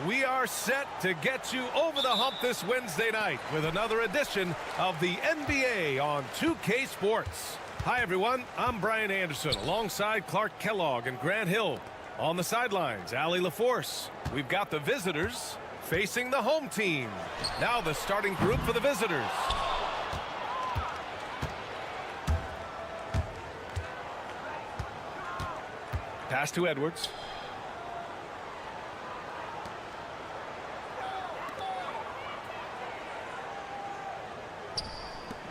We are set to get you over the hump this Wednesday night with another edition of the NBA on 2K Sports. Hi, everyone. I'm Brian Anderson alongside Clark Kellogg and Grant Hill. On the sidelines, Allie LaForce. We've got the visitors facing the home team. Now the starting group for the visitors. Pass to Edwards.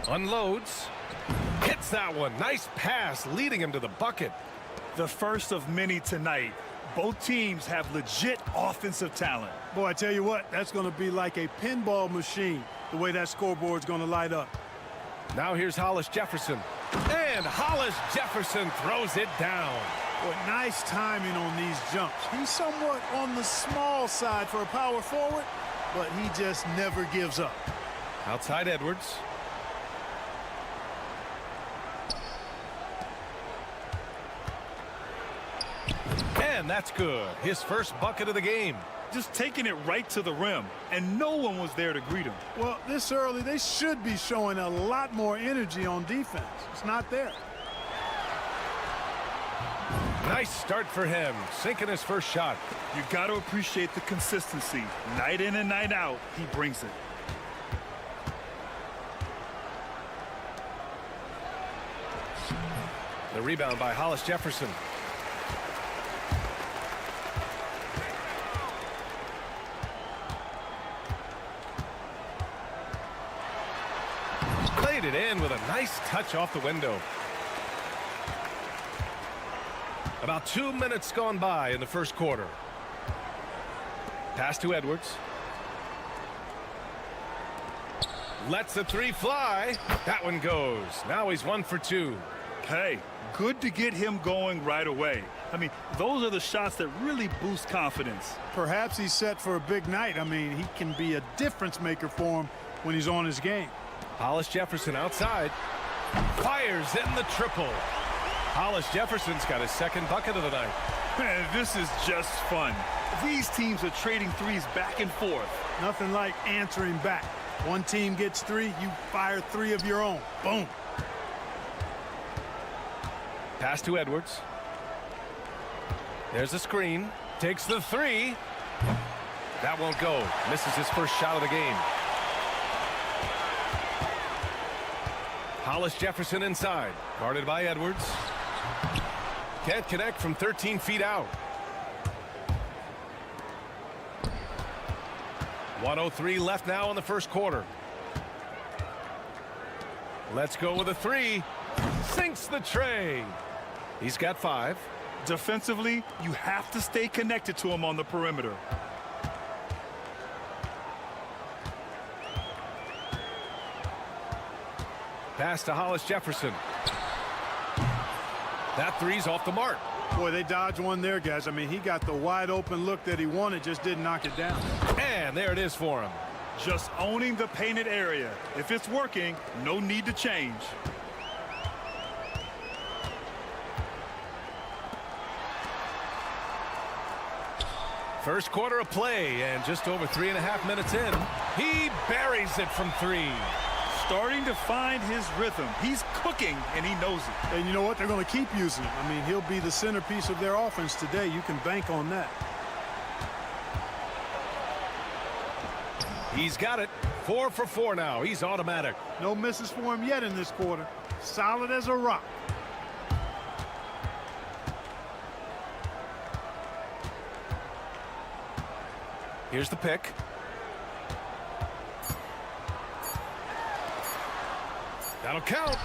Unloads. Hits that one. Nice pass, leading him to the bucket. The first of many tonight. Both teams have legit offensive talent. Boy, I tell you what, that's going to be like a pinball machine, the way that scoreboard's going to light up. Now here's Hollis Jefferson. And Hollis Jefferson throws it down. Boy, nice timing on these jumps. He's somewhat on the small side for a power forward, but he just never gives up. Outside Edwards. And that's good. His first bucket of the game. Just taking it right to the rim, and no one was there to greet him. Well, this early, they should be showing a lot more energy on defense. It's not there. Nice start for him, sinking his first shot. You got to appreciate the consistency. Night in and night out, he brings it. The rebound by Hollis Jefferson. Played it in with a nice touch off the window. About 2 minutes gone by in the first quarter. Pass to Edwards. Lets the three fly. That one goes. Now he's 1 for 2. Hey, good to get him going right away. I mean, those are the shots that really boost confidence. Perhaps he's set for a big night. I mean, he can be a difference maker for him when he's on his game. Hollis Jefferson outside. Fires in the triple. Hollis Jefferson's got his second bucket of the night. Man, this is just fun. These teams are trading threes back and forth. Nothing like answering back. One team gets 3, you fire 3 of your own. Boom. Pass to Edwards. There's a screen. Takes the 3. That won't go. Misses his first shot of the game. Hollis Jefferson inside. Guarded by Edwards. Can't connect from 13 feet out. 1:03 left now in the first quarter. Let's go with a 3. Sinks the tray. He's got 5. Defensively, you have to stay connected to him on the perimeter. Pass to Hollis Jefferson. That 3's off the mark. Boy, they dodged one there, guys. I mean, he got the wide open look that he wanted, just didn't knock it down. And there it is for him. Just owning the painted area. If it's working, no need to change. First quarter of play, and just over 3.5 minutes in, he buries it from 3. starting to find his rhythm. He's cooking, and he knows it. And you know what? They're going to keep using him. I mean, he'll be the centerpiece of their offense today. You can bank on that. He's got it. 4 for 4 now. He's automatic. No misses for him yet in this quarter. Solid as a rock. Here's the pick. That'll count.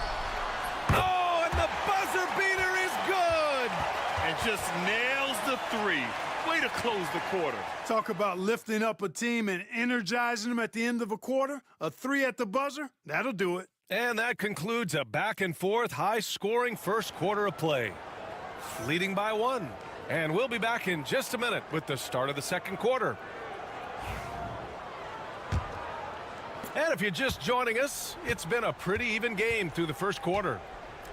Oh, and the buzzer beater is good. And just nails the three. Way to close the quarter. Talk about lifting up a team and energizing them at the end of a quarter. A three at the buzzer, that'll do it. And that concludes a back-and-forth, high-scoring first quarter of play. Leading by 1. And we'll be back in just a minute with the start of the second quarter. And if you're just joining us, it's been a pretty even game through the first quarter.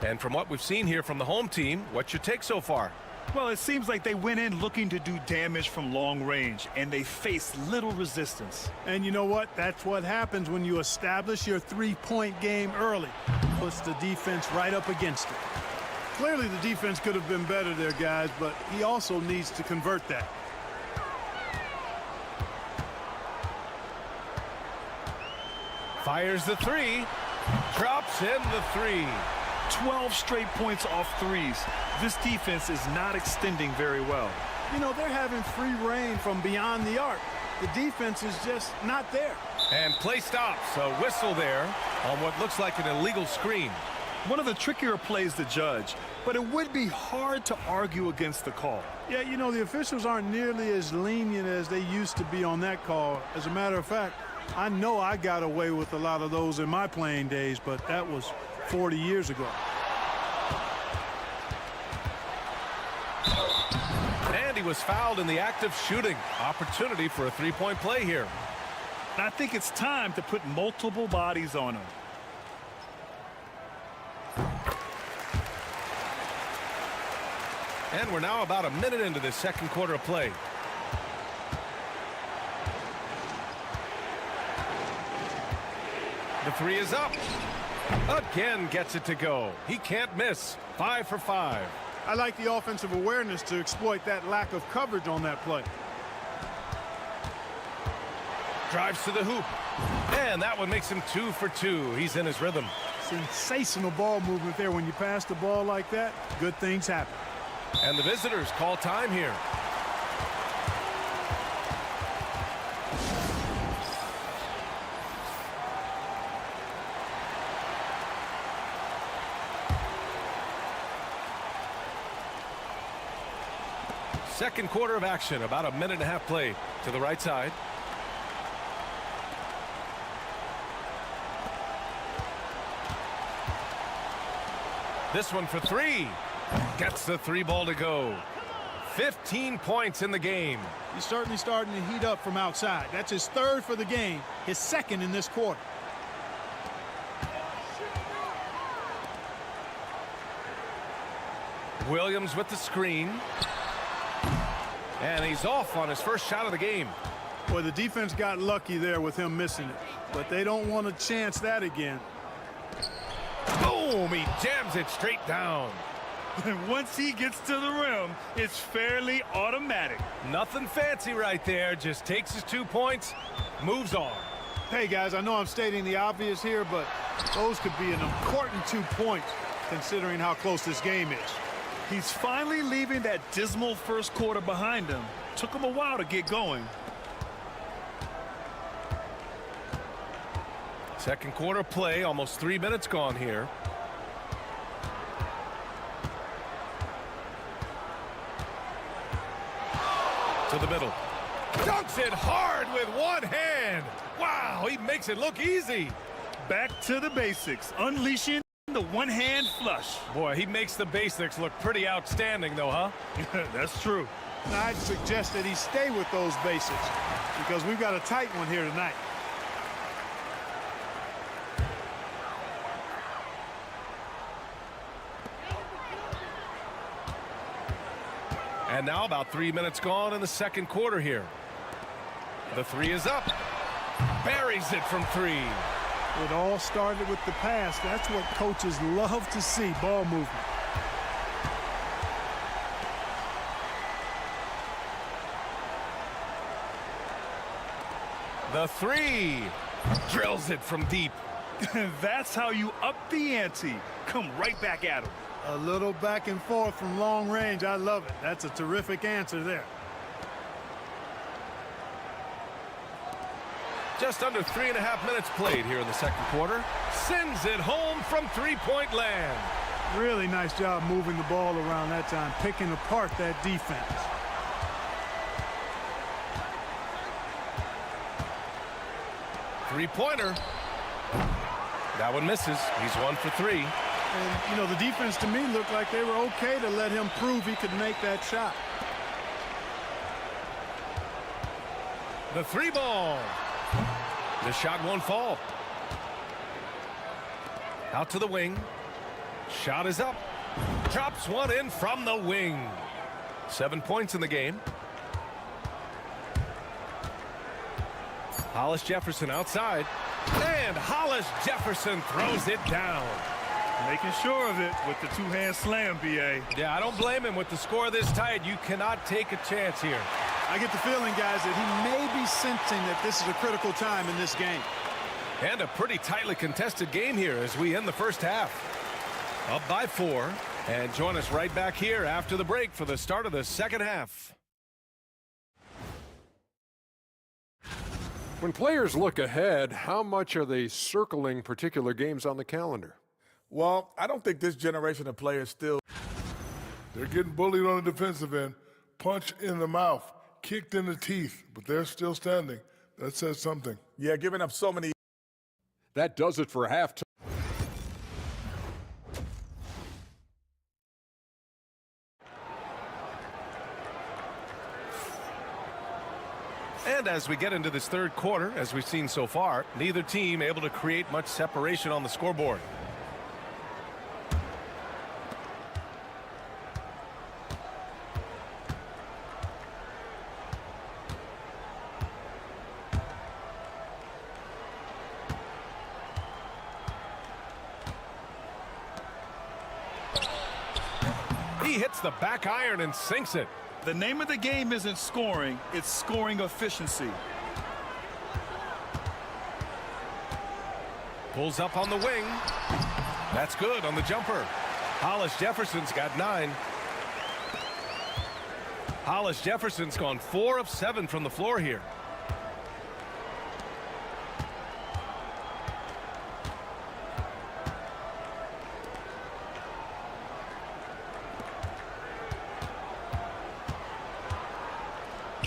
And from what we've seen here from the home team, what's your take so far? Well, it seems like they went in looking to do damage from long range, and they faced little resistance. And you know what? That's what happens when you establish your three-point game early. Puts the defense right up against it. Clearly, the defense could have been better there, guys, but he also needs to convert that. Fires the three. Drops in the three. 12 straight points off threes. This defense is not extending very well. You know, they're having free reign from beyond the arc. The defense is just not there. And play stops. A whistle there on what looks like an illegal screen. One of the trickier plays to judge, but it would be hard to argue against the call. Yeah, you know, the officials aren't nearly as lenient as they used to be on that call. As a matter of fact, I know I got away with a lot of those in my playing days, but that was 40 years ago. And he was fouled in the act of shooting. Opportunity for a three-point play here. And I think it's time to put multiple bodies on him. And we're now about a minute into this second quarter of play. The three is up. Again gets it to go. He can't miss. 5 for 5. I like the offensive awareness to exploit that lack of coverage on that play. Drives to the hoop. And that one makes him 2 for 2. He's in his rhythm. Sensational ball movement there. When you pass the ball like that, good things happen. And the visitors call time here. Second quarter of action, about a minute and a half play to the right side. This one for three. Gets the three ball to go. 15 points in the game. He's certainly starting to heat up from outside. That's his third for the game, his second in this quarter. Williams with the screen. And he's off on his first shot of the game. Boy, the defense got lucky there with him missing it, but they don't want to chance that again. Boom! He jams it straight down. And once he gets to the rim, it's fairly automatic. Nothing fancy right there. Just takes his 2 points, moves on. Hey, guys, I know I'm stating the obvious here, but those could be an important 2 points considering how close this game is. He's finally leaving that dismal first quarter behind him. Took him a while to get going. Second quarter play, almost 3 minutes gone here. To the middle. Dunks it hard with one hand. Wow, he makes it look easy. Back to the basics, unleashing the one-hand flush. Boy, he makes the basics look pretty outstanding, though, huh? That's true. And I'd suggest that he stay with those basics because we've got a tight one here tonight. And now about 3 minutes gone in the second quarter here. The three is up. Buries it from three. It all started with the pass. That's what coaches love to see, ball movement. The three. Drills it from deep. That's how you up the ante. Come right back at him. A little back and forth from long range. I love it. That's a terrific answer there. Just under 3.5 minutes played here in the second quarter. Sends it home from three-point land. Really nice job moving the ball around that time, picking apart that defense. Three-pointer. That one misses. He's 1 for 3. And, you know, the defense to me looked like they were okay to let him prove he could make that shot. The three ball. The shot won't fall. Out to the wing. Shot is up. Drops one in from the wing. 7 points in the game. Hollis Jefferson outside. And Hollis Jefferson throws it down. Making sure of it with the two-hand slam, B.A. Yeah, I don't blame him. With the score this tight, you cannot take a chance here. I get the feeling, guys, that he may be sensing that this is a critical time in this game. And a pretty tightly contested game here as we end the first half. Up by 4. And join us right back here after the break for the start of the second half. When players look ahead, how much are they circling particular games on the calendar? Well, I don't think this generation of players still. They're getting bullied on the defensive end, punched in the mouth, kicked in the teeth, but they're still standing. That says something. Yeah, giving up so many. That does it for halftime. And as we get into this third quarter, as we've seen so far, neither team able to create much separation on the scoreboard. He hits the back iron and sinks it. The name of the game isn't scoring, it's scoring efficiency. Pulls up on the wing. That's good on the jumper. Hollis Jefferson's got 9. Hollis Jefferson's gone 4 of 7 from the floor here.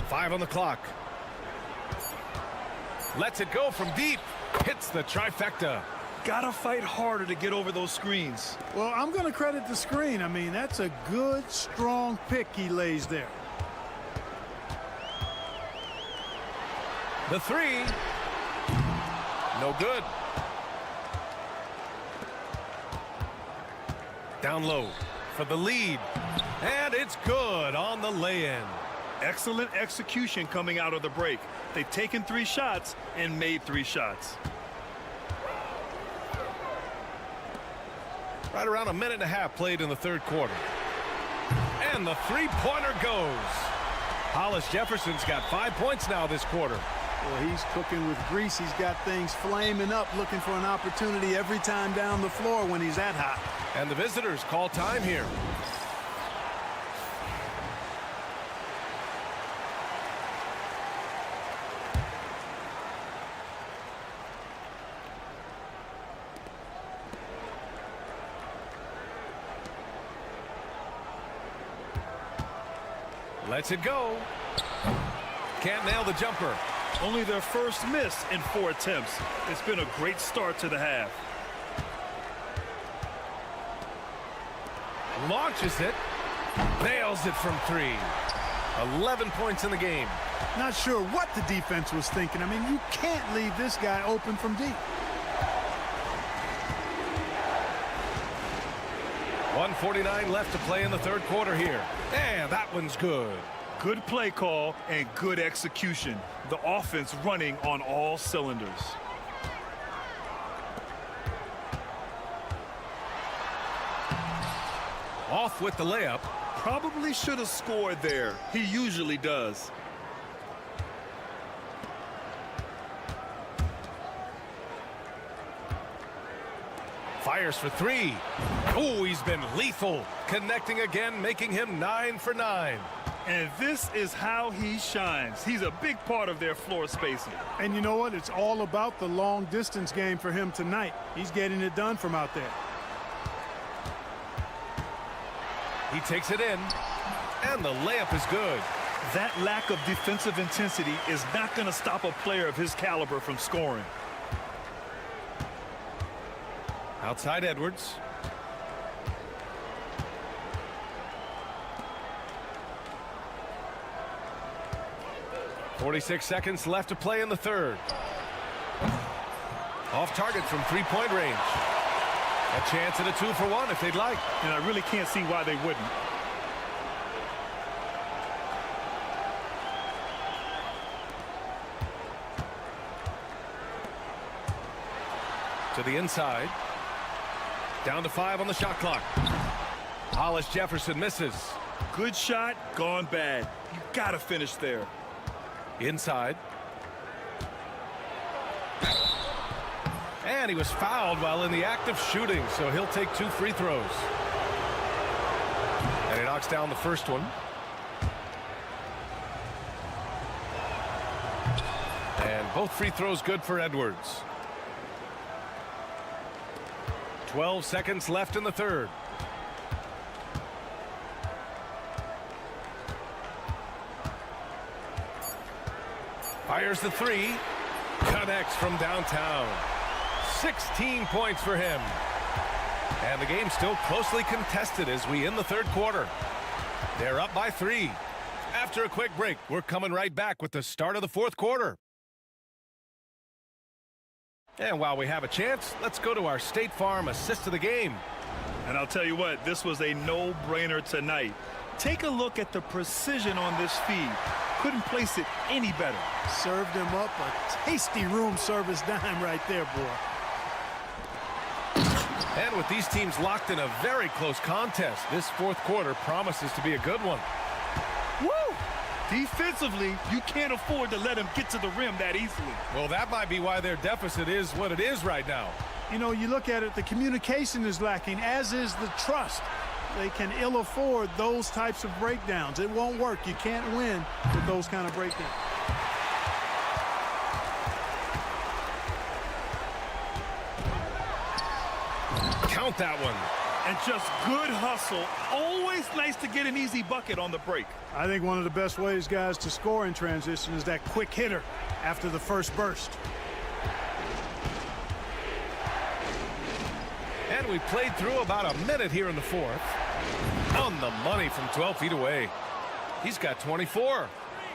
Five on the clock. Lets it go from deep. Hits the trifecta. Gotta fight harder to get over those screens. Well, I'm going to credit the screen. I mean, that's a good, strong pick he lays there. The three. No good. Down low for the lead. And it's good on the lay-in. Excellent execution coming out of the break. They've taken 3 shots and made 3 shots. Right around a minute and a half played in the third quarter. And the three-pointer goes. Hollis Jefferson's got 5 points now this quarter. Well, he's cooking with grease. He's got things flaming up, looking for an opportunity every time down the floor when he's that hot. And the visitors call time here. Lets it go. Can't nail the jumper. Only their first miss in 4 attempts. It's been a great start to the half. Launches it. Nails it from 3. 11 points in the game. Not sure what the defense was thinking. I mean, you can't leave this guy open from deep. 1:49 left to play in the third quarter here. And that one's good. Good play call and good execution. The offense running on all cylinders. Off with the layup. Probably should have scored there. He usually does. Fires for three. Oh, he's been lethal. Connecting again, making him 9 for 9. And this is how he shines. He's a big part of their floor spacing. And you know what? It's all about the long distance game for him tonight. He's getting it done from out there. He takes it in, and the layup is good. That lack of defensive intensity is not going to stop a player of his caliber from scoring. Outside Edwards. .46 seconds left to play in the third. Off target from three-point range. A chance at a 2-for-1 if they'd like. And I really can't see why they wouldn't. To the inside. Down to 5 on the shot clock. Hollis Jefferson misses. Good shot, gone bad. You gotta finish there. Inside. And he was fouled while in the act of shooting, so he'll take 2 free throws. And he knocks down the first one. And both free throws good for Edwards. 12 seconds left in the third. Fires the three. Connects from downtown. 16 points for him. And the game's still closely contested as we end the third quarter. They're up by 3. After a quick break, we're coming right back with the start of the fourth quarter. And while we have a chance, let's go to our State Farm assist of the game. And I'll tell you what, this was a no-brainer tonight. Take a look at the precision on this feed. Couldn't place it any better. Served him up a tasty room service dime right there, boy. And with these teams locked in a very close contest, this fourth quarter promises to be a good one. Woo! Defensively, you can't afford to let him get to the rim that easily. Well, that might be why their deficit is what it is right now. You know, you look at it, the communication is lacking, as is the trust. They can ill afford those types of breakdowns. It won't work. You can't win with those kind of breakdowns. Count that one. And just good hustle. Always nice to get an easy bucket on the break. I think one of the best ways, guys, to score in transition is that quick hitter after the first burst. And we played through about a minute here in the fourth. On the money from 12 feet away. He's got 24.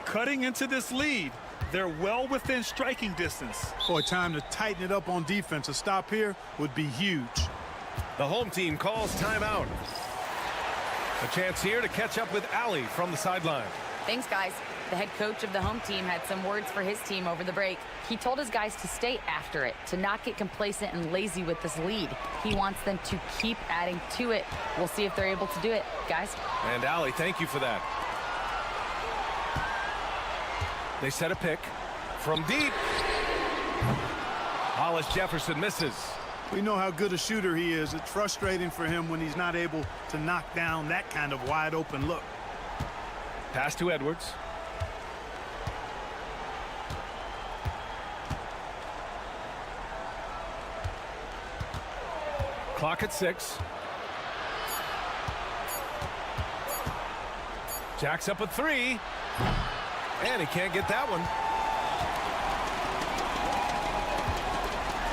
Cutting into this lead. They're well within striking distance. Boy, time to tighten it up on defense. A stop here would be huge. The home team calls timeout. A chance here to catch up with Allie from the sideline. Thanks, guys. The head coach of the home team had some words for his team over the break. He told his guys to stay after it, to not get complacent and lazy with this lead. He wants them to keep adding to it. We'll see if they're able to do it, guys. And Allie, thank you for that. They set a pick from deep. Hollis Jefferson misses. We know how good a shooter he is. It's frustrating for him when he's not able to knock down that kind of wide open look. Pass to Edwards. Clock at 6. Jacks up a 3. And he can't get that one.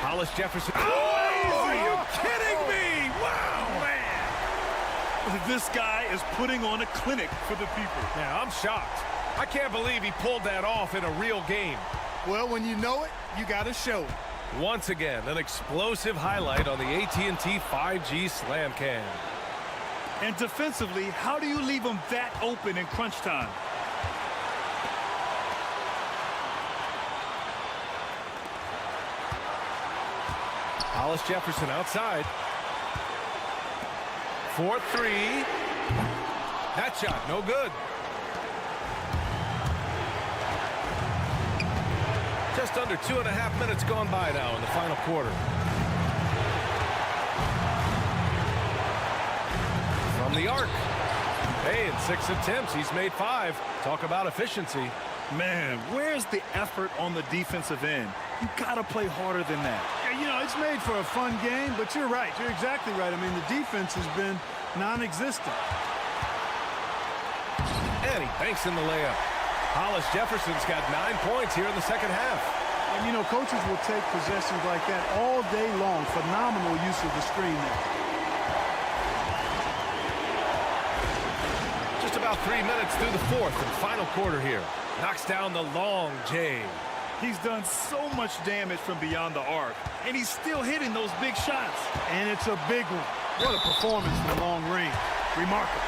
Hollis Jefferson. Oh, are you kidding me? Wow, man. This guy is putting on a clinic for the people. Yeah, I'm shocked. I can't believe he pulled that off in a real game. Well, when you know it, you got to show it. Once again, an explosive highlight on the AT&T 5G Slam Cam. And defensively, how do you leave him that open in crunch time? Hollis Jefferson outside. 4-3. That shot, no good. Just under 2.5 minutes gone by now in the final quarter. From the arc. Hey, in 6 attempts, he's made 5. Talk about efficiency. Man, where's the effort on the defensive end? You got to play harder than that. Yeah, you know, it's made for a fun game, but you're right. You're exactly right. I mean, the defense has been non-existent. And he banks in the layup. Hollis Jefferson's got 9 points here in the second half. And, you know, coaches will take possessions like that all day long. Phenomenal use of the screen there. Just about 3 minutes through the fourth and final quarter here. Knocks down the long J. He's done so much damage from beyond the arc, and he's still hitting those big shots. And it's a big one. What a performance from long range. Remarkable.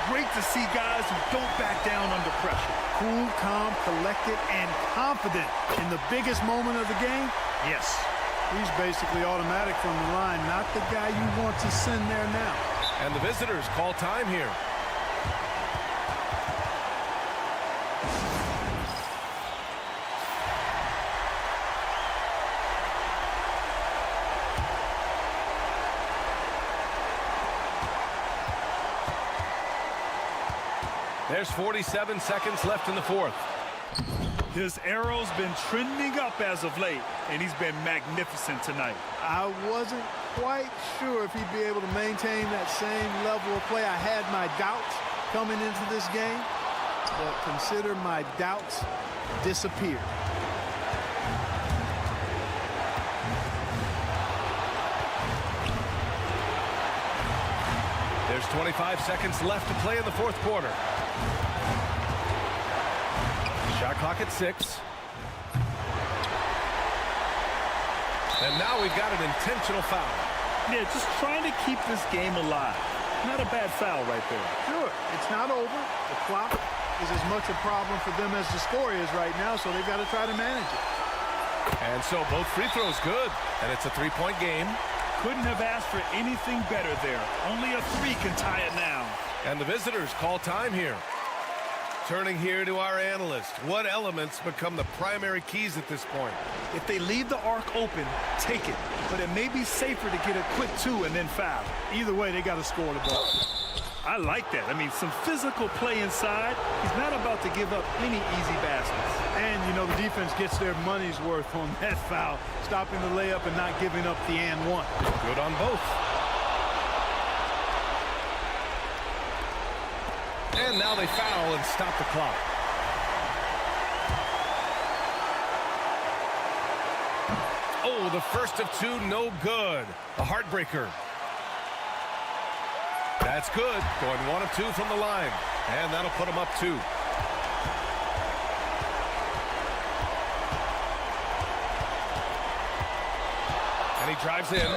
Great to see guys who don't back down under pressure. Cool, calm, collected, and confident in the biggest moment of the game. Yes. He's basically automatic from the line, not the guy you want to send there now. And the visitors call time here. There's 47 seconds left in the fourth. His arrow's been trending up as of late, and he's been magnificent tonight. I wasn't quite sure if he'd be able to maintain that same level of play. I had my doubts coming into this game, but consider my doubts disappeared. There's 25 seconds left to play in the fourth quarter. Shot clock at 6. And now we've got an intentional foul. Yeah, just trying to keep this game alive. Not a bad foul right there. Sure, it's not over. The clock is as much a problem for them as the score is right now, so they've got to try to manage it. And so both free throws good, and it's a 3-point game. Couldn't have asked for anything better there. Only a 3 can tie it now. And the visitors call time here. Turning here to our analyst. What elements become the primary keys at this point? If they leave the arc open, take it. But it may be safer to get a quick 2 and then foul. Either way, they got to score the ball. I like that. I mean, some physical play inside. He's not about to give up any easy baskets. And, you know, the defense gets their money's worth on that foul, stopping the layup and not giving up the and one. Good on both. And now they foul and stop the clock. Oh, the first of 2, no good. A heartbreaker. That's good. Going 1 of 2 from the line. And that'll put them up 2. And he drives in.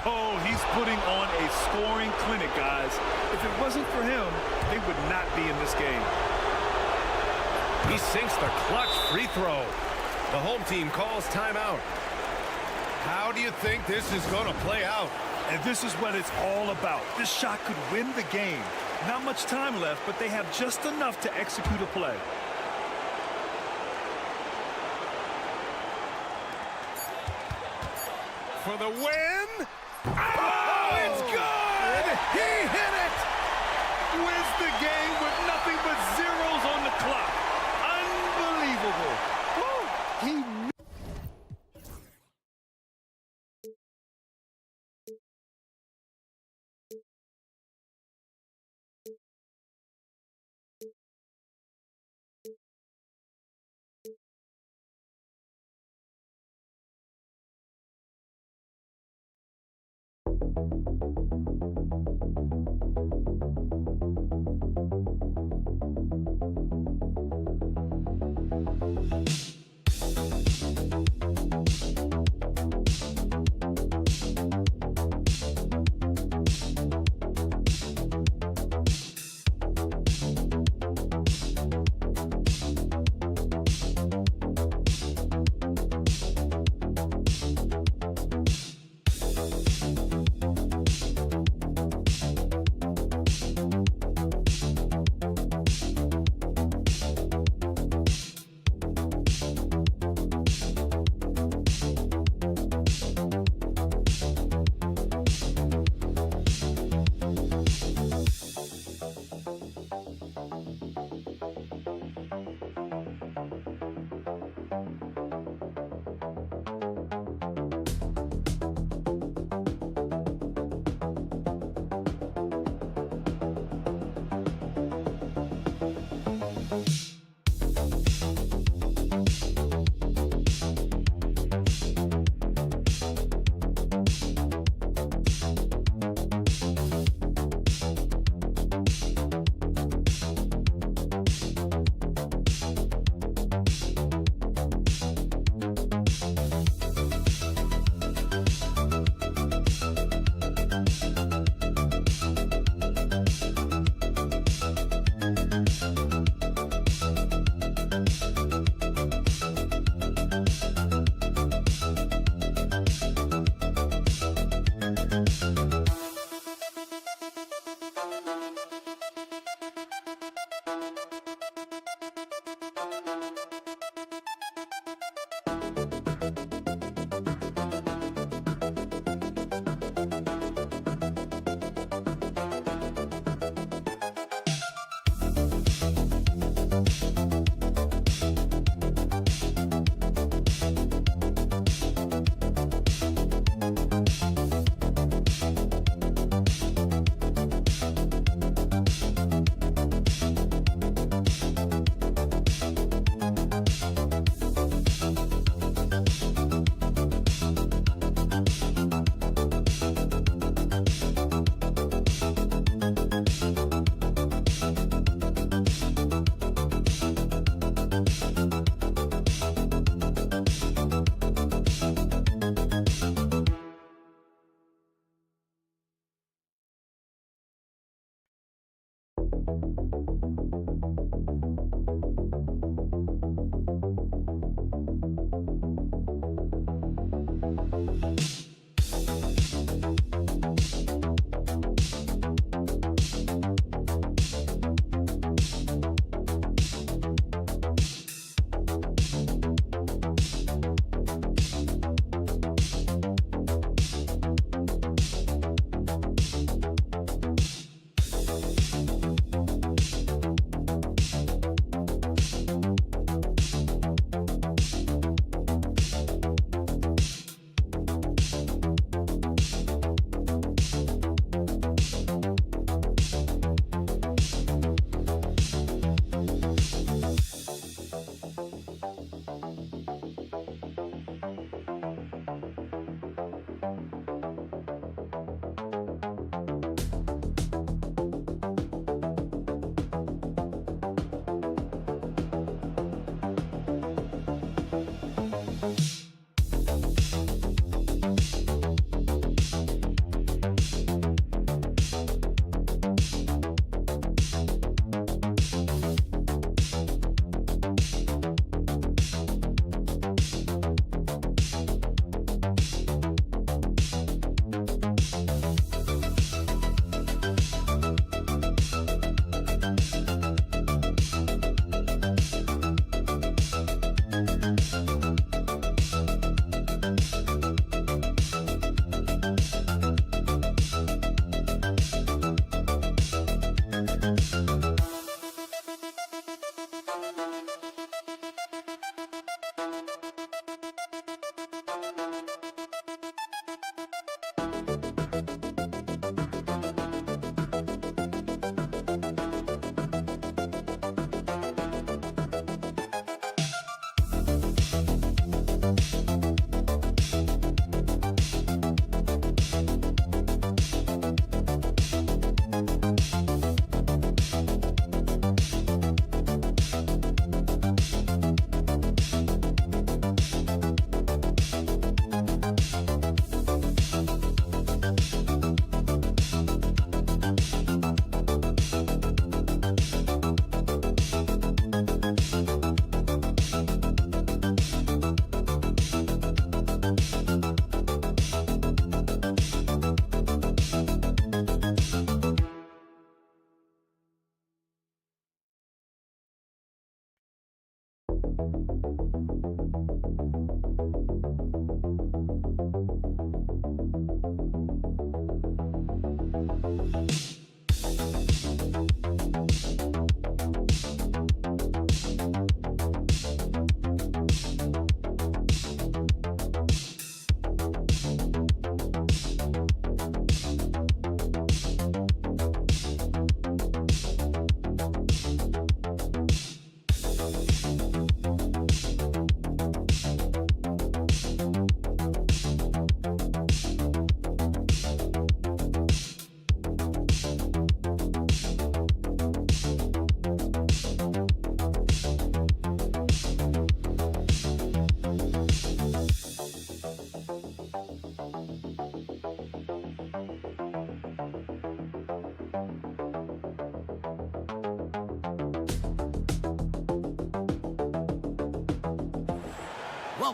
Oh, he's putting on a scoring clinic, guys. If it wasn't for him, they would not be in this game. He sinks the clutch free throw. The home team calls timeout. How do you think this is going to play out? And this is what it's all about. This shot could win the game. Not much time left, but they have just enough to execute a play. For the win. Oh, it's good! He hit it! Wins the game with nothing but zeros on the clock. Unbelievable. He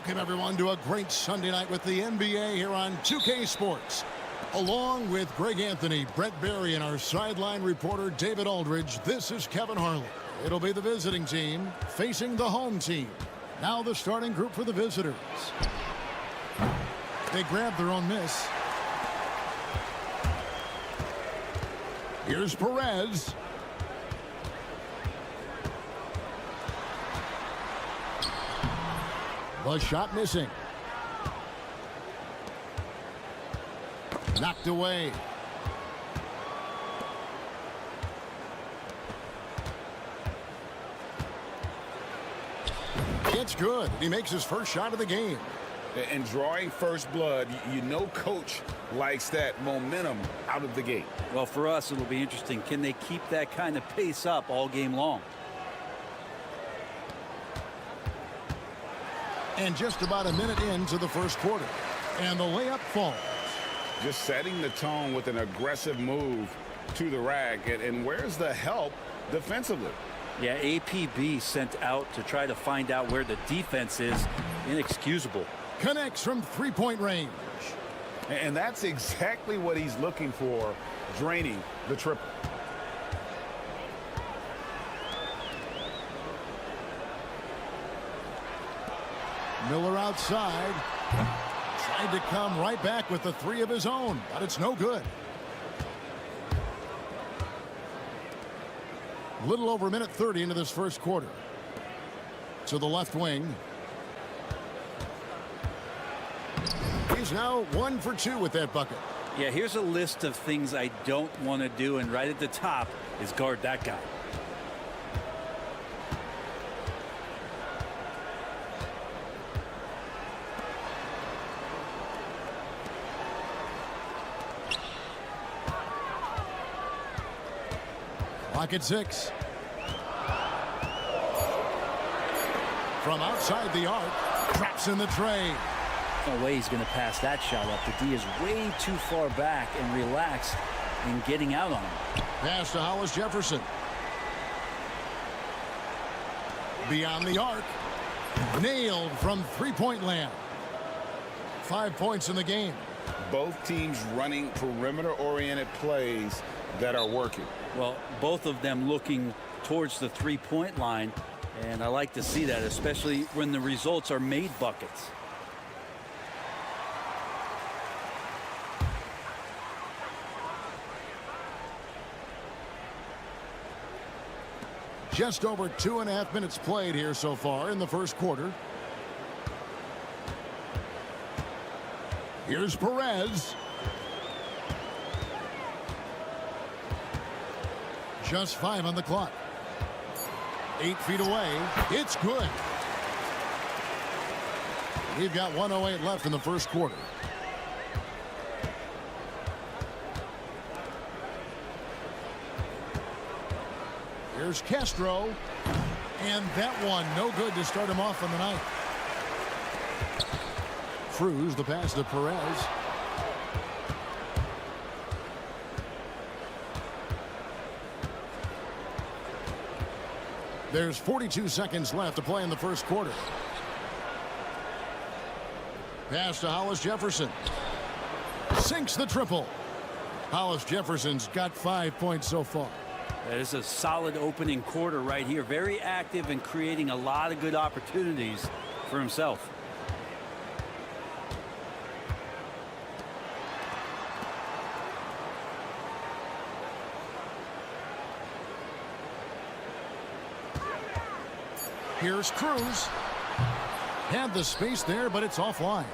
Welcome, everyone, to a great Sunday night with the NBA here on 2K Sports. Along with Greg Anthony, Brett Barry, and our sideline reporter, David Aldridge, this is Kevin Harlan. It'll be the visiting team facing the home team. Now the starting group for the visitors. They grab their own miss. Here's Perez. The shot missing. Knocked away. It's good. He makes his first shot of the game. And drawing first blood, you know coach likes that momentum out of the gate. Well, for us, it'll be interesting. Can they keep that kind of pace up all game long? And just about a minute into the first quarter. And the layup falls. just setting the tone with an aggressive move to the rack. And where's the help defensively? Yeah, APB sent out to try to find out where the defense is. Inexcusable. Connects from three-point range. And that's exactly what he's looking for, draining the triple. Miller outside. Tried to come right back with the three of his own, but it's no good. A little over a minute 30 into this first quarter. To the left wing. He's now 1 for 2 with that bucket. Yeah, here's a list of things I don't want to do, and right at the top is guard that guy. Clock at 6. From outside the arc, traps in the tray. No way he's going to pass that shot up. The D is way too far back and relaxed in getting out on him. Pass to Hollis Jefferson. Beyond the arc. Nailed from three-point land. 5 points in the game. Both teams running perimeter-oriented plays that are working. Well, both of them looking towards the three-point line, and I like to see that, especially when the results are made buckets. Just over 2.5 minutes played here so far in the first quarter. Here's Perez. Just 5 on the clock. 8 feet away. It's good. We've got 1:08 left in the first quarter. Here's Castro. And that one no good to start him off on the night. Cruz the pass to Perez. There's 42 seconds left to play in the first quarter. Pass to Hollis Jefferson. Sinks the triple. Hollis Jefferson's got 5 points so far. That is a solid opening quarter right here. Very active and creating a lot of good opportunities for himself. Here's Cruz. Had the space there, but it's offline.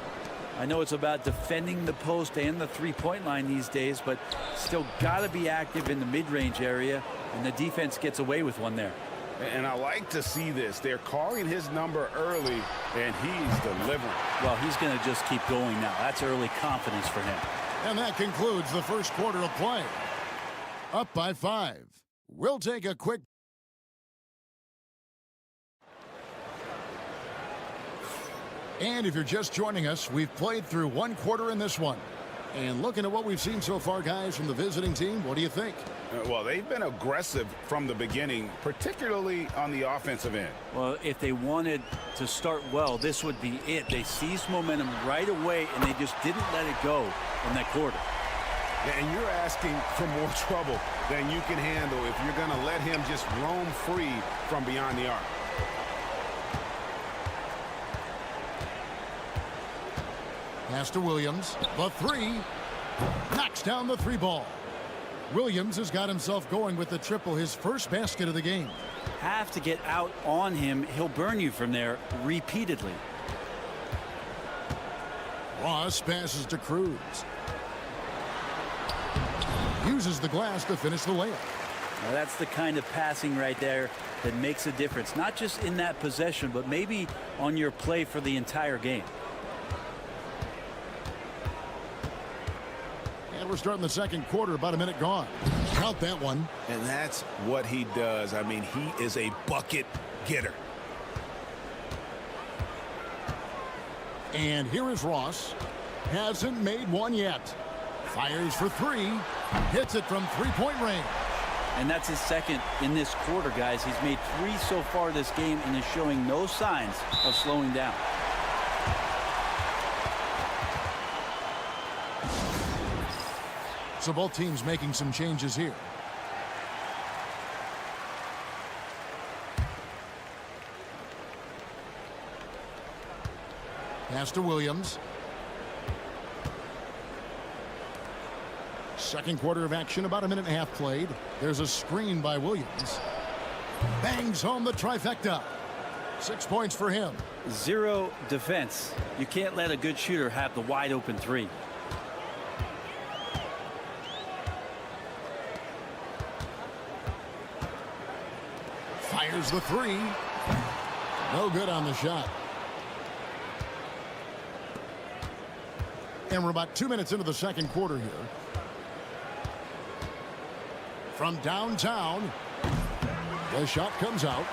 I know it's about defending the post and the three-point line these days, but still got to be active in the mid-range area, and the defense gets away with one there. And I like to see this. They're calling his number early, and he's delivering. Well, he's going to just keep going now. That's early confidence for him. And that concludes the first quarter of play. Up by 5. We'll take a quick. And if you're just joining us, we've played through 1 quarter in this one. And looking at what we've seen so far, guys, from the visiting team, what do you think? Well, they've been aggressive from the beginning, particularly on the offensive end. Well, if they wanted to start well, this would be it. They seized momentum right away, and they just didn't let it go in that quarter. And you're asking for more trouble than you can handle if you're going to let him just roam free from beyond the arc. Pass to Williams. The 3. Knocks down the 3 ball. Williams has got himself going with the triple, his first basket of the game. Have to get out on him. He'll burn you from there repeatedly. Ross passes to Cruz. Uses the glass to finish the layup. Now that's the kind of passing right there that makes a difference. Not just in that possession, but maybe on your play for the entire game. And we're starting the second quarter, about a minute gone. Count that one. And that's what he does. I mean, he is a bucket getter. And here is Ross. Hasn't made one yet. Fires for three. Hits it from three-point range. And that's his second in this quarter, guys. He's made 3 so far this game and is showing no signs of slowing down. So both teams making some changes here. Pass to Williams. Second quarter of action, about a minute and a half played. There's a screen by Williams. Bangs home the trifecta. 6 points for him. 0 defense. You can't let a good shooter have the wide open 3. Fires the 3. No good on the shot. And we're about 2 minutes into the second quarter here. From downtown, the shot comes out.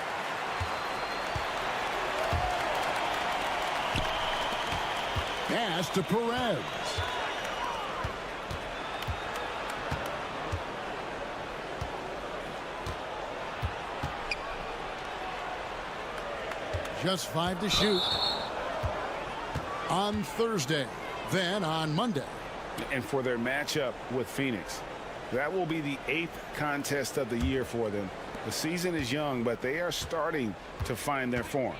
Pass to Perez. Just 5 to shoot on Thursday, then on Monday. And for their matchup with Phoenix, that will be the 8th contest of the year for them. The season is young, but they are starting to find their form.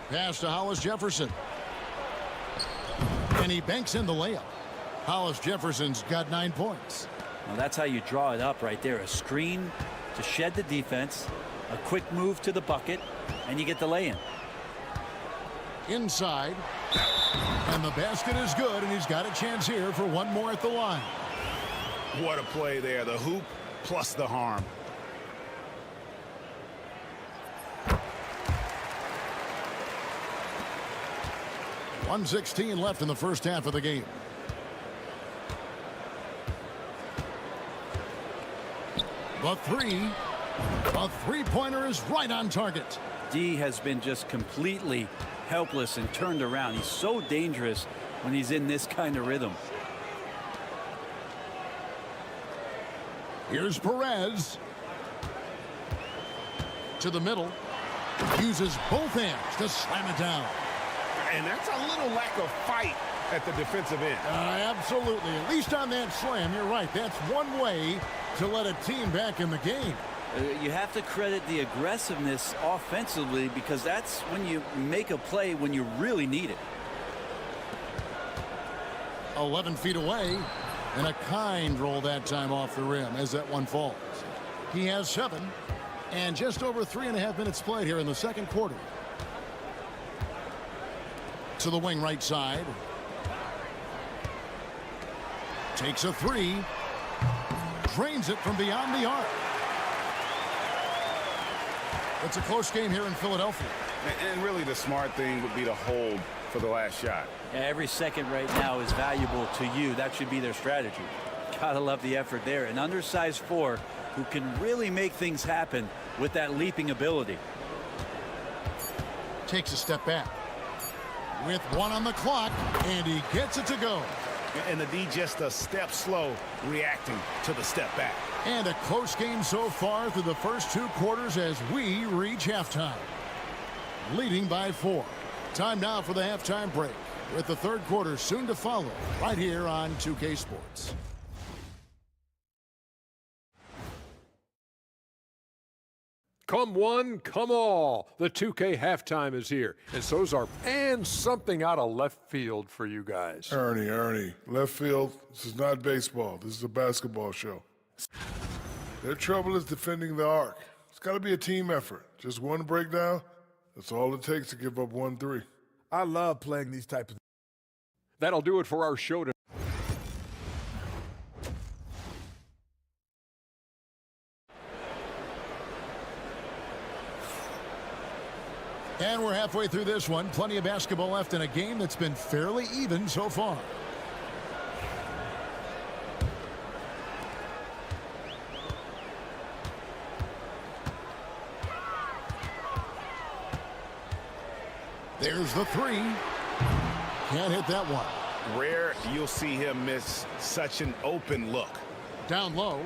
Pass to Hollis Jefferson. And he banks in the layup. Hollis Jefferson's got 9 points. Well, that's how you draw it up right there. A screen to shed the defense, a quick move to the bucket, and you get the lay-in. Inside. And the basket is good, and he's got a chance here for one more at the line. What a play there. The hoop plus the harm. .116 left in the first half of the game. The 3. A three-pointer is right on target. D has been just completely helpless and turned around. He's so dangerous when he's in this kind of rhythm. Here's Perez. To the middle. Uses both hands to slam it down. And that's a little lack of fight at the defensive end. Absolutely. At least on that slam, you're right. That's one way to let a team back in the game. You have to credit the aggressiveness offensively, because that's when you make a play when you really need it. 11 feet away, and a kind roll that time off the rim as that one falls. He has 7, and just over 3.5 minutes played here in the second quarter. To the wing right side. Takes a 3. Drains it from beyond the arc. It's a close game here in Philadelphia. And really the smart thing would be to hold for the last shot. Yeah, every second right now is valuable to you. That should be their strategy. Gotta love the effort there. An undersized 4 who can really make things happen with that leaping ability. Takes a step back. With 1 on the clock, and he gets it to go. And the D just a step slow reacting to the step back. And a close game so far through the first 2 quarters as we reach halftime. Leading by 4. Time now for the halftime break, with the third quarter soon to follow right here on 2K Sports. Come one, come all. The 2K halftime is here. And so's our and something out of left field for you guys. Ernie, left field, this is not baseball. This is a basketball show. Their trouble is defending the arc. It's got to be a team effort. Just one breakdown, that's all it takes to give up 1-3. I love playing these types of. That'll do it for our show today. And we're halfway through this one. Plenty of basketball left in a game that's been fairly even so far. There's the 3. Can't hit that one. Rare you'll see him miss such an open look. Down low.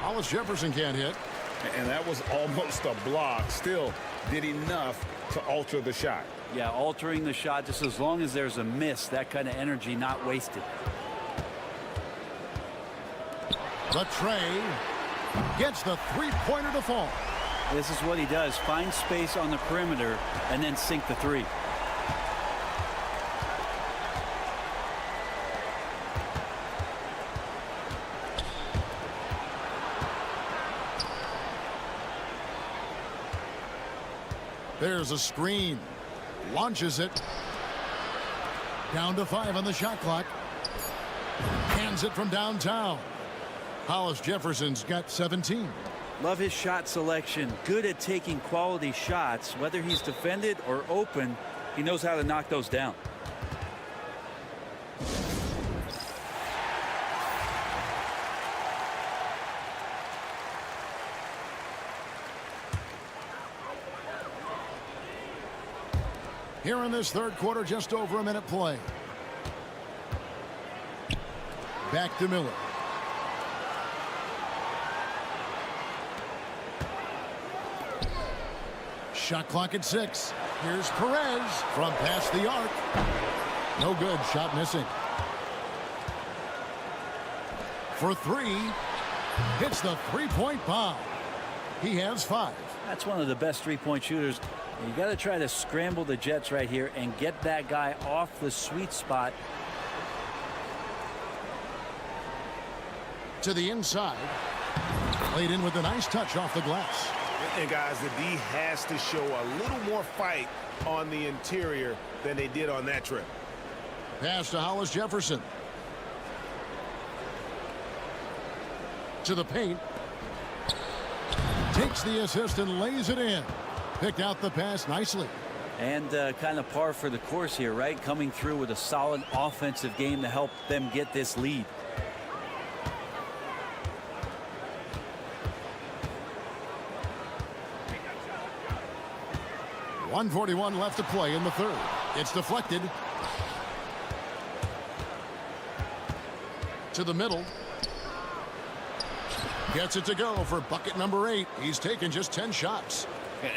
Hollis Jefferson can't hit. And that was almost a block. Still did enough to alter the shot. Yeah, altering the shot just as long as there's a miss. That kind of energy not wasted. The tray gets the three-pointer to fall. This is what he does. Find space on the perimeter and then sink the three. There's a screen. Launches it. Down to 5 on the shot clock. Hands it from downtown. Hollis Jefferson's got 17. Love his shot selection. Good at taking quality shots. Whether he's defended or open, he knows how to knock those down. Here in this third quarter, just over a minute play. Back to Miller. Shot clock at 6. Here's Perez from past the arc. No good. Shot missing. For 3. Hits the three-point bomb. He has 5. That's one of the best three-point shooters. You got to try to scramble the Jets right here and get that guy off the sweet spot. To the inside. Played in with a nice touch off the glass. And guys, the D has to show a little more fight on the interior than they did on that trip. Pass to Hollis Jefferson. To the paint. Takes the assist and lays it in. Picked out the pass nicely. And kind of par for the course here, right? Coming through with a solid offensive game to help them get this lead. .141 left to play in the third. It's deflected. To the middle. Gets it to go for bucket number 8. He's taken just 10 shots.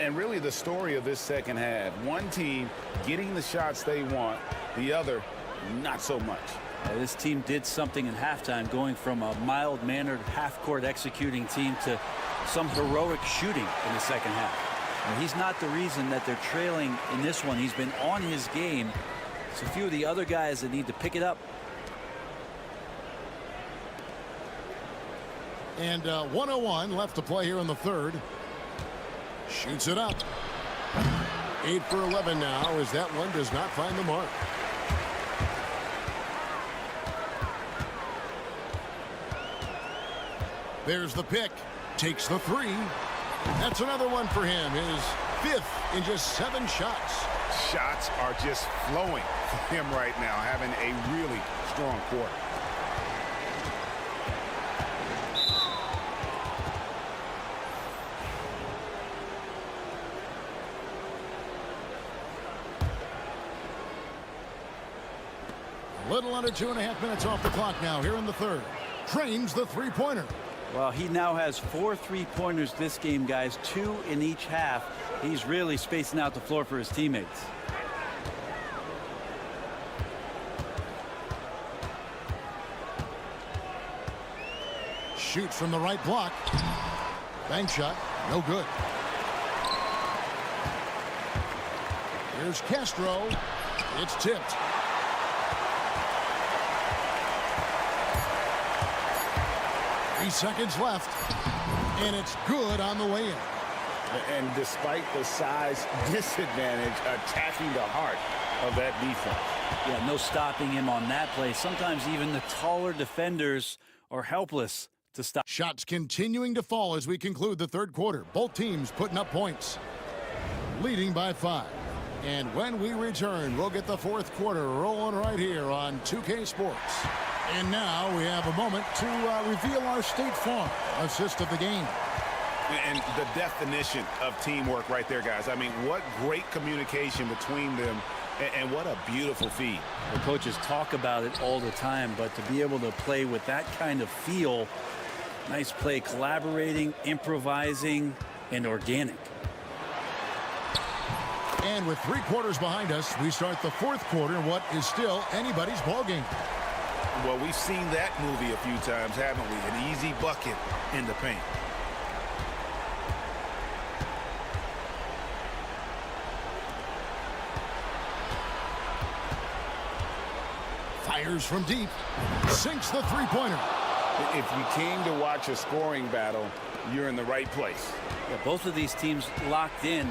And really the story of this second half. One team getting the shots they want, the other not so much. This team did something in halftime, going from a mild-mannered half-court executing team to some heroic shooting in the second half. And he's not the reason that they're trailing in this one. He's been on his game. It's a few of the other guys that need to pick it up. And 101 left to play here in the third. Shoots it up. 8 for 11 now as that one does not find the mark. There's the pick. Takes the 3. That's another one for him. His 5th in just 7 shots. Shots are just flowing for him right now, having a really strong quarter. Little under 2.5 minutes off the clock now here in the third. Trains the three-pointer. Well, he now has 4 three-pointers this game, guys. 2 in each half. He's really spacing out the floor for his teammates. Shoots from the right block. Bank shot. No good. Here's Castro. It's tipped. Seconds left, and it's good on the way in. And despite the size disadvantage, attacking the heart of that defense. Yeah, no stopping him on that play. Sometimes even the taller defenders are helpless to stop. Shots continuing to fall as we conclude the third quarter. Both teams putting up points, leading by 5. And when we return, we'll get the fourth quarter rolling right here on 2K Sports. And now we have a moment to reveal our State Farm assist of the game. And the definition of teamwork right there, guys. I mean, what great communication between them And what a beautiful feed. The coaches talk about it all the time, but to be able to play with that kind of feel, nice play, collaborating, improvising, and organic. And with 3 quarters behind us, we start the 4th quarter in what is still anybody's ballgame. Well, we've seen that movie a few times, haven't we? An easy bucket in the paint. Fires from deep. Sinks the three-pointer. If you came to watch a scoring battle, you're in the right place. Yeah, both of these teams locked in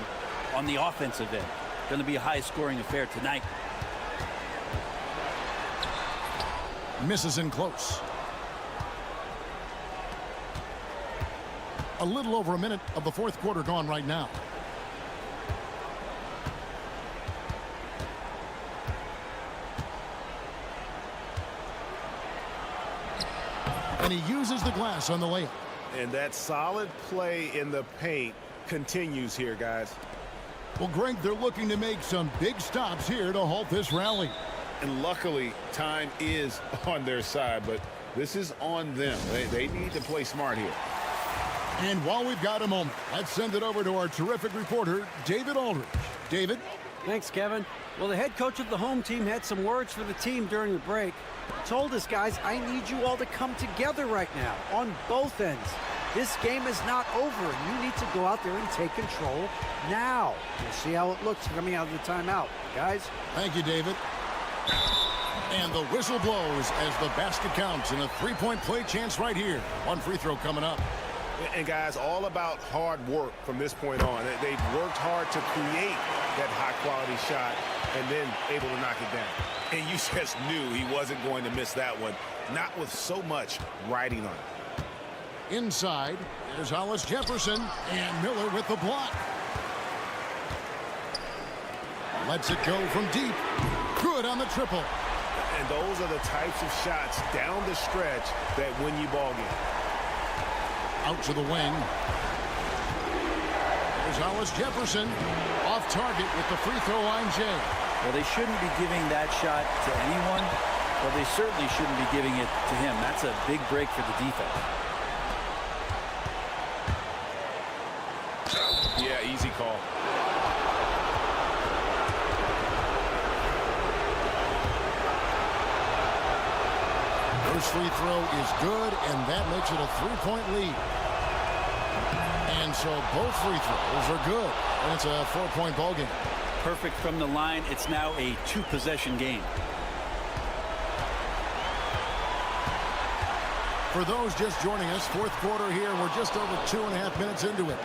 on the offensive end. Going to be a high-scoring affair tonight. Misses in close. A little over a minute of the 4th quarter gone right now. And he uses the glass on the layup. And that solid play in the paint continues here, guys. Well, Greg, they're looking to make some big stops here to halt this rally. And luckily, time is on their side, but this is on them. They need to play smart here. And while we've got a moment, let's send it over to our terrific reporter, David Aldridge. David? Thanks, Kevin. Well, the head coach of the home team had some words for the team during the break. He told us, guys, I need you all to come together right now on both ends. This game is not over, and you need to go out there and take control now. We'll see how it looks coming out of the timeout. Guys? Thank you, David. And the whistle blows as the basket counts in a 3-point play chance right here. 1 free throw coming up. And guys, all about hard work from this point on. They've worked hard to create that high-quality shot and then able to knock it down. And you just knew he wasn't going to miss that one, not with so much riding on it. Inside, there's Hollis Jefferson, and Miller with the block. Lets it go from deep. Good on the triple. And those are the types of shots down the stretch that win you ball games. Out to the wing. There's Hollis Jefferson. Off target with the free throw line, Jay. Well, they shouldn't be giving that shot to anyone, but they certainly shouldn't be giving it to him. That's a big break for the defense. Yeah, easy call. First free throw is good, and that makes it a 3-point lead. And so both free throws are good, and it's a 4-point ball game. Perfect from the line. It's now a 2-possession game. For those just joining us, 4th quarter here, we're just over 2.5 minutes into it.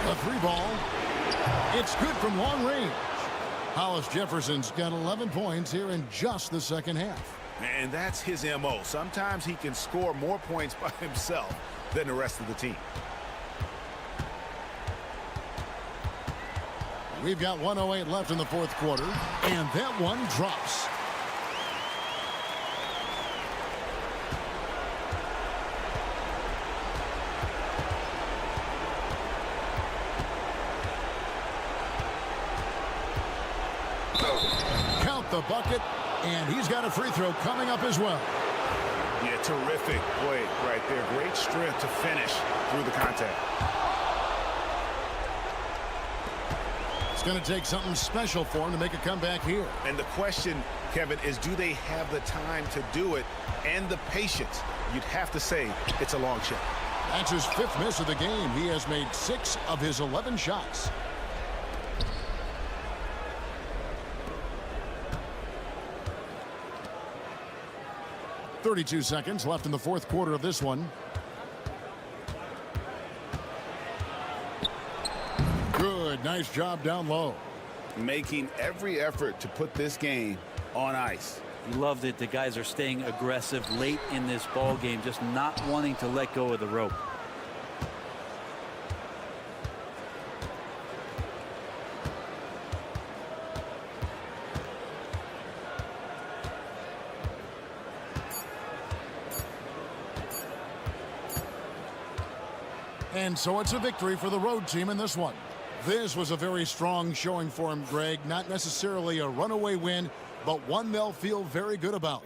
A 3-ball. It's good from long range. Hollis Jefferson's got 11 points here in just the second half. And that's his MO. Sometimes he can score more points by himself than the rest of the team. We've got 1:08 left in the 4th quarter, and that one drops. Count the bucket, and he's got a free throw coming up as well. Yeah, terrific play right there. Great strength to finish through the contact. It's going to take something special for him to make a comeback here. And the question, Kevin, is do they have the time to do it and the patience? You'd have to say it's a long shot. That's his 5th miss of the game. He has made 6 of his 11 shots. .32 seconds left in the 4th quarter of this one. Good, nice job down low. Making every effort to put this game on ice. You love that the guys are staying aggressive late in this ball game, just not wanting to let go of the rope. And so it's a victory for the road team in this one. This was a very strong showing for him, Greg. Not necessarily a runaway win, but one they'll feel very good about.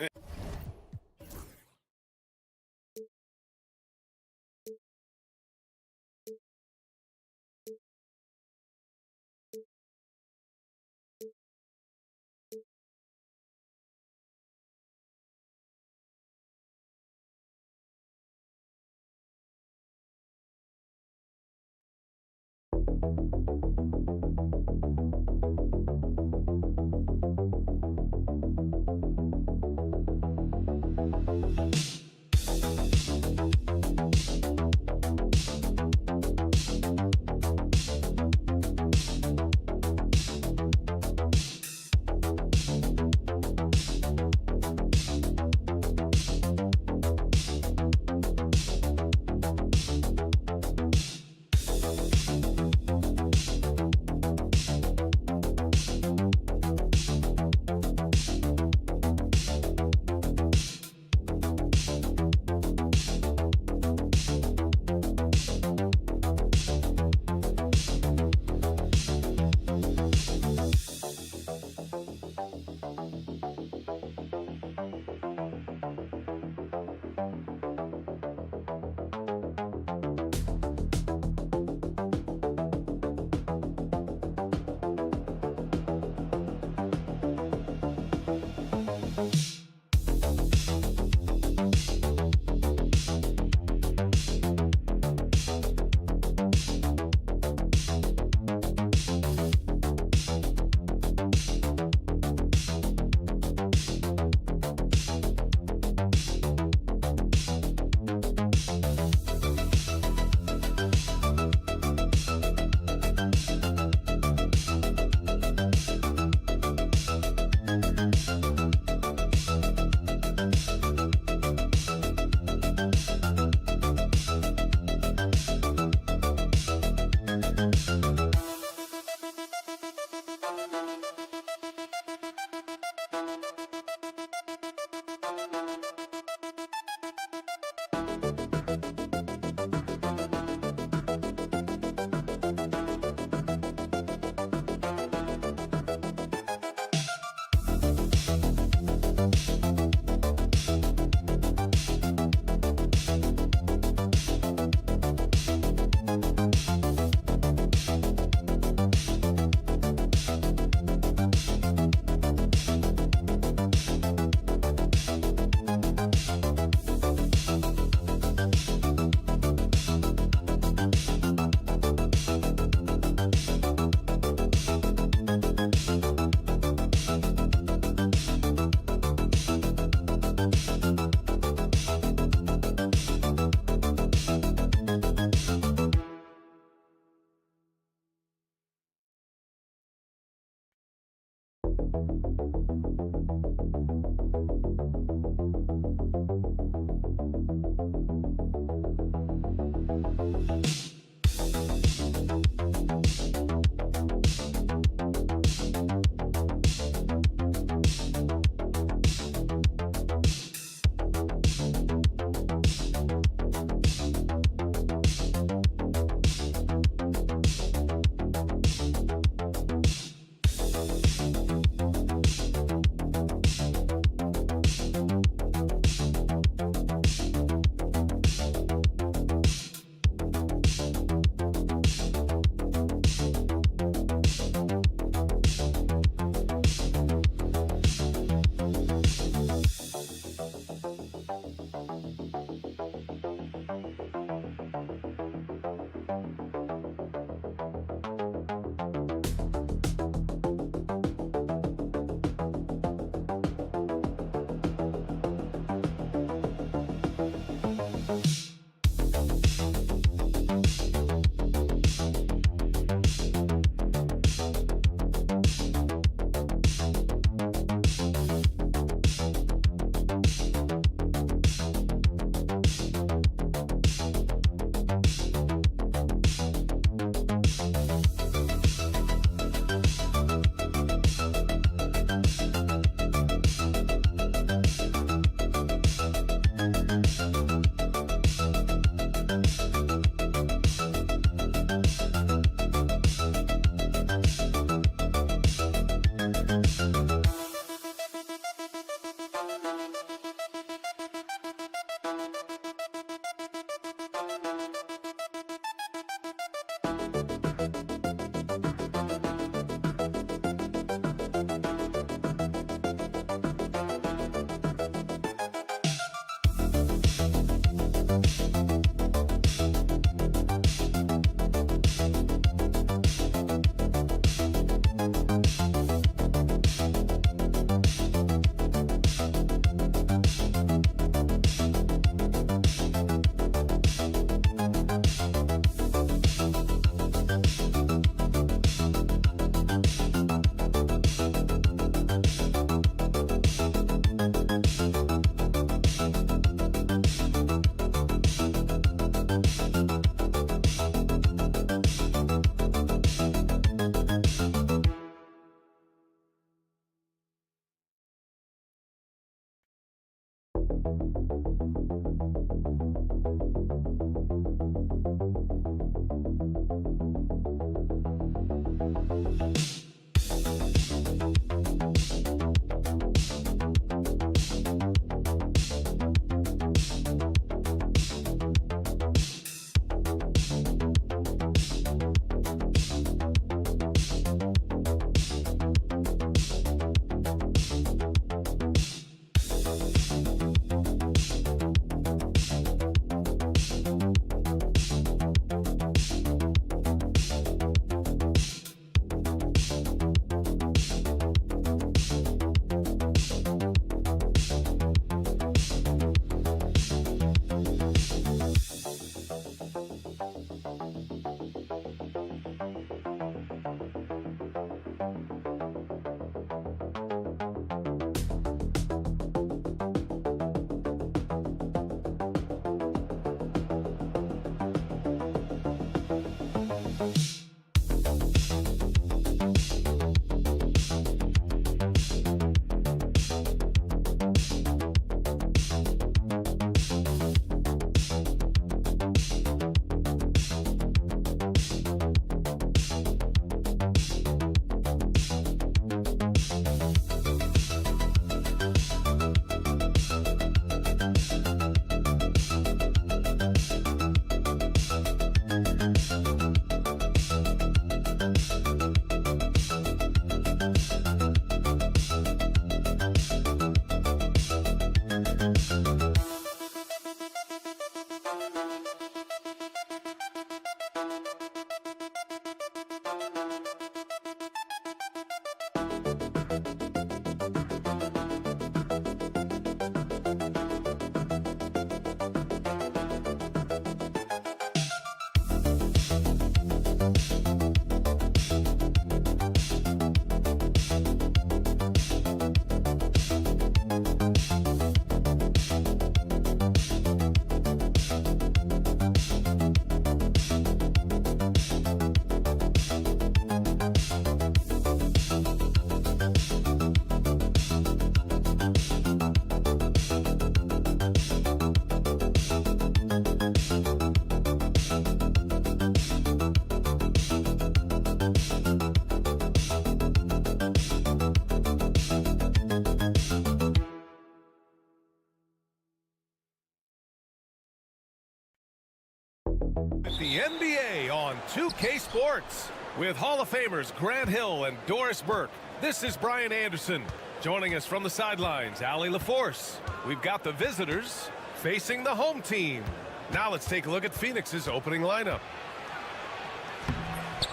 The NBA on 2K Sports with Hall of Famers Grant Hill and Doris Burke. This is Brian Anderson. Joining us from the sidelines, Allie LaForce. We've got the visitors facing the home team. Now let's take a look at Phoenix's opening lineup.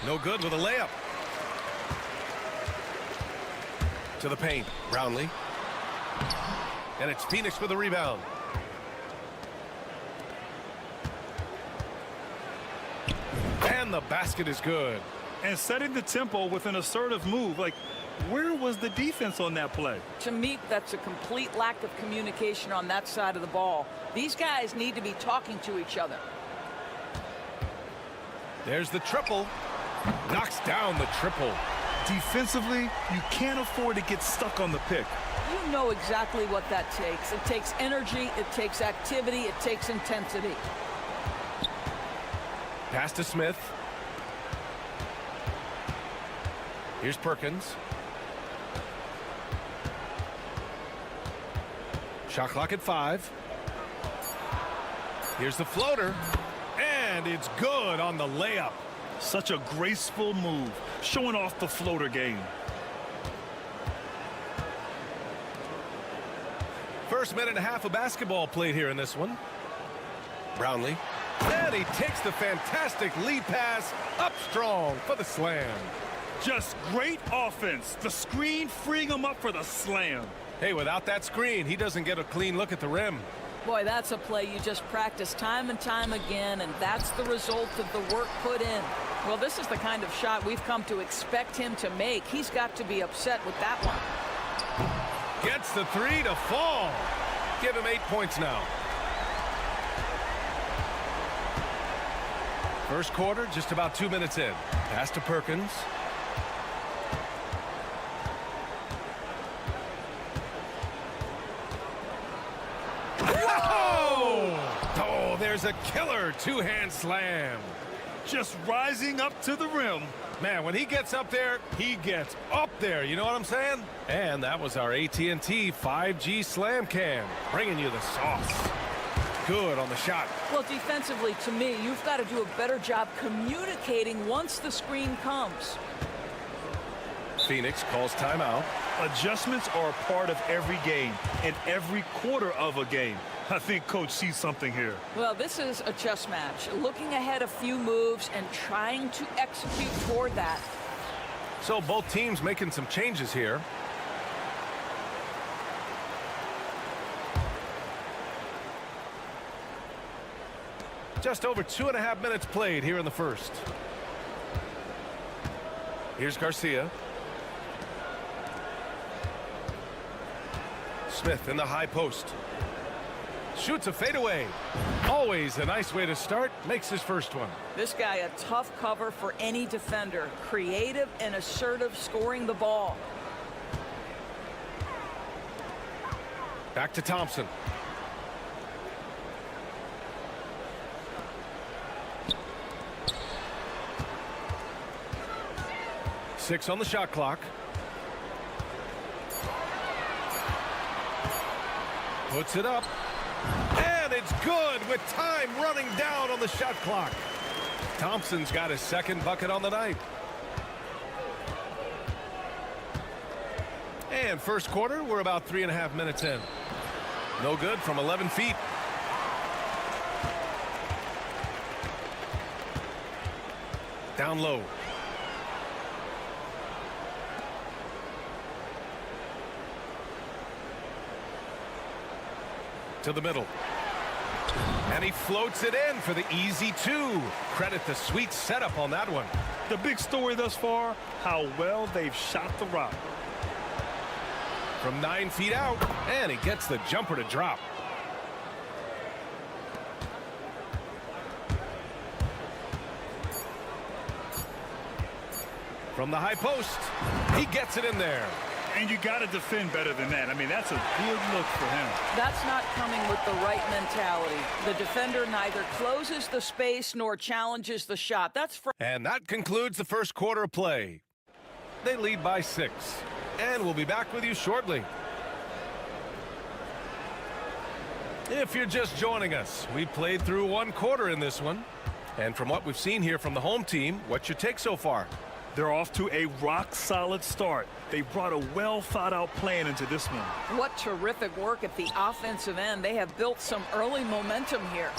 No good with a layup. To the paint, Brownlee. And it's Phoenix with a rebound. And the basket is good. And setting the tempo with an assertive move. Like, where was the defense on that play? To me, that's a complete lack of communication on that side of the ball. These guys need to be talking to each other. There's the triple. Knocks down the triple. Defensively, you can't afford to get stuck on the pick. You know exactly what that takes. It takes energy, it takes activity, it takes intensity. Pass to Smith. Shot clock at 5. Here's the floater. And it's good on the layup. Such a graceful move, showing off the floater game. First minute and a half of basketball played here in this one. Brownlee. And he takes the fantastic lead pass up strong for the slam. Just great offense. The screen freeing him up for the slam. Hey, without that screen, he doesn't get a clean look at the rim. Boy, that's a play you just practice time and time again, and that's the result of the work put in. Well, this is the kind of shot we've come to expect him to make. He's got to be upset with that one. Gets the 3 to fall. Give him 8 points now. First quarter, just about 2 minutes in. Pass to Perkins. Oh, there's a killer two-hand slam. Just rising up to the rim. Man, when he gets up there, he gets up there. You know what I'm saying? And that was our AT&T 5G slam cam, bringing you the sauce. Good on the shot. Well, defensively, to me, you've got to do a better job communicating once the screen comes. Phoenix calls timeout. Adjustments are a part of every game and every quarter of a game. I think Coach sees something here. Well, this is a chess match. Looking ahead a few moves and trying to execute toward that. So both teams making some changes here. Just over 2.5 minutes played here in the first. Here's Garcia. Smith in the high post. Shoots a fadeaway. Always a nice way to start. Makes his first one. This guy a tough cover for any defender. Creative and assertive scoring the ball. Back to Thompson. Six on the shot clock. Puts it up. And it's good with time running down on the shot clock. Thompson's got his second bucket on the night. And first quarter, we're about 3.5 minutes in. No good from 11 feet. Down low. To the middle. And he floats it in for the easy 2. Credit the sweet setup on that one. The big story thus far, how well they've shot the rock. From 9 feet out, and he gets the jumper to drop. From the high post, he gets it in there. And you got to defend better than that. I mean, that's a good look for him. That's not coming with the right mentality. The defender neither closes the space nor challenges the shot. And that concludes the first quarter of play. They lead by 6. And we'll be back with you shortly. If you're just joining us, we played through 1 quarter in this one. And from what we've seen here from the home team, what's your take so far? They're off to a rock-solid start. They brought a well-thought-out plan into this one. What terrific work at the offensive end. They have built some early momentum here.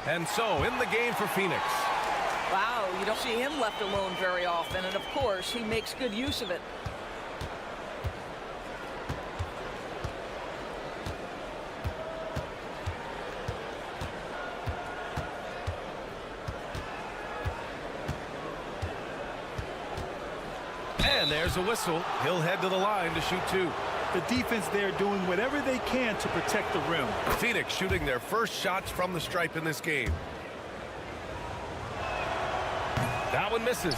And so, in the game for Phoenix. Wow, you don't see him left alone very often, and of course, he makes good use of it. And there's a whistle. He'll head to the line to shoot 2. The defense there doing whatever they can to protect the rim. Phoenix shooting their first shots from the stripe in this game. That one misses.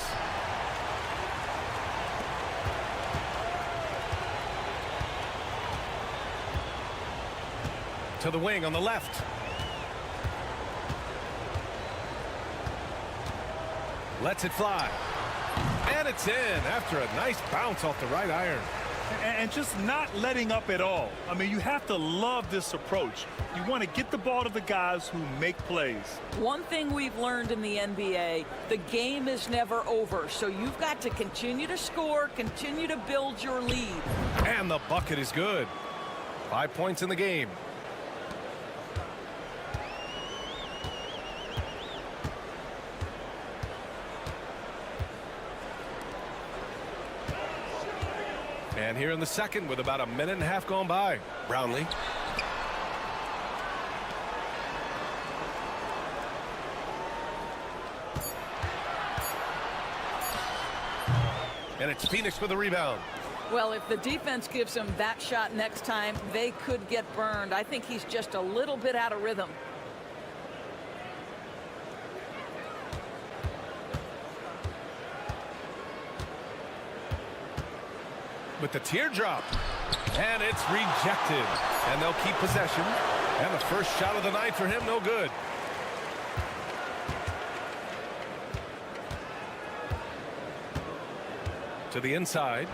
To the wing on the left. Lets it fly. And it's in after a nice bounce off the right iron. And just not letting up at all. I mean, you have to love this approach. You want to get the ball to the guys who make plays. One thing we've learned in the NBA, the game is never over. So you've got to continue to score, continue to build your lead. And the bucket is good. 5 points in the game. And here in the second with about a minute and a half gone by. Brownlee. And it's Phoenix with the rebound. Well, if the defense gives him that shot next time, they could get burned. I think he's just a little bit out of rhythm. With the teardrop, and it's rejected, and they'll keep possession, and the first shot of the night for him, no good. To the inside.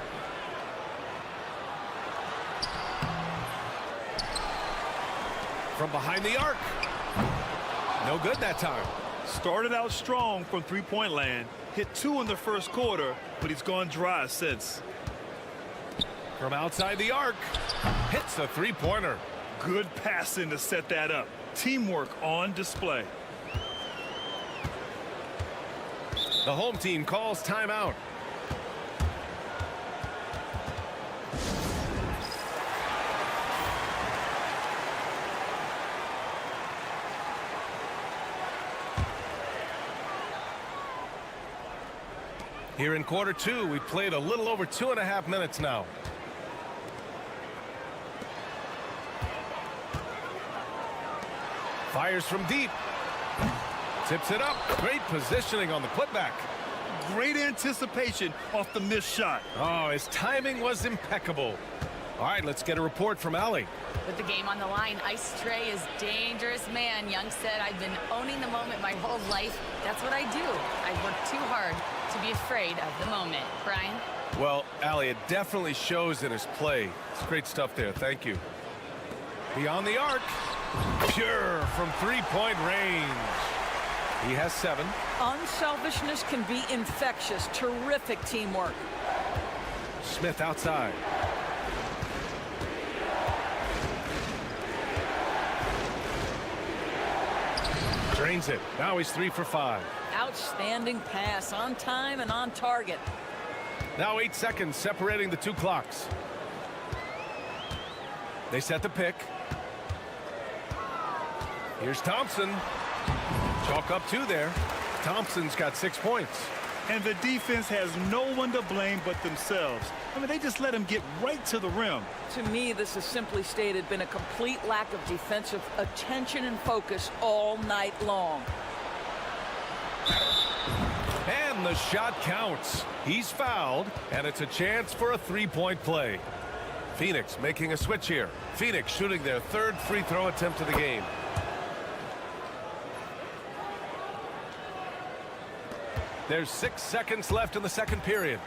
From behind the arc, no good that time. Started out strong from three-point land, hit 2 in the first quarter, but he's gone dry since. From outside the arc, hits a three-pointer. Good passing to set that up. Teamwork on display. The home team calls timeout. Here in quarter 2, we played a little over 2.5 minutes now. Fires from deep. Tips it up. Great positioning on the putback. Great anticipation off the missed shot. Oh, his timing was impeccable. All right, let's get a report from Allie. With the game on the line, Ice Trey is dangerous man. Young said, I've been owning the moment my whole life. That's what I do. I work too hard to be afraid of the moment. Brian? Well, Allie, it definitely shows in his play. It's great stuff there. Thank you. Beyond the arc. Pure from three-point range. He has 7. Unselfishness can be infectious. Terrific teamwork. Smith outside. Drains it. Now he's 3 for 5. Outstanding pass, on time and on target. Now 8 seconds separating the 2 clocks. They set the pick. Here's Thompson. Chalk up 2 there. Thompson's got 6 points. And the defense has no one to blame but themselves. I mean, they just let him get right to the rim. To me, this is simply stated been a complete lack of defensive attention and focus all night long. And the shot counts. He's fouled, and it's a chance for a 3-point play. Phoenix making a switch here. Phoenix shooting their 3rd free throw attempt of the game. There's 6 seconds left in the second period.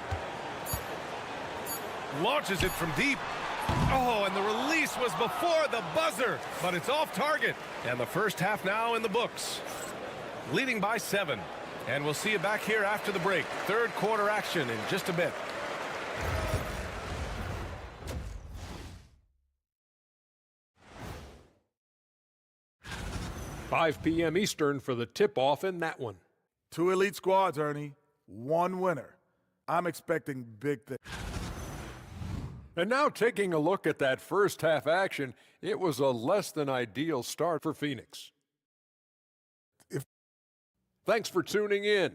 Launches it from deep. Oh, and the release was before the buzzer, but it's off target. And the first half now in the books. Leading by 7. And we'll see you back here after the break. 3rd quarter action in just a bit. $5 p.m. Eastern for the tip-off in that one. 2 elite squads, Ernie. 1 winner. I'm expecting big things. And now taking a look at that first half action, it was a less than ideal start for Phoenix. Thanks for tuning in.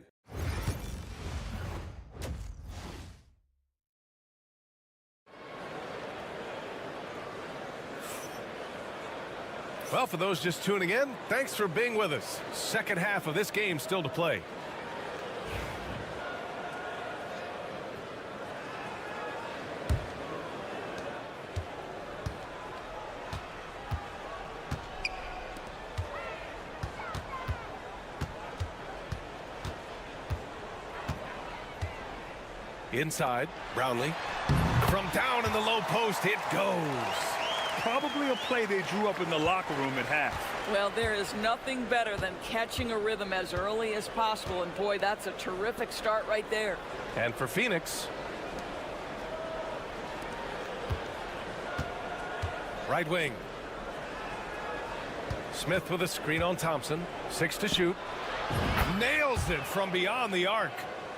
Well, for those just tuning in, thanks for being with us. Second half of this game still to play. Inside, Brownlee. From down in the low post, it goes. Probably a play they drew up in the locker room at half. Well, there is nothing better than catching a rhythm as early as possible, and boy, that's a terrific start right there. And for Phoenix, right wing. Smith with a screen on Thompson. 6 to shoot. Nails it from beyond the arc.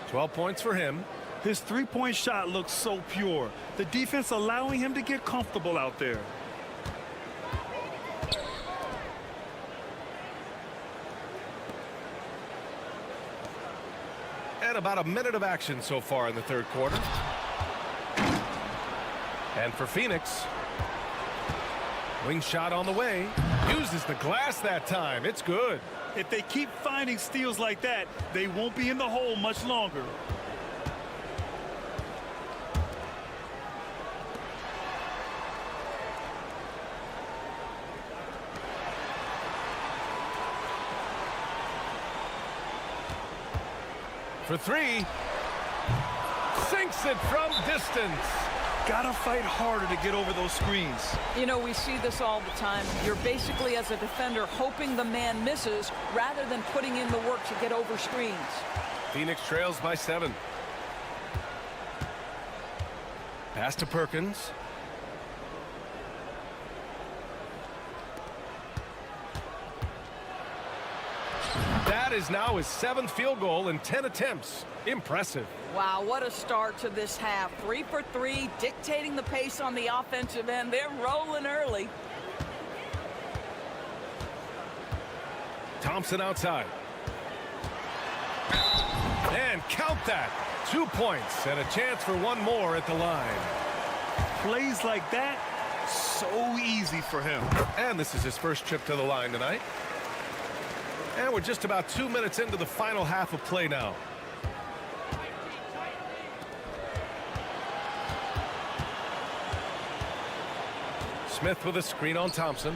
12 points for him. His three-point shot looks so pure. The defense allowing him to get comfortable out there. And about a minute of action so far in the third quarter. And for Phoenix, wing shot on the way. Uses the glass that time. It's good. If they keep finding steals like that, they won't be in the hole much longer. For 3. Sinks it from distance. Gotta fight harder to get over those screens. You know, we see this all the time. You're basically, as a defender, hoping the man misses rather than putting in the work to get over screens. Phoenix trails by 7. Pass to Perkins. That is now his 7th field goal in 10 attempts. Impressive. Wow, what a start to this half. 3 for 3, dictating the pace on the offensive end. They're rolling early. Thompson outside. And count that. 2 points and a chance for one more at the line. Plays like that, so easy for him. And this is his first trip to the line tonight. And we're just about 2 minutes into the final half of play now. Smith with a screen on Thompson.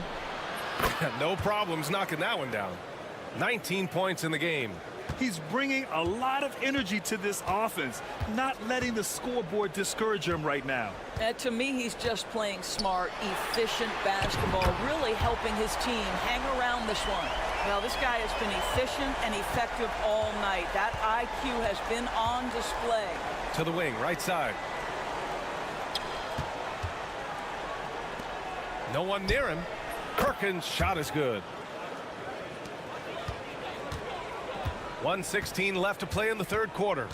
No problems knocking that one down. 19 points in the game. He's bringing a lot of energy to this offense, not letting the scoreboard discourage him right now. To me, he's just playing smart, efficient basketball, really helping his team hang around this one. Well, this guy has been efficient and effective all night. That IQ has been on display. To the wing, right side. No one near him. Perkins' shot is good. 1:16 left to play in the third quarter.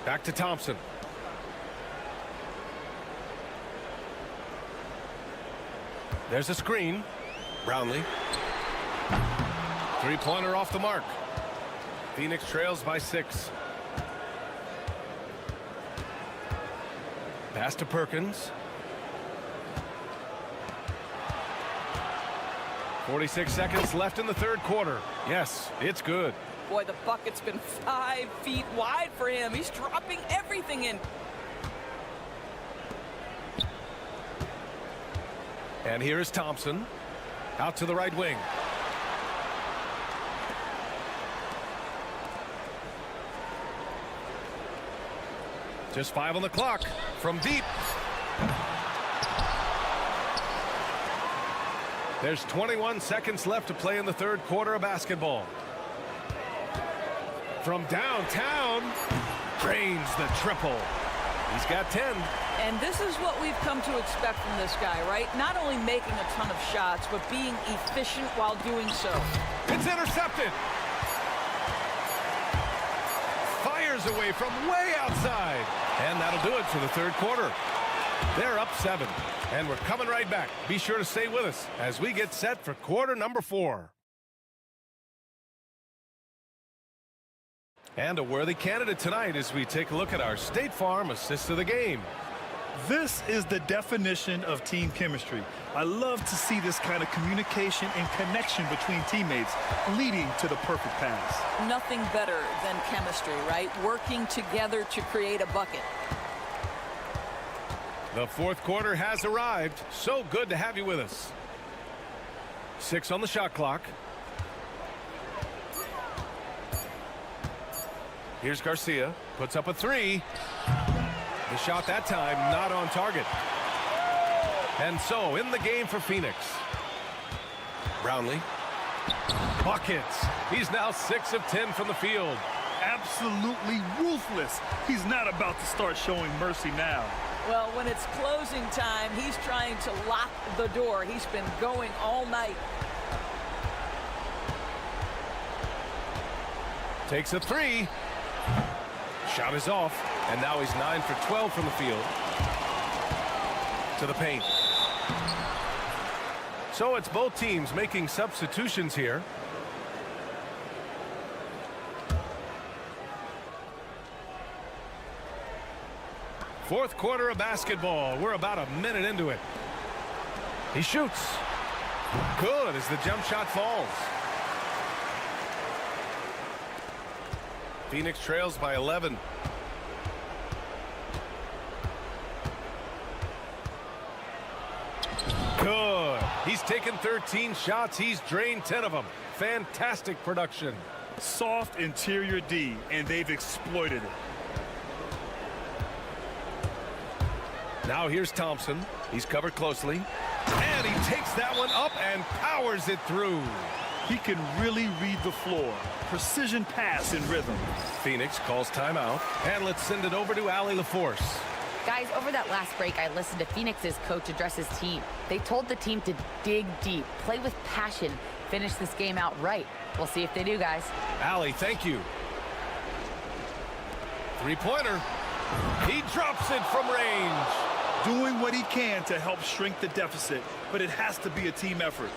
Back to Thompson. There's a screen. Brownlee. Three-pointer off the mark. Phoenix trails by 6. Pass to Perkins. 46 seconds left in the third quarter. Yes, it's good. Boy, the bucket's been 5 feet wide for him. He's dropping everything in. And here is Thompson. Out to the right wing. Just 5 on the clock. From deep. There's 21 seconds left to play in the third quarter of basketball. From downtown, drains the triple. He's got 10. And this is what we've come to expect from this guy, right? Not only making a ton of shots, but being efficient while doing so. It's intercepted. Fires away from way outside. And that'll do it for the third quarter. They're up 7. And we're coming right back. Be sure to stay with us as we get set for quarter number 4. And a worthy candidate tonight as we take a look at our State Farm assist of the game. This is the definition of team chemistry. I love to see this kind of communication and connection between teammates leading to the perfect pass. Nothing better than chemistry, right? Working together to create a bucket. The fourth quarter has arrived. So good to have you with us. 6 on the shot clock. Here's Garcia. Puts up a three. The shot that time not on target. And so in the game for Phoenix. Brownlee. Buckets. He's now 6 of 10 from the field. Absolutely ruthless. He's not about to start showing mercy now. Well, when it's closing time, he's trying to lock the door. He's been going all night. Takes a three. Shot is off. And now he's 9 for 12 from the field. To the paint. So it's both teams making substitutions here. Fourth quarter of basketball. We're about a minute into it. He shoots. Good as the jump shot falls. Phoenix trails by 11. Good. He's taken 13 shots. He's drained 10 of them. Fantastic production. Soft interior D, and they've exploited it. Now here's Thompson. He's covered closely. And he takes that one up and powers it through. He can really read the floor. Precision pass in rhythm. Phoenix calls timeout. And let's send it over to Allie LaForce. Guys, over that last break, I listened to Phoenix's coach address his team. They told the team to dig deep, play with passion, finish this game out right. We'll see if they do, guys. Allie, thank you. Three-pointer. He drops it from range. Doing what he can to help shrink the deficit, but it has to be a team effort.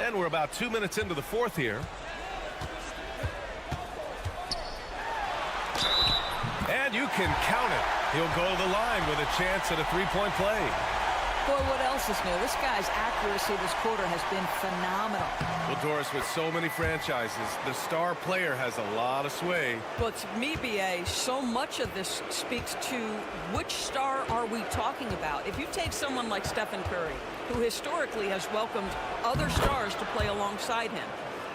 And we're about 2 minutes into the fourth here. And you can count it. He'll go to the line with a chance at a three-point play. Boy, what else is new? This guy's accuracy this quarter has been phenomenal. Well, Doris, with so many franchises, the star player has a lot of sway. But to me, BA, so much of this speaks to which star are we talking about? If you take someone like Stephen Curry, who historically has welcomed other stars to play alongside him,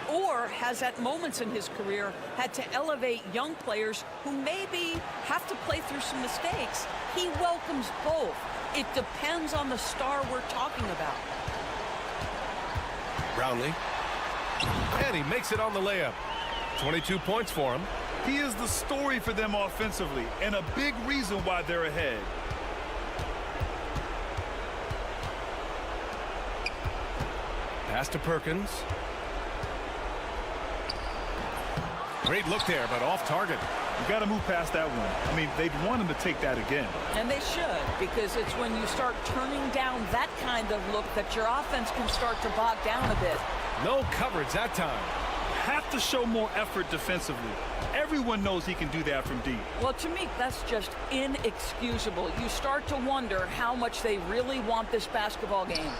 or has at moments in his career had to elevate young players who maybe have to play through some mistakes, he welcomes both. It depends on the star we're talking about. Brownlee. And he makes it on the layup. 22 points for him. He is the story for them offensively, and a big reason why they're ahead. Pass to Perkins. Great look there, but off target. You got to move past that one. I mean, they'd want him to take that again. And they should, because it's when you start turning down that kind of look that your offense can start to bog down a bit. No coverage that time. Have to show more effort defensively. Everyone knows he can do that from deep. Well, to me, that's just inexcusable. You start to wonder how much they really want this basketball game.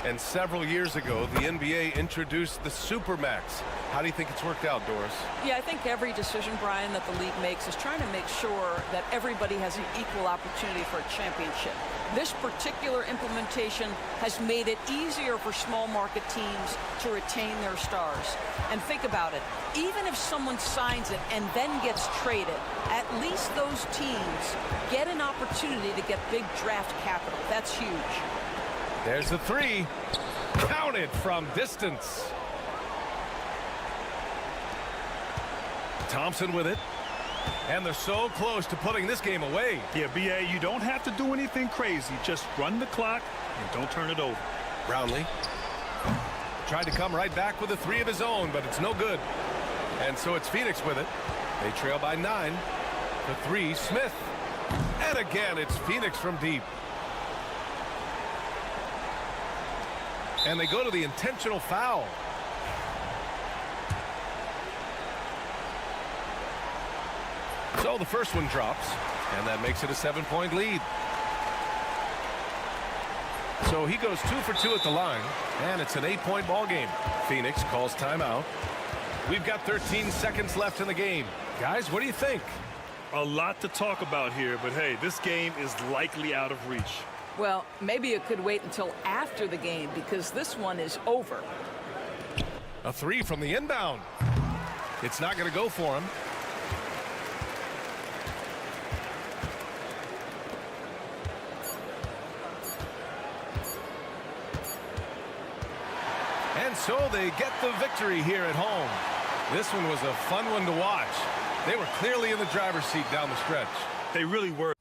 And several years ago, the NBA introduced the Supermax. How do you think it's worked out, Doris? Yeah, I think every decision, Brian, that the league makes is trying to make sure that everybody has an equal opportunity for a championship. This particular implementation has made it easier for small market teams to retain their stars. And think about it. Even if someone signs it and then gets traded, at least those teams get an opportunity to get big draft capital. That's huge. There's the three. Counted from distance. Thompson with it. And they're so close to putting this game away. Yeah, BA, you don't have to do anything crazy. Just run the clock and don't turn it over. Brownlee tried to come right back with a three of his own, but it's no good. And so it's Phoenix with it. They trail by 9. The three, Smith. And again, it's Phoenix from deep. And they go to the intentional foul. So the first one drops, and that makes it a 7-point lead. So he goes 2 for 2 at the line, and it's an 8-point ball game. Phoenix calls timeout. We've got 13 seconds left in the game. Guys, what do you think? A lot to talk about here, but hey, this game is likely out of reach. Well, maybe it could wait until after the game because this one is over. A three from the inbound. It's not going to go for him. And so they get the victory here at home. This one was a fun one to watch. They were clearly in the driver's seat down the stretch. They really were.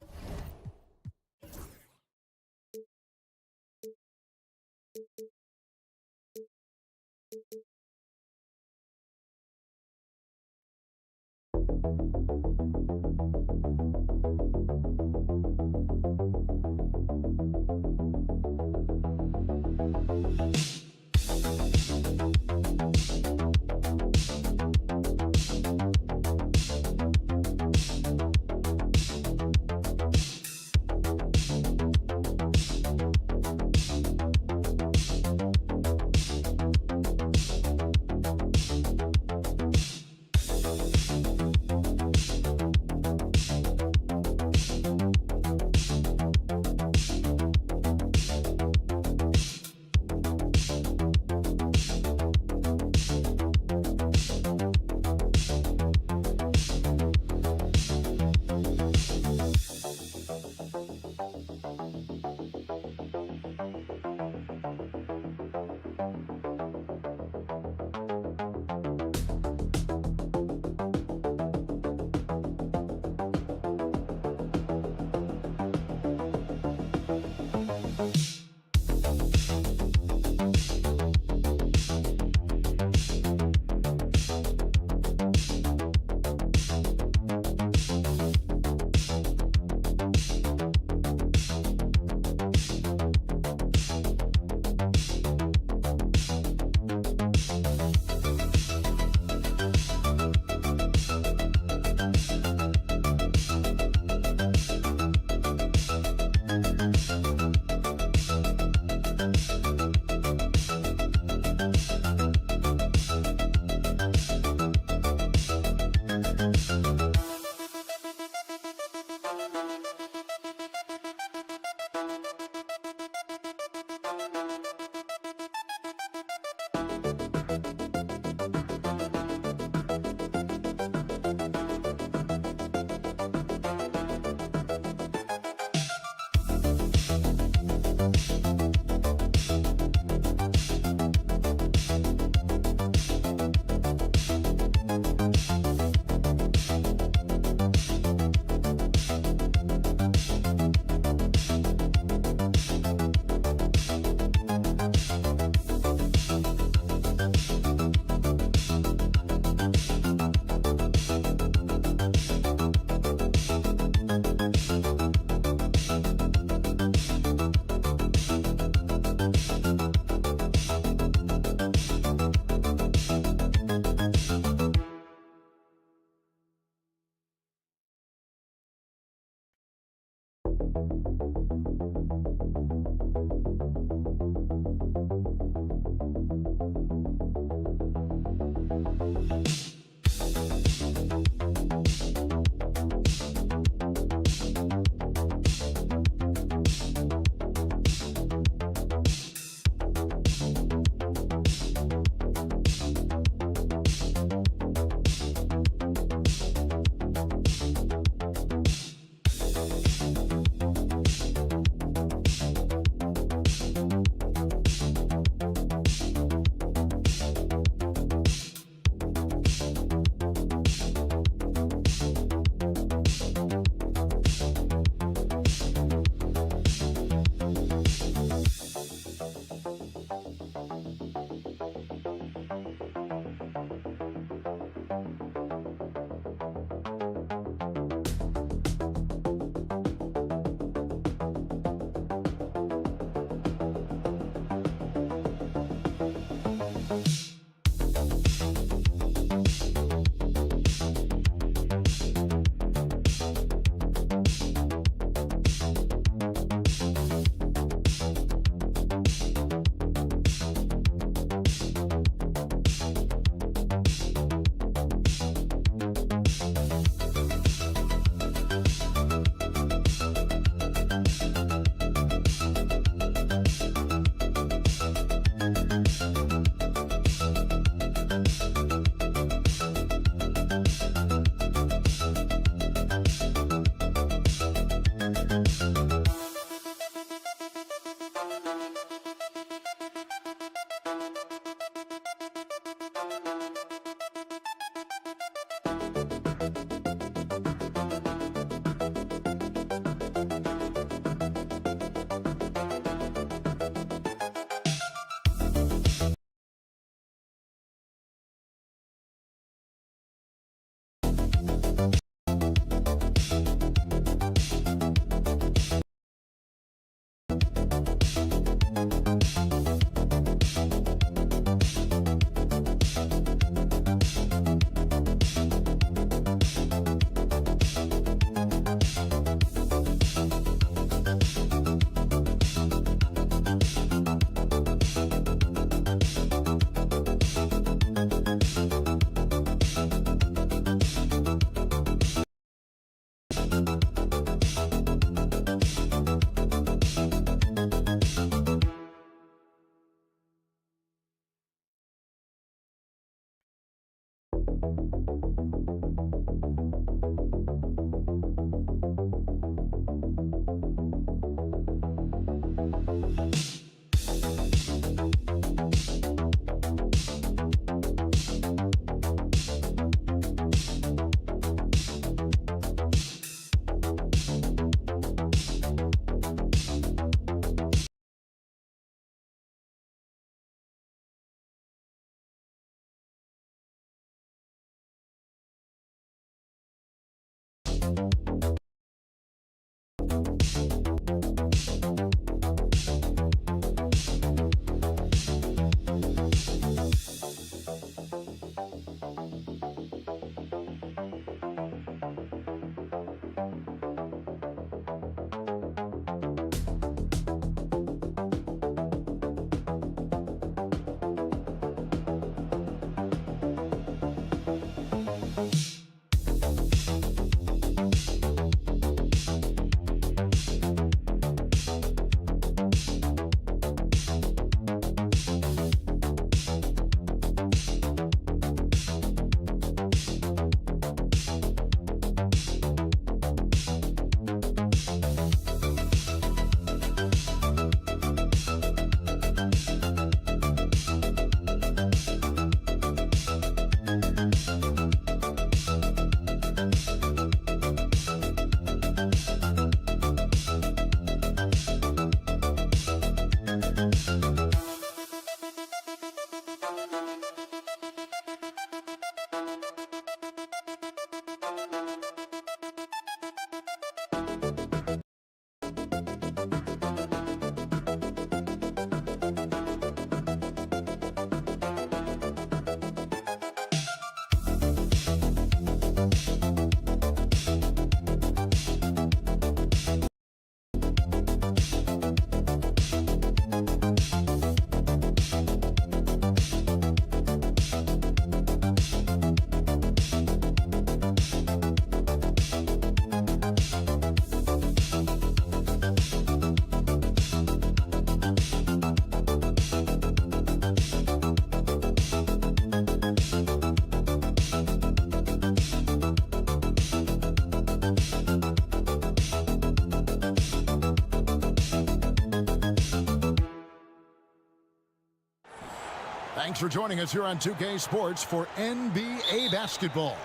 Thanks for joining us here on 2K Sports for NBA basketball.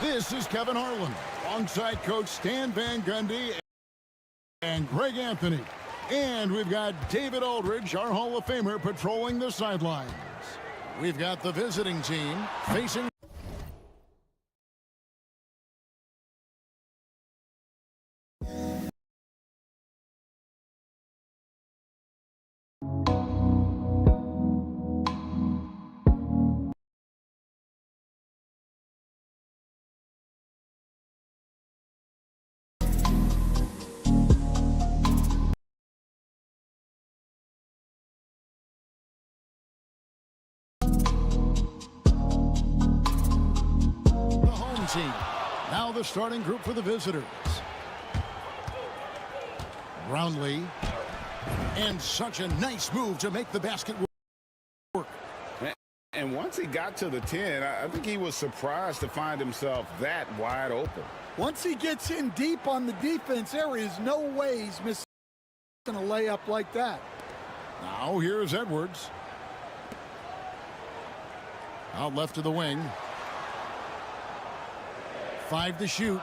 This is Kevin Harlan, alongside Coach Stan Van Gundy and Greg Anthony. And we've got David Aldridge, our Hall of Famer, patrolling the sidelines. We've got the visiting team facing... team. Now the starting group for the visitors. Brownlee. And such a nice move to make the basket work. And once he got to the 10, I think he was surprised to find himself that wide open. Once he gets in deep on the defense, there is no way he's missing a layup like that. Now here's Edwards. Out left to the wing. 5 to shoot.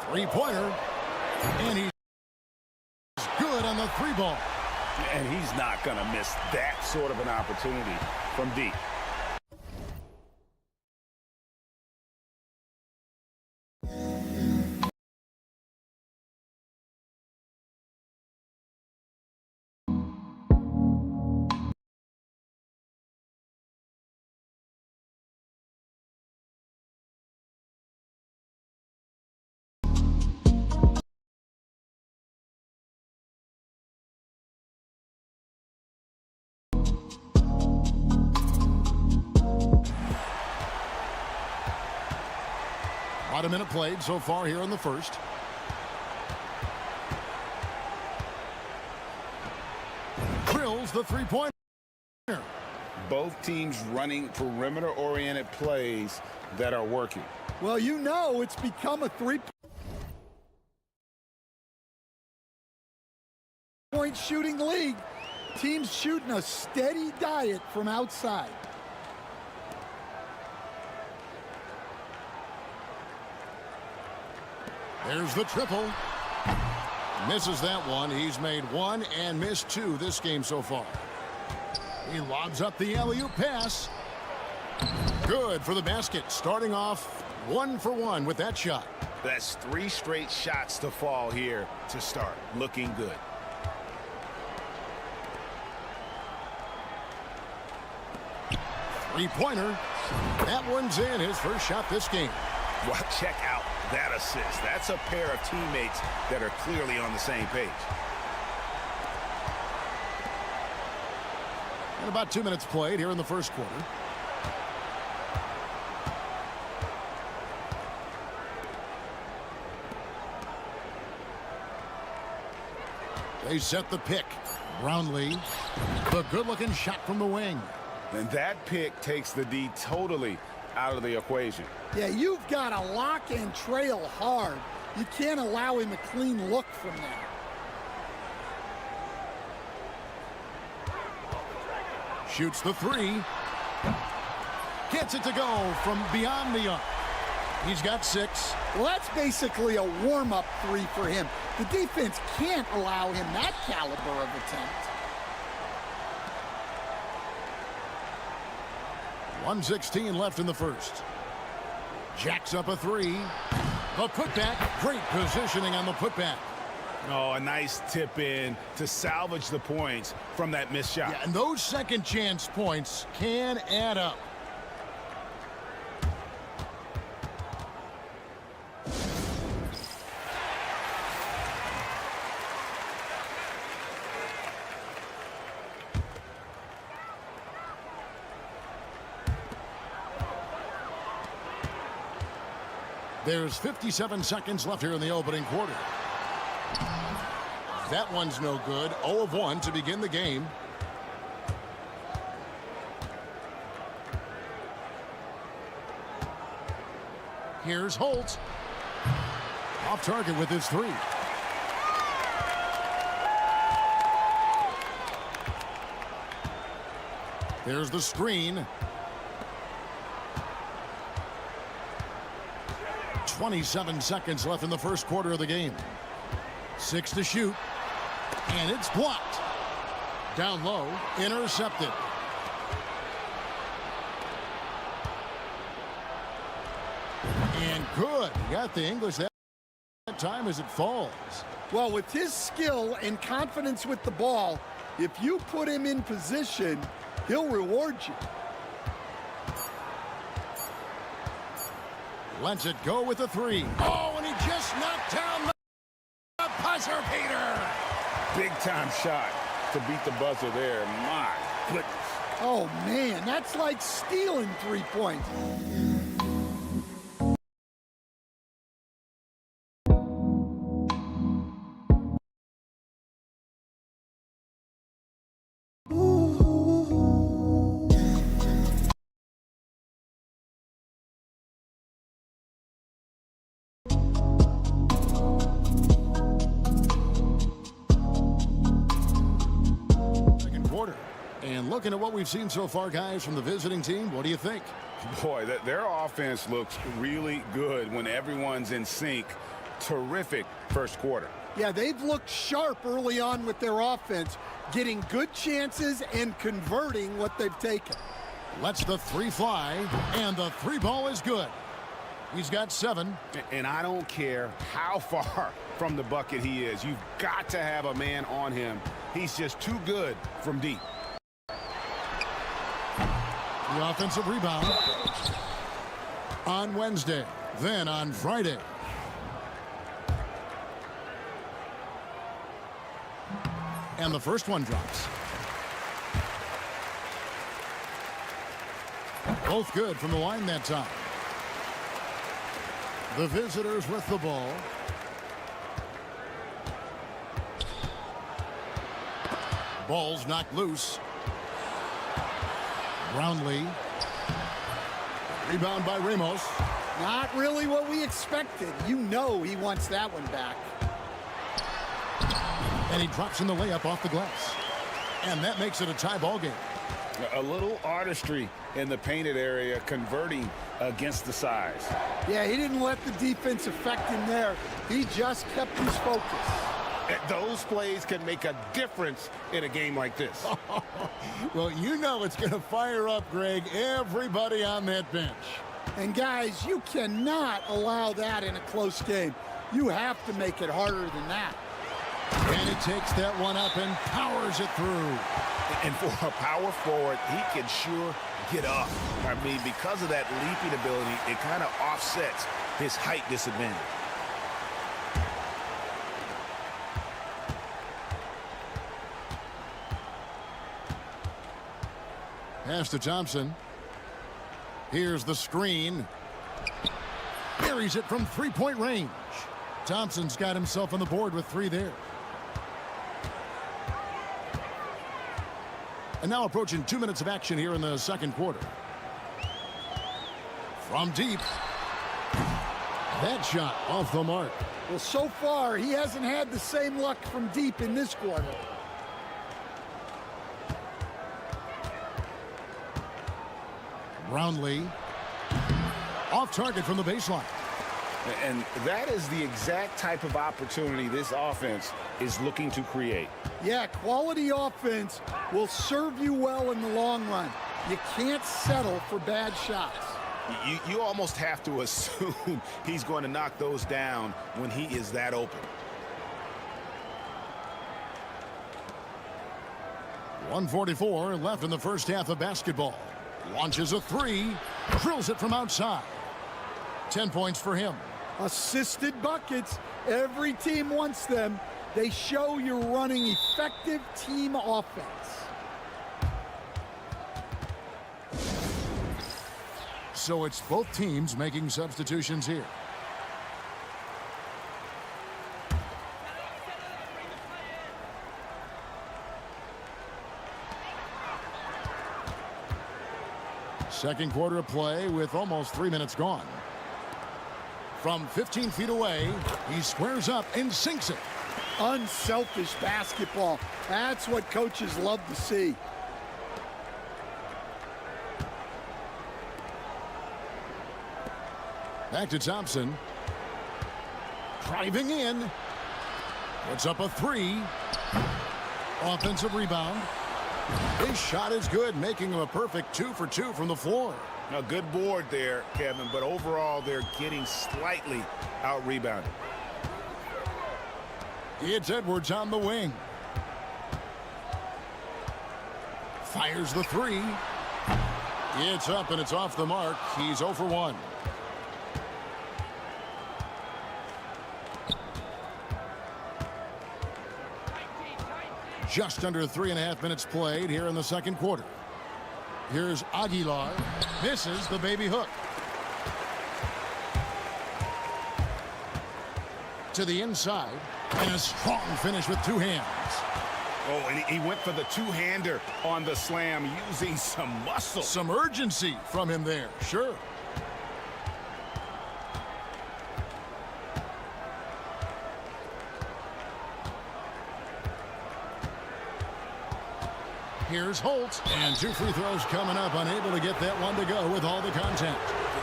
Three-pointer. And he's good on the 3-ball. And he's not going to miss that sort of an opportunity from deep. About a minute played so far here in the first. Drills the three-pointer. Both teams running perimeter-oriented plays that are working. Well, you know it's become a three-point shooting league. Teams shooting a steady diet from outside. There's the triple. Misses that one. He's made one and missed two this game so far. He lobs up the alley-oop pass. Good for the basket. Starting off 1 for 1 with that shot. That's 3 straight shots to fall here to start. Looking good. Three-pointer. That one's in. His first shot this game. Well, check out that assist. That's a pair of teammates that are clearly on the same page. And about 2 minutes played here in the first quarter. They set the pick. Brownlee, the good-looking shot from the wing. And that pick takes the D totally out of the equation. Yeah, you've got to lock and trail hard. You can't allow him a clean look from there. Shoots the three. Gets it to go from beyond the arc. He's got 6. Well, that's basically a warm-up three for him. The defense can't allow him that caliber of attempt. 1:16 left in the first. Jacks up a 3. The putback. Great positioning on the putback. Oh, a nice tip in to salvage the points from that missed shot. Yeah, and those second chance points can add up. There's 57 seconds left here in the opening quarter. That one's no good. 0 of 1 to begin the game. Here's Holt. Off target with his 3. There's the screen. 27 seconds left in the first quarter of the game. 6 to shoot. And it's blocked. Down low. Intercepted. And good. He got the English that time as it falls. Well, with his skill and confidence with the ball, if you put him in position, he'll reward you. Lets it go with a 3. Oh, and he just knocked down the buzzer beater. Big time shot to beat the buzzer there. My goodness. Oh, man, that's like stealing 3 points. And looking at what we've seen so far, guys, from the visiting team, what do you think? Boy, their offense looks really good when everyone's in sync. Terrific first quarter. Yeah, they've looked sharp early on with their offense, getting good chances and converting what they've taken. Lets the 3 fly, and the 3 ball is good. He's got 7. And I don't care how far from the bucket he is. You've got to have a man on him. He's just too good from deep. The offensive rebound on Wednesday, then on Friday. And the first one drops. Both good from the line that time. The visitors with the ball. Ball's knocked loose. Brownlee. Rebound by Ramos. Not really what we expected. You know he wants that one back. And he drops in the layup off the glass. And that makes it a tie ball game. A little artistry in the painted area, converting against the size. Yeah, he didn't let the defense affect him there. He just kept his focus. Those plays can make a difference in a game like this. Well, you know it's going to fire up, Greg, everybody on that bench. And guys, you cannot allow that in a close game. You have to make it harder than that. And he takes that one up and powers it through. And for a power forward, he can sure get up. I mean, because of that leaping ability, it kind of offsets his height disadvantage. Pass to Thompson. Here's the screen. Buries it from three-point range. Thompson's got himself on the board with 3 there. And now approaching 2 minutes of action here in the second quarter. From deep. That shot off the mark. Well, so far, he hasn't had the same luck from deep in this quarter. Brownlee. Off target from the baseline. And that is the exact type of opportunity this offense is looking to create. Yeah, quality offense will serve you well in the long run. You can't settle for bad shots. You almost have to assume he's going to knock those down when he is that open. 1:44 left in the first half of basketball. Launches a 3, drills it from outside. 10 points for him. Assisted buckets. Every team wants them. They show you're running effective team offense. So it's both teams making substitutions here. Second quarter of play with almost 3 minutes gone. From 15 feet away, he squares up and sinks it. Unselfish basketball. That's what coaches love to see. Back to Thompson. Driving in. Puts up a 3. Offensive rebound. His shot is good, making him a perfect 2 for 2 from the floor. A good board there, Kevin, but overall they're getting slightly out-rebounded. It's Edwards on the wing. Fires the 3. It's up and it's off the mark. He's 0 for 1. Just under 3.5 minutes played here in the second quarter. Here's Aguilar. Misses the baby hook. To the inside. And a strong finish with 2 hands. Oh, and he went for the two-hander on the slam, using some muscle. Some urgency from him there, sure. Here's Holt, and 2 free throws coming up, unable to get that one to go with all the contact.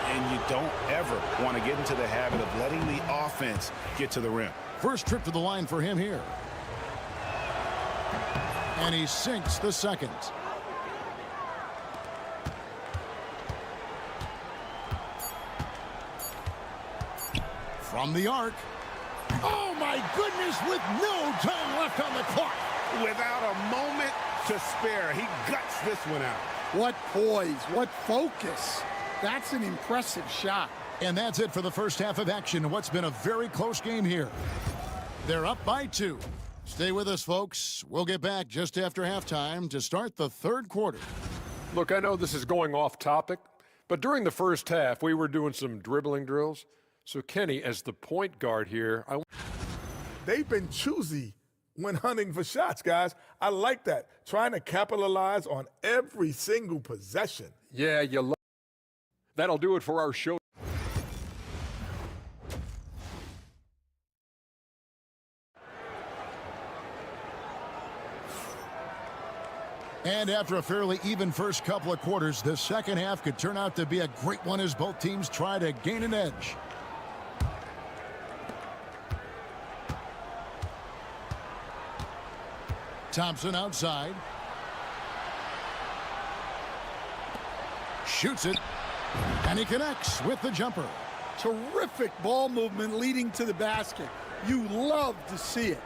And you don't ever want to get into the habit of letting the offense get to the rim. First trip to the line for him here. And he sinks the second. From the arc. Oh my goodness, with no time left on the clock. Without a moment to spare, he guts this one out. What poise, what focus. That's an impressive shot. And that's it for the first half of action. What's been a very close game here. They're up by 2. Stay with us, folks. We'll get back just after halftime to start the third quarter. Look, I know this is going off topic, but during the first half, we were doing some dribbling drills. So, Kenny, as the point guard here, They've been choosy when hunting for shots, guys. I like that. Trying to capitalize on every single possession. Yeah, you love. That'll do it for our show. And after a fairly even first couple of quarters, the second half could turn out to be a great one as both teams try to gain an edge. Thompson outside. Shoots it. And he connects with the jumper. Terrific ball movement leading to the basket. You love to see it.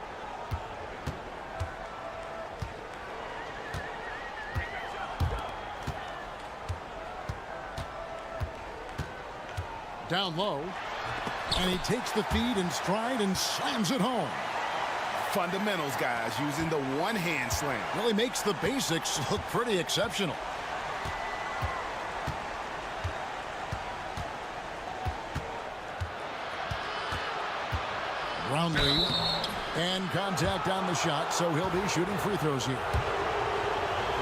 Down low. And he takes the feed in stride and slams it home. Fundamentals, guys, using the one-hand slam. Really makes the basics look pretty exceptional. Roundly. And contact on the shot, so he'll be shooting free throws here.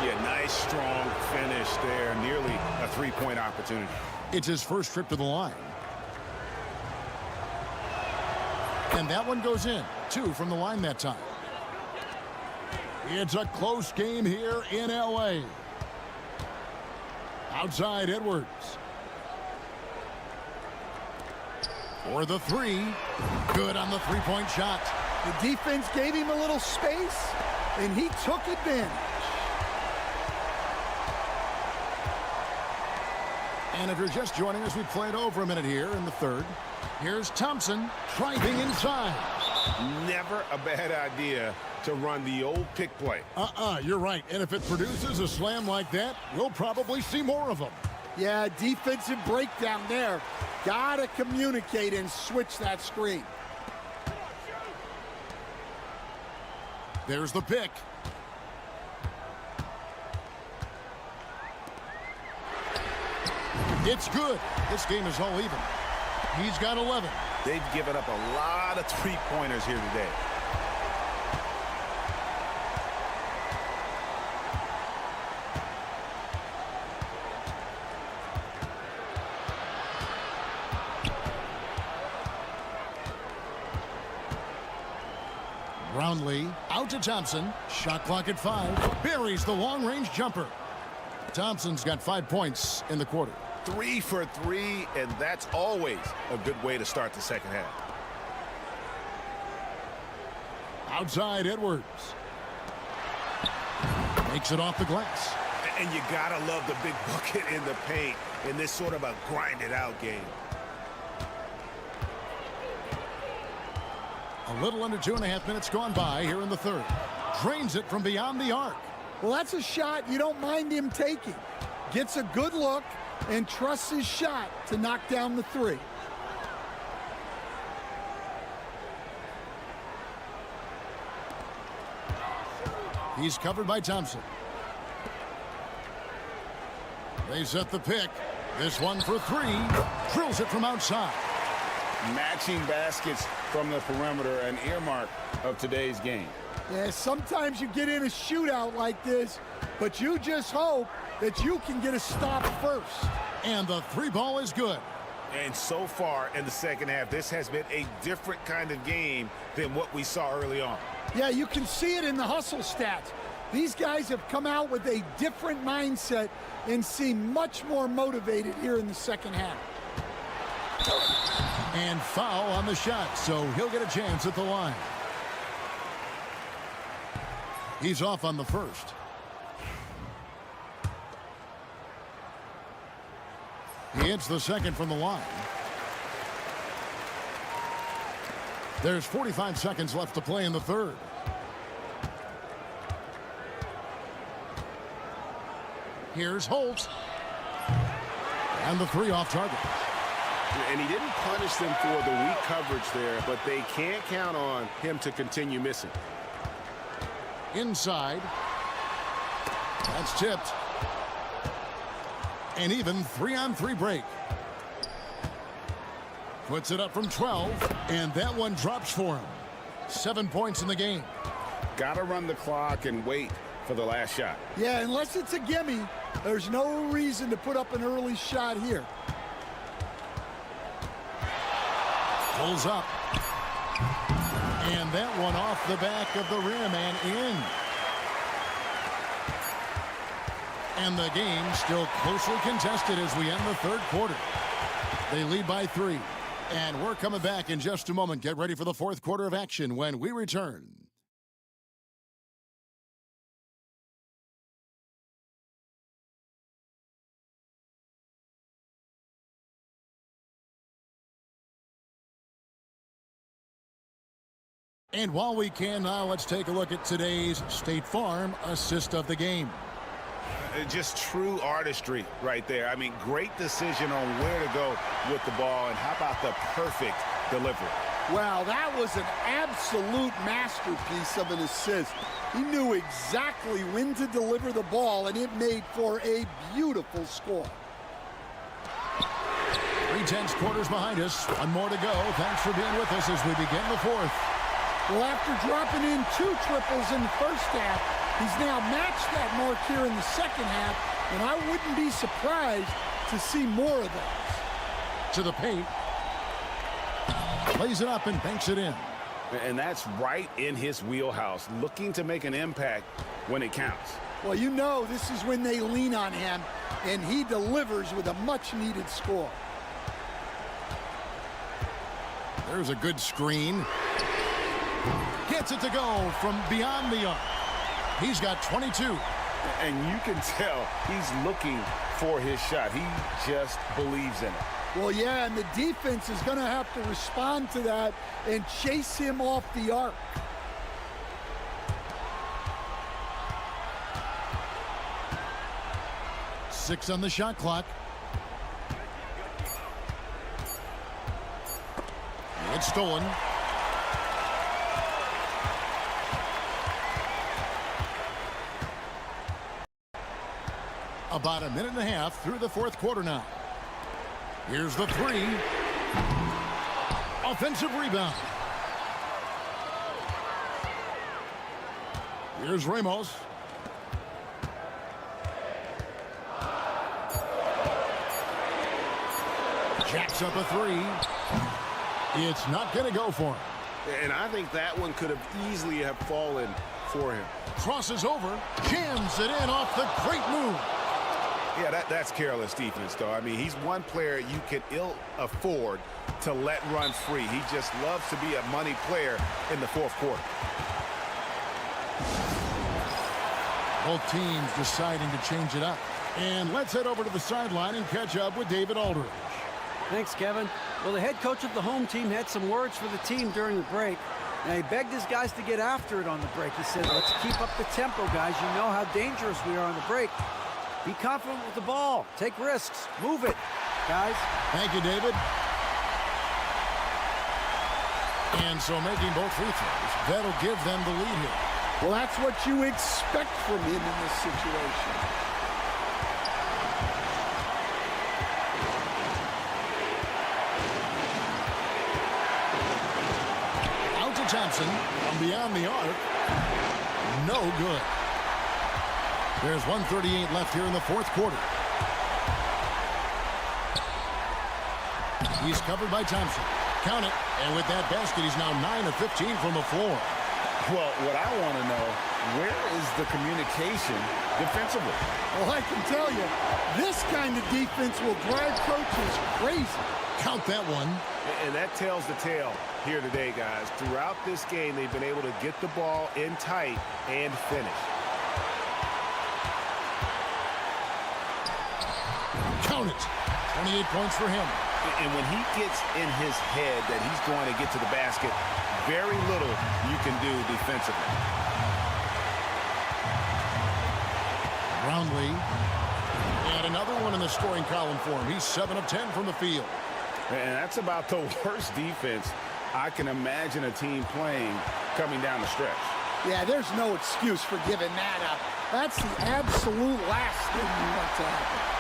Yeah, nice, strong finish there. Nearly a three-point opportunity. It's his first trip to the line. And that one goes in. 2 from the line that time. It's a close game here in L.A. Outside Edwards. For the 3. Good on the three-point shot. The defense gave him a little space, and he took advantage. And if you're just joining us, we played over a minute here in the third. Here's Thompson driving inside. Never a bad idea to run the old pick play. You're right. And if it produces a slam like that, we'll probably see more of them. Yeah, defensive breakdown there. Gotta communicate and switch that screen. There's the pick. It's good. This game is all even. He's got 11. They've given up a lot of three-pointers here today. Brownlee out to Thompson. Shot clock at 5. Buries the long-range jumper. Thompson's got 5 points in the quarter. 3 for 3, and that's always a good way to start the second half. Outside Edwards. Makes it off the glass. And you gotta love the big bucket in the paint in this sort of a grinded-out game. A little under 2.5 minutes gone by here in the third. Drains it from beyond the arc. Well, that's a shot you don't mind him taking. Gets a good look and trusts his shot to knock down the 3. He's covered by Thompson. They set the pick. This one for 3. Drills it from outside. Matching baskets from the perimeter, an earmark of today's game. Yeah, sometimes you get in a shootout like this, but you just hope that you can get a stop first. And the 3 ball is good. And so far in the second half, this has been a different kind of game than what we saw early on. Yeah, you can see it in the hustle stats. These guys have come out with a different mindset and seem much more motivated here in the second half. And foul on the shot, so he'll get a chance at the line. He's off on the first. He hits the second from the line. There's 45 seconds left to play in the third. Here's Holt. And the 3 off target. And he didn't punish them for the weak coverage there, but they can't count on him to continue missing. Inside. That's tipped. An even 3-on-3 break. Puts it up from 12, and that one drops for him. 7 points in the game. Got to run the clock and wait for the last shot. Yeah, unless it's a gimme, there's no reason to put up an early shot here. Pulls up. And that one off the back of the rim and in. And the game still closely contested as we end the third quarter. They lead by 3. And we're coming back in just a moment. Get ready for the fourth quarter of action when we return. And while we can now, let's take a look at today's State Farm assist of the game. Just true artistry right there. I mean, great decision on where to go with the ball, and how about the perfect delivery? Wow, that was an absolute masterpiece of an assist. He knew exactly when to deliver the ball, and it made for a beautiful score. 3/10 quarters behind us. One more to go. Thanks for being with us as we begin the fourth. Well, after dropping in 2 triples in the first half, he's now matched that mark here in the second half, and I wouldn't be surprised to see more of those. To the paint. Plays it up and banks it in. And that's right in his wheelhouse, looking to make an impact when it counts. Well, you know this is when they lean on him, and he delivers with a much-needed score. There's a good screen. Gets it to go from beyond the arc. He's got 22. And you can tell he's looking for his shot. He just believes in it. Well, yeah, and the defense is going to have to respond to that and chase him off the arc. Six on the shot clock. It's stolen. About a minute and a half through the fourth quarter now. Here's the 3. Offensive rebound. Here's Ramos. Jacks up a 3. It's not going to go for him. And I think that one could have easily have fallen for him. Crosses over, jams it in off the great move. Yeah, that's careless defense, though. I mean, he's one player you can ill afford to let run free. He just loves to be a money player in the fourth quarter. Both teams deciding to change it up. And let's head over to the sideline and catch up with David Aldridge. Thanks, Kevin. Well, the head coach of the home team had some words for the team during the break. Now, he begged his guys to get after it on the break. He said, let's keep up the tempo, guys. You know how dangerous we are on the break. Be confident with the ball. Take risks. Move it, guys. Thank you, David. And so making both free throws, that'll give them the lead here. Well, that's what you expect from him in this situation. Out to Thompson from beyond the arc. No good. There's 1:38 left here in the fourth quarter. He's covered by Thompson. Count it. And with that basket, he's now 9 of 15 from the floor. Well, what I want to know, where is the communication defensively? Well, I can tell you, this kind of defense will drive coaches crazy. Count that one. And that tells the tale here today, guys. Throughout this game, they've been able to get the ball in tight and finish. Count it. 28 points for him. And when he gets in his head that he's going to get to the basket, very little you can do defensively. Brownlee. And another one in the scoring column for him. He's 7 of 10 from the field. And that's about the worst defense I can imagine a team playing coming down the stretch. Yeah, there's no excuse for giving that up. That's the absolute last thing you want to happen.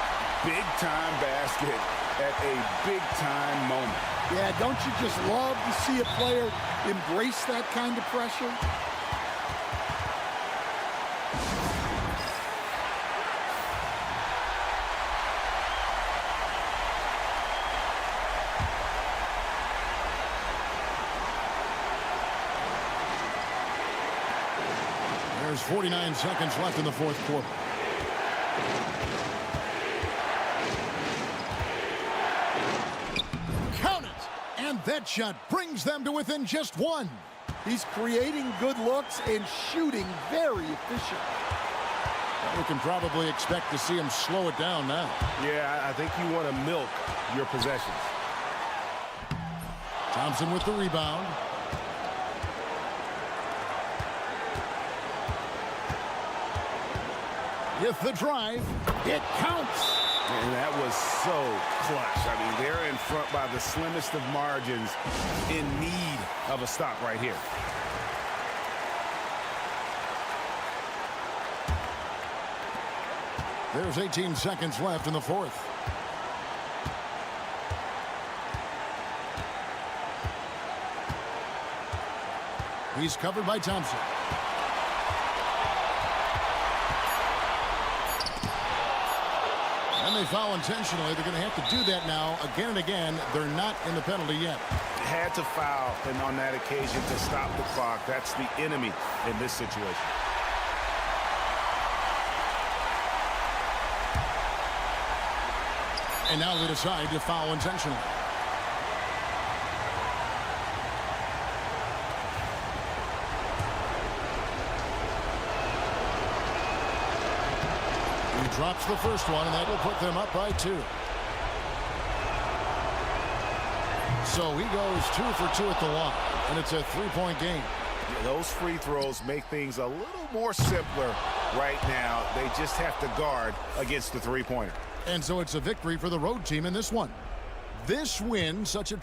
Big time basket at a big-time moment. Yeah, don't you just love to see a player embrace that kind of pressure? There's 49 seconds left in the fourth quarter. Count it! And that shot brings them to within just one. He's creating good looks and shooting very efficient. We can probably expect to see him slow it down now. Yeah, I think you want to milk your possessions. Thompson with the rebound. With the drive, it counts. And that was so clutch. I mean, they're in front by the slimmest of margins, in need of a stop right here. There's 18 seconds left in the fourth. He's covered by Thompson. And they foul intentionally. They're going to have to do that now again and again. They're not in the penalty yet. Had to foul, and on that occasion to stop the clock. That's the enemy in this situation. And now they decide to foul intentionally. He drops the first one, and that will put them up by 2. So he goes 2 for 2 at the line, and it's a 3-point game. Yeah, those free throws make things a little more simpler right now. They just have to guard against the three-pointer. And so it's a victory for the road team in this one. This win, such a...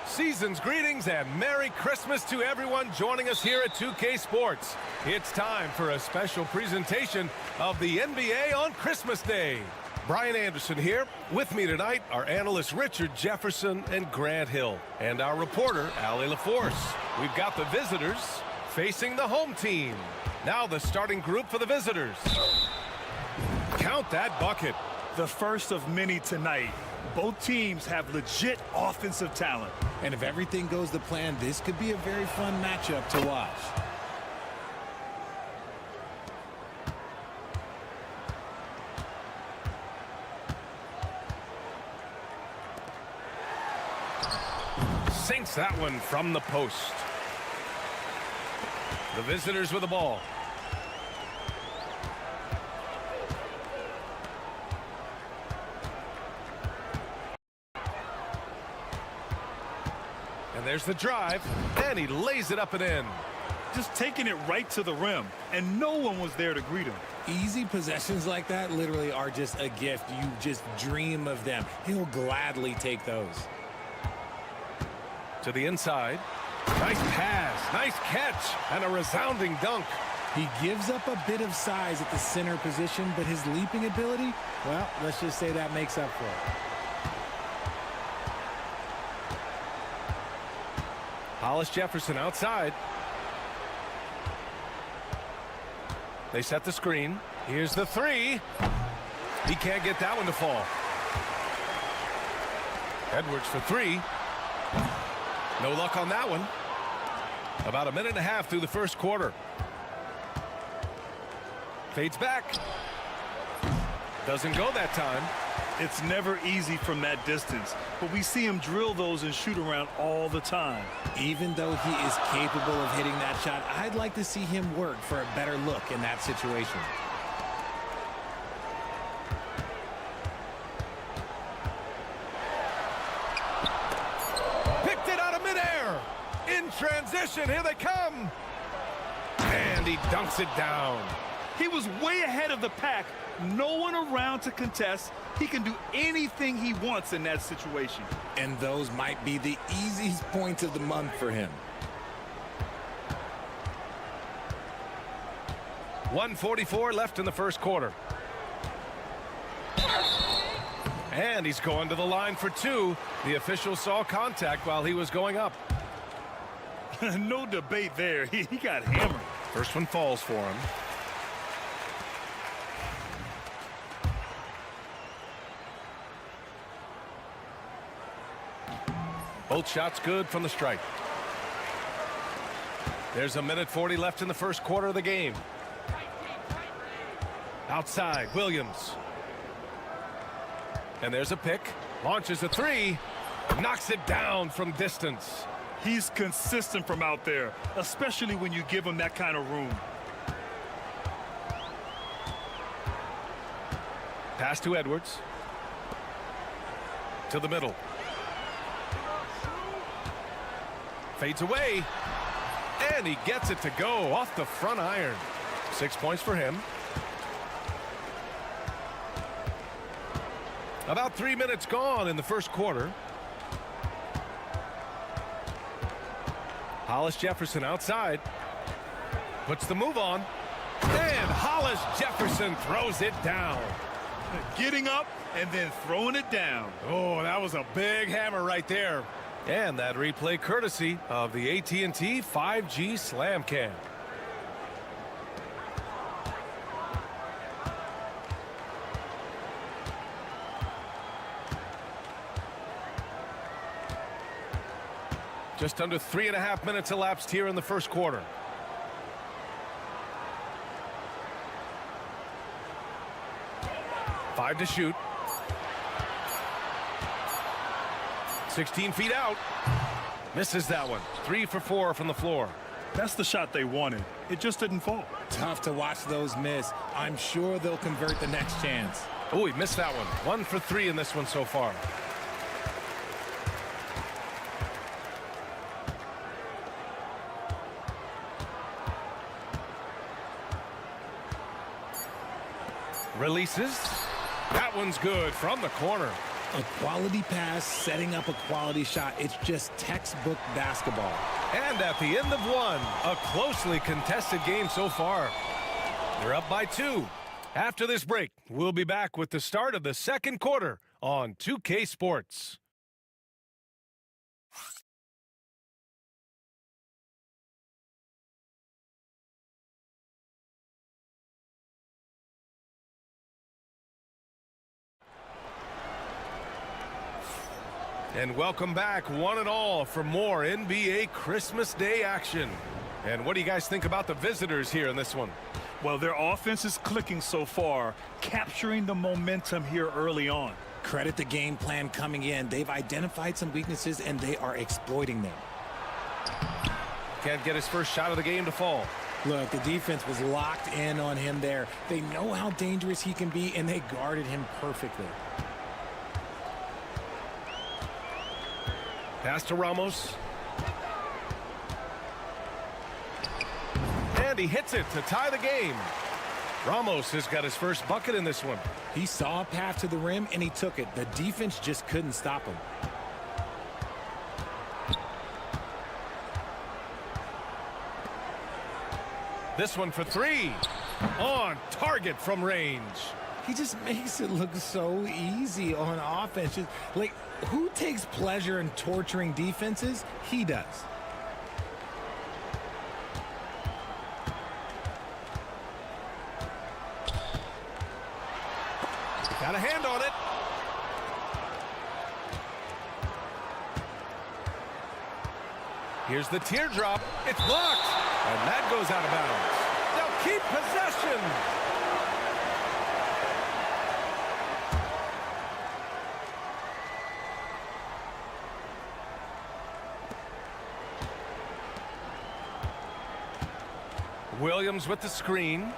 Season's greetings and Merry Christmas to everyone joining us here at 2K Sports. It's time for a special presentation of the NBA on Christmas Day. Brian Anderson here. With me tonight are analysts Richard Jefferson and Grant Hill, and our reporter, Allie LaForce. We've got the visitors facing the home team. Now the starting group for the visitors. Count that bucket. The first of many tonight. Both teams have legit offensive talent. And if everything goes to plan, this could be a very fun matchup to watch. Sinks that one from the post. The visitors with the ball. And there's the drive, and he lays it up and in. Just taking it right to the rim, and no one was there to greet him. Easy possessions like that literally are just a gift. You just dream of them. He'll gladly take those. To the inside. Nice pass, nice catch, and a resounding dunk. He gives up a bit of size at the center position, but his leaping ability, well, let's just say that makes up for it. Hollis Jefferson outside. They set the screen. Here's the three. He can't get that one to fall. Edwards for three. No luck on that one. About a minute and a half through the first quarter. Fades back. Doesn't go that time. It's never easy from that distance, but we see him drill those and shoot around all the time. Even though he is capable of hitting that shot, I'd like to see him work for a better look in that situation. Picked it out of midair. In transition, here they come. And he dunks it down. He was way ahead of the pack. No one around to contest. He can do anything he wants in that situation. And those might be the easiest points of the month for him. 1:44 left in the first quarter. And he's going to the line for two. The official saw contact while he was going up. No debate there. He got hammered. First one falls for him. Both shots good from the stripe. There's 1:40 left in the first quarter of the game. Outside, Williams. And there's a pick. Launches a three. Knocks it down from distance. He's consistent from out there, especially when you give him that kind of room. Pass to Edwards. To the middle. Fades away. And he gets it to go off the front iron. 6 points for him. About 3 minutes gone in the first quarter. Hollis Jefferson outside. Puts the move on. And Hollis Jefferson throws it down. Getting up and then throwing it down. Oh, that was a big hammer right there. And that replay courtesy of the AT&T 5G Slam Cam. Just under 3.5 minutes elapsed here in the first quarter. Five to shoot. 16 feet out. Misses that one. 3 for 4 from the floor. That's the shot they wanted. It just didn't fall. Tough to watch those miss. I'm sure they'll convert the next chance. Oh, he missed that one. 1 for 3 in this one so far. Releases. That one's good from the corner. A quality pass, setting up a quality shot. It's just textbook basketball. And at the end of one, a closely contested game so far. They're up by 2. After this break, we'll be back with the start of the second quarter on 2K Sports. And welcome back, one and all, for more NBA Christmas Day action. And what do you guys think about the visitors here in this one? Well, their offense is clicking so far, capturing the momentum here early on. Credit the game plan coming in. They've identified some weaknesses, and they are exploiting them. Can't get his first shot of the game to fall. Look, the defense was locked in on him there. They know how dangerous he can be, and they guarded him perfectly. Pass to Ramos. And he hits it to tie the game. Ramos has got his first bucket in this one. He saw a path to the rim, and he took it. The defense just couldn't stop him. This one for 3. On target from range. He just makes it look so easy on offense. Like, who takes pleasure in torturing defenses? He does. Got a hand on it. Here's the teardrop. It's blocked. And that goes out of bounds. They'll keep possession. Williams with the screen.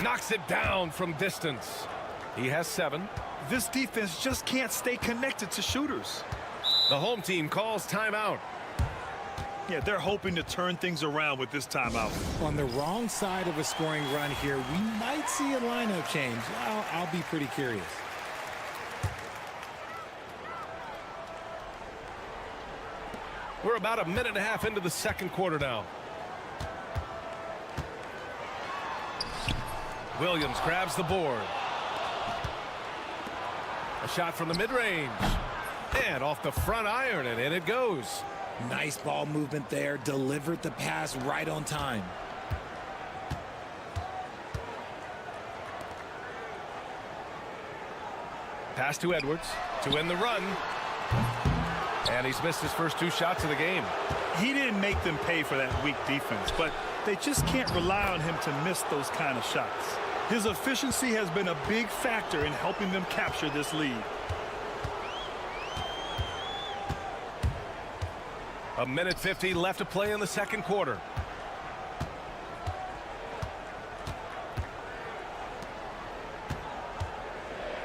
Knocks it down from distance. He has 7. This defense just can't stay connected to shooters. The home team calls timeout. Yeah, they're hoping to turn things around with this timeout. On the wrong side of a scoring run here, we might see a lineup change. I'll be pretty curious. We're about a minute and a half into the second quarter now. Williams grabs the board. A shot from the mid-range. And off the front iron, and in it goes. Nice ball movement there. Delivered the pass right on time. Pass to Edwards to end the run. And he's missed his first 2 shots of the game. He didn't make them pay for that weak defense, but they just can't rely on him to miss those kind of shots. His efficiency has been a big factor in helping them capture this lead. A minute 50 left to play in the second quarter.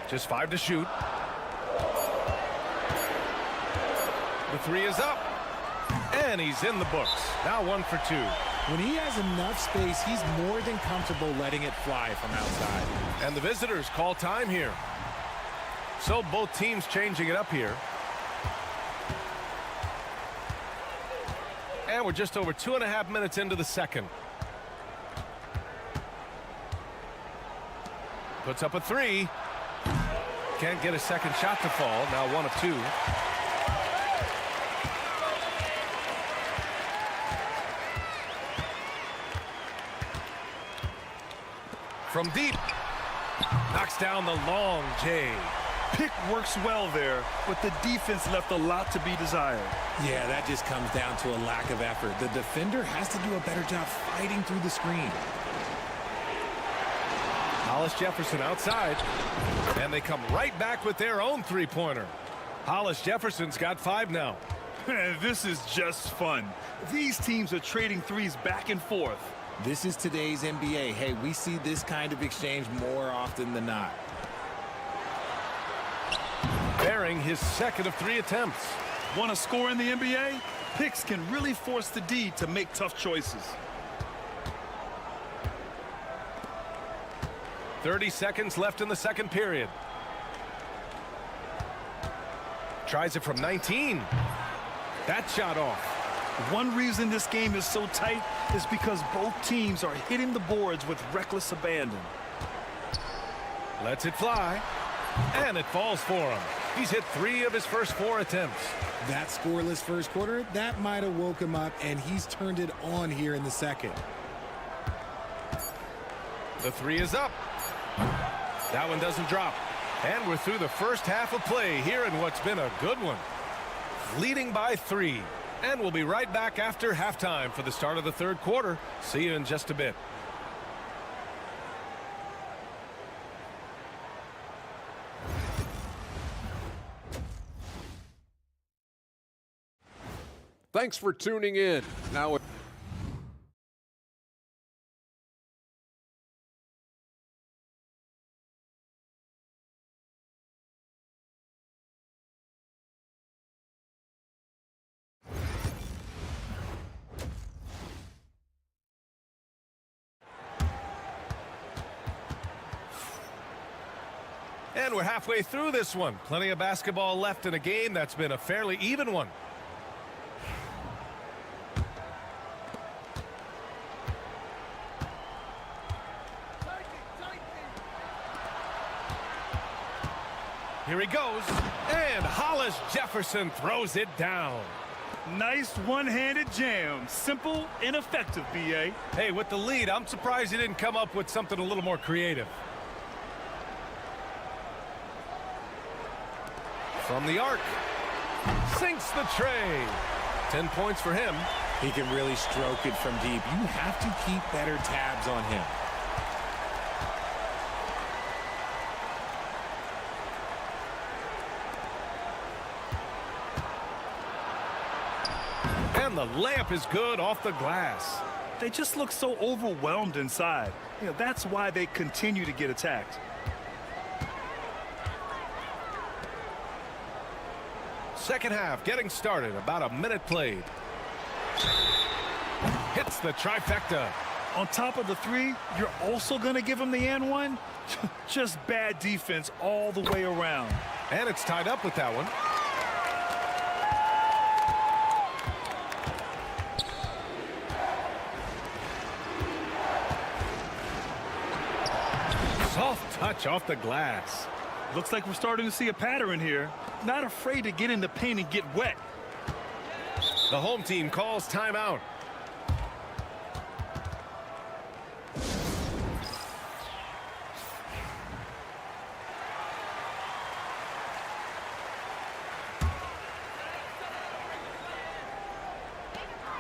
Just 5 to shoot. The 3 is up. And he's in the books. Now 1 for 2. When he has enough space, he's more than comfortable letting it fly from outside. And the visitors call time here. So both teams changing it up here. And we're just over 2.5 minutes into the second. Puts up a 3. Can't get a second shot to fall. Now 1 of 2. From deep. Knocks down the long J. Pick works well there, but the defense left a lot to be desired. Yeah, that just comes down to a lack of effort. The defender has to do a better job fighting through the screen. Hollis Jefferson outside. And they come right back with their own 3-pointer. Hollis Jefferson's got 5 now. This is just fun. These teams are trading threes back and forth. This is today's NBA. Hey, we see this kind of exchange more often than not. Bearing his second of 3 attempts. Want to score in the NBA? Picks can really force the D to make tough choices. 30 seconds left in the second period. Tries it from 19. That shot off. One reason this game is so tight is because both teams are hitting the boards with reckless abandon. Lets it fly. And it falls for him. He's hit 3 of his first 4 attempts. That scoreless first quarter, that might have woke him up, and he's turned it on here in the second. The 3 is up. That one doesn't drop. And we're through the first half of play here in what's been a good one. Leading by 3. And we'll be right back after halftime for the start of the third quarter. See you in just a bit. Thanks for tuning in. Now And we're halfway through this one. Plenty of basketball left in a game that's been a fairly even one. Here he goes. And Hollis Jefferson throws it down. Nice one-handed jam. Simple and effective, B.A. Hey, with the lead, I'm surprised he didn't come up with something a little more creative. From the arc. Sinks the tray. 10 points for him. He can really stroke it from deep. You have to keep better tabs on him. And the layup is good off the glass. They just look so overwhelmed inside. That's why they continue to get attacked. Second half getting started. About a minute played. Hits the trifecta. On top of the three, you're also going to give him the and one? Just bad defense all the way around. And it's tied up with that one. Soft touch off the glass. Looks like we're starting to see a pattern here. Not afraid to get in the paint and get wet. The home team calls timeout.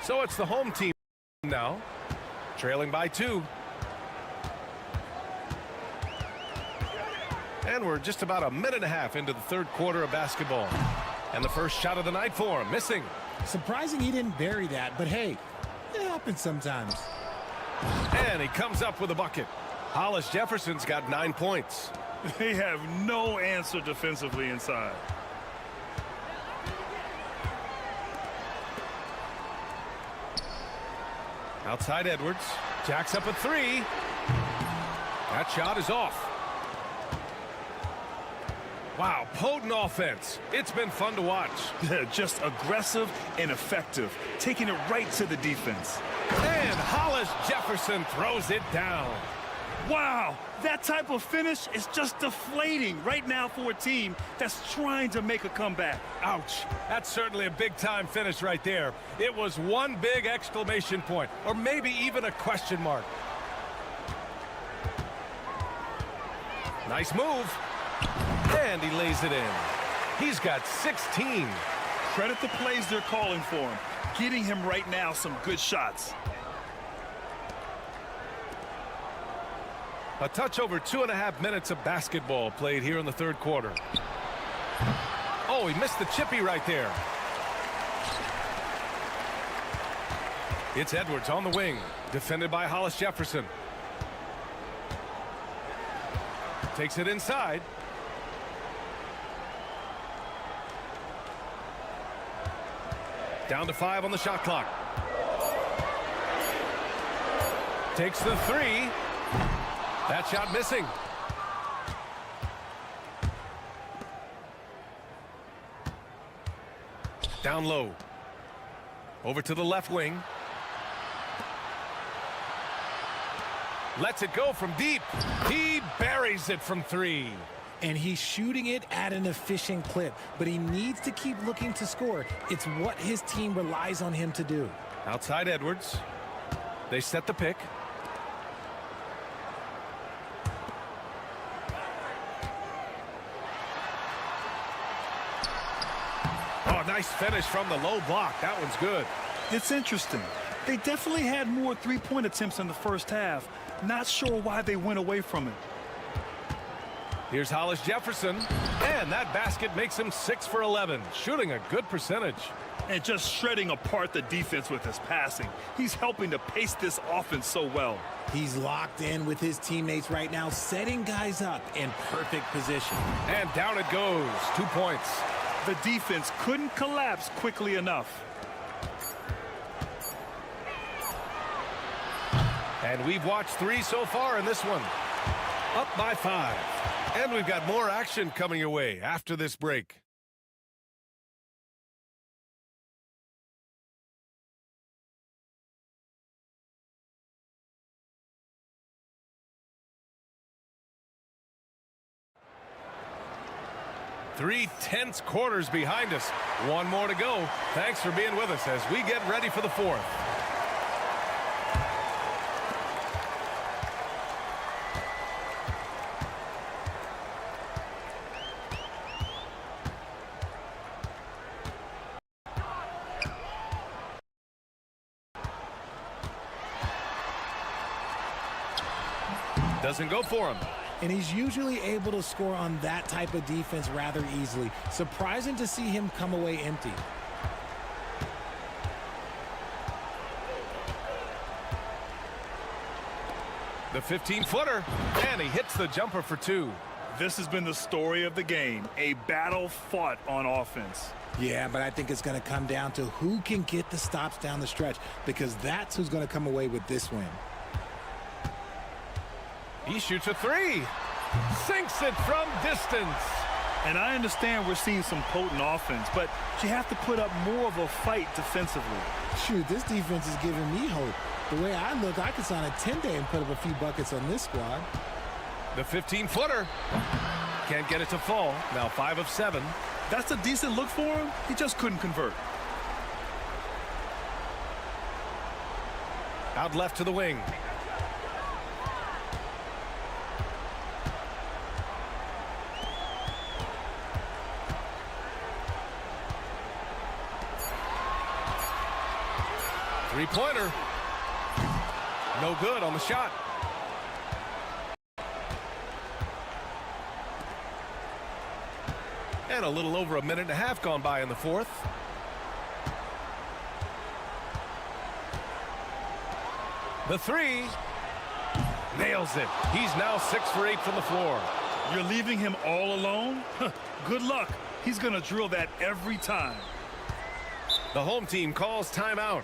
So it's the home team now, trailing by 2. And we're just about a minute and a half into the third quarter of basketball. And the first shot of the night for him, missing. Surprising he didn't bury that, but hey, it happens sometimes. And he comes up with a bucket. Hollis Jefferson's got 9 points. They have no answer defensively inside. Outside Edwards. Jacks up a 3. That shot is off. Wow, potent offense. It's been fun to watch. Just aggressive and effective, taking it right to the defense. And Hollis Jefferson throws it down. Wow, that type of finish is just deflating right now for a team that's trying to make a comeback. Ouch. That's certainly a big-time finish right there. It was one big exclamation point, or maybe even a question mark. Nice move. And he lays it in. He's got 16. Credit the plays they're calling for him. Getting him right now some good shots. A touch over 2.5 minutes of basketball played here in the third quarter. Oh, he missed the chippy right there. It's Edwards on the wing, defended by Hollis Jefferson. Takes it inside. Down to 5 on the shot clock. Takes the 3. That shot missing. Down low. Over to the left wing. Lets it go from deep. He buries it from 3. And he's shooting it at an efficient clip, but he needs to keep looking to score. It's what his team relies on him to do. Outside Edwards. They set the pick. Oh, nice finish from the low block. That one's good. It's interesting. They definitely had more three-point attempts in the first half. Not sure why they went away from it. Here's Hollis Jefferson, and that basket makes him 6 for 11, shooting a good percentage. And just shredding apart the defense with his passing. He's helping to pace this offense so well. He's locked in with his teammates right now, setting guys up in perfect position. And down it goes, 2 points. The defense couldn't collapse quickly enough. And we've watched 3 so far in this one. Up by 5. And we've got more action coming your way after this break. Three tense quarters behind us. One more to go. Thanks for being with us as we get ready for the fourth. Doesn't go for him. And he's usually able to score on that type of defense rather easily. Surprising to see him come away empty. The 15-footer, and he hits the jumper for 2. This has been the story of the game, a battle fought on offense. Yeah, but I think it's going to come down to who can get the stops down the stretch, because that's who's going to come away with this win. He shoots a three. Sinks it from distance. And I understand we're seeing some potent offense, but you have to put up more of a fight defensively. Shoot, this defense is giving me hope. The way I look, I could sign a 10-day and put up a few buckets on this squad. The 15-footer. Can't get it to fall. Now 5 of 7. That's a decent look for him. He just couldn't convert. Out left to the wing. Three-pointer. No good on the shot. And a little over a minute and a half gone by in the fourth. The three. Nails it. He's now 6 for 8 from the floor. You're leaving him all alone? Good luck. He's going to drill that every time. The home team calls timeout.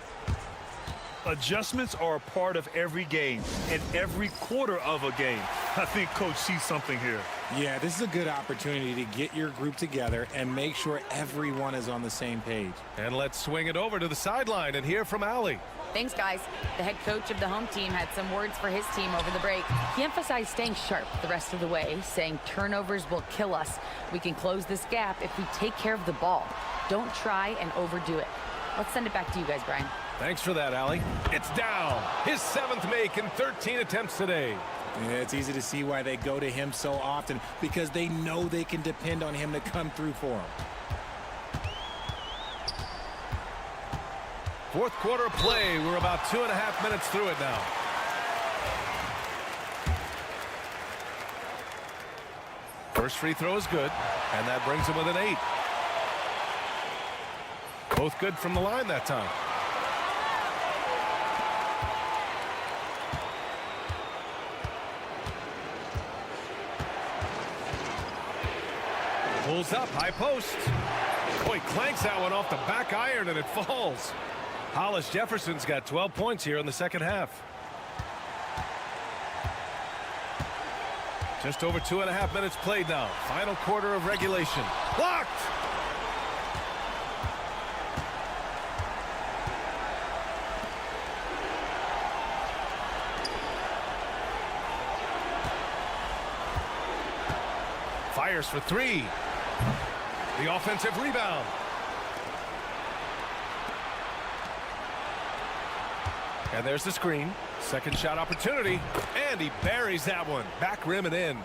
Adjustments are a part of every game and every quarter of a game. I think Coach sees something here. Yeah, this is a good opportunity to get your group together and make sure everyone is on the same page. And let's swing it over to the sideline and hear from Allie. Thanks, guys. The head coach of the home team had some words for his team over the break. He emphasized staying sharp the rest of the way, saying turnovers will kill us. We can close this gap if we take care of the ball. Don't try and overdo it. Let's send it back to you guys, Brian. Thanks for that, Allie. It's down. His 7th make in 13 attempts today. Yeah, it's easy to see why they go to him so often, because they know they can depend on him to come through for them. Fourth quarter play. We're about 2.5 minutes through it now. First free throw is good, and that brings him with an 8. Both good from the line that time. Pulls up, high post. Boy, clanks that one off the back iron and it falls. Hollis Jefferson's got 12 points here in the second half. Just over 2.5 minutes played now. Final quarter of regulation. Blocked! Fires for 3. The offensive rebound. And there's the screen. Second shot opportunity. And he buries that one. Back rim and in.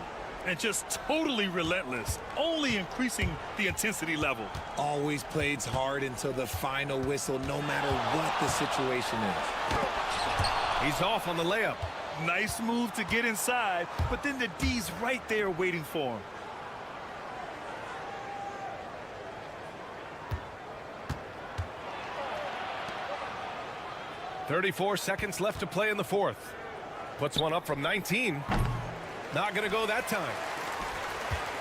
And just totally relentless. Only increasing the intensity level. Always plays hard until the final whistle, no matter what the situation is. He's off on the layup. Nice move to get inside, but then the D's right there waiting for him. 34 seconds left to play in the fourth. Puts one up from 19. Not going to go that time.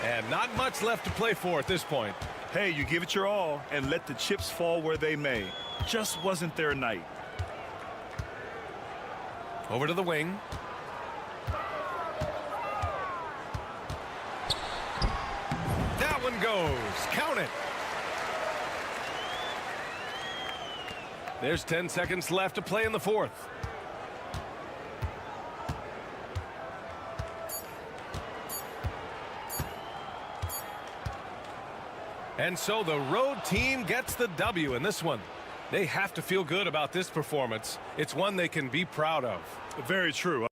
And not much left to play for at this point. Hey, you give it your all and let the chips fall where they may. Just wasn't their night. Over to the wing. That one goes. Count it. There's 10 seconds left to play in the fourth. And so the road team gets the W in this one. They have to feel good about this performance. It's one they can be proud of. Very true.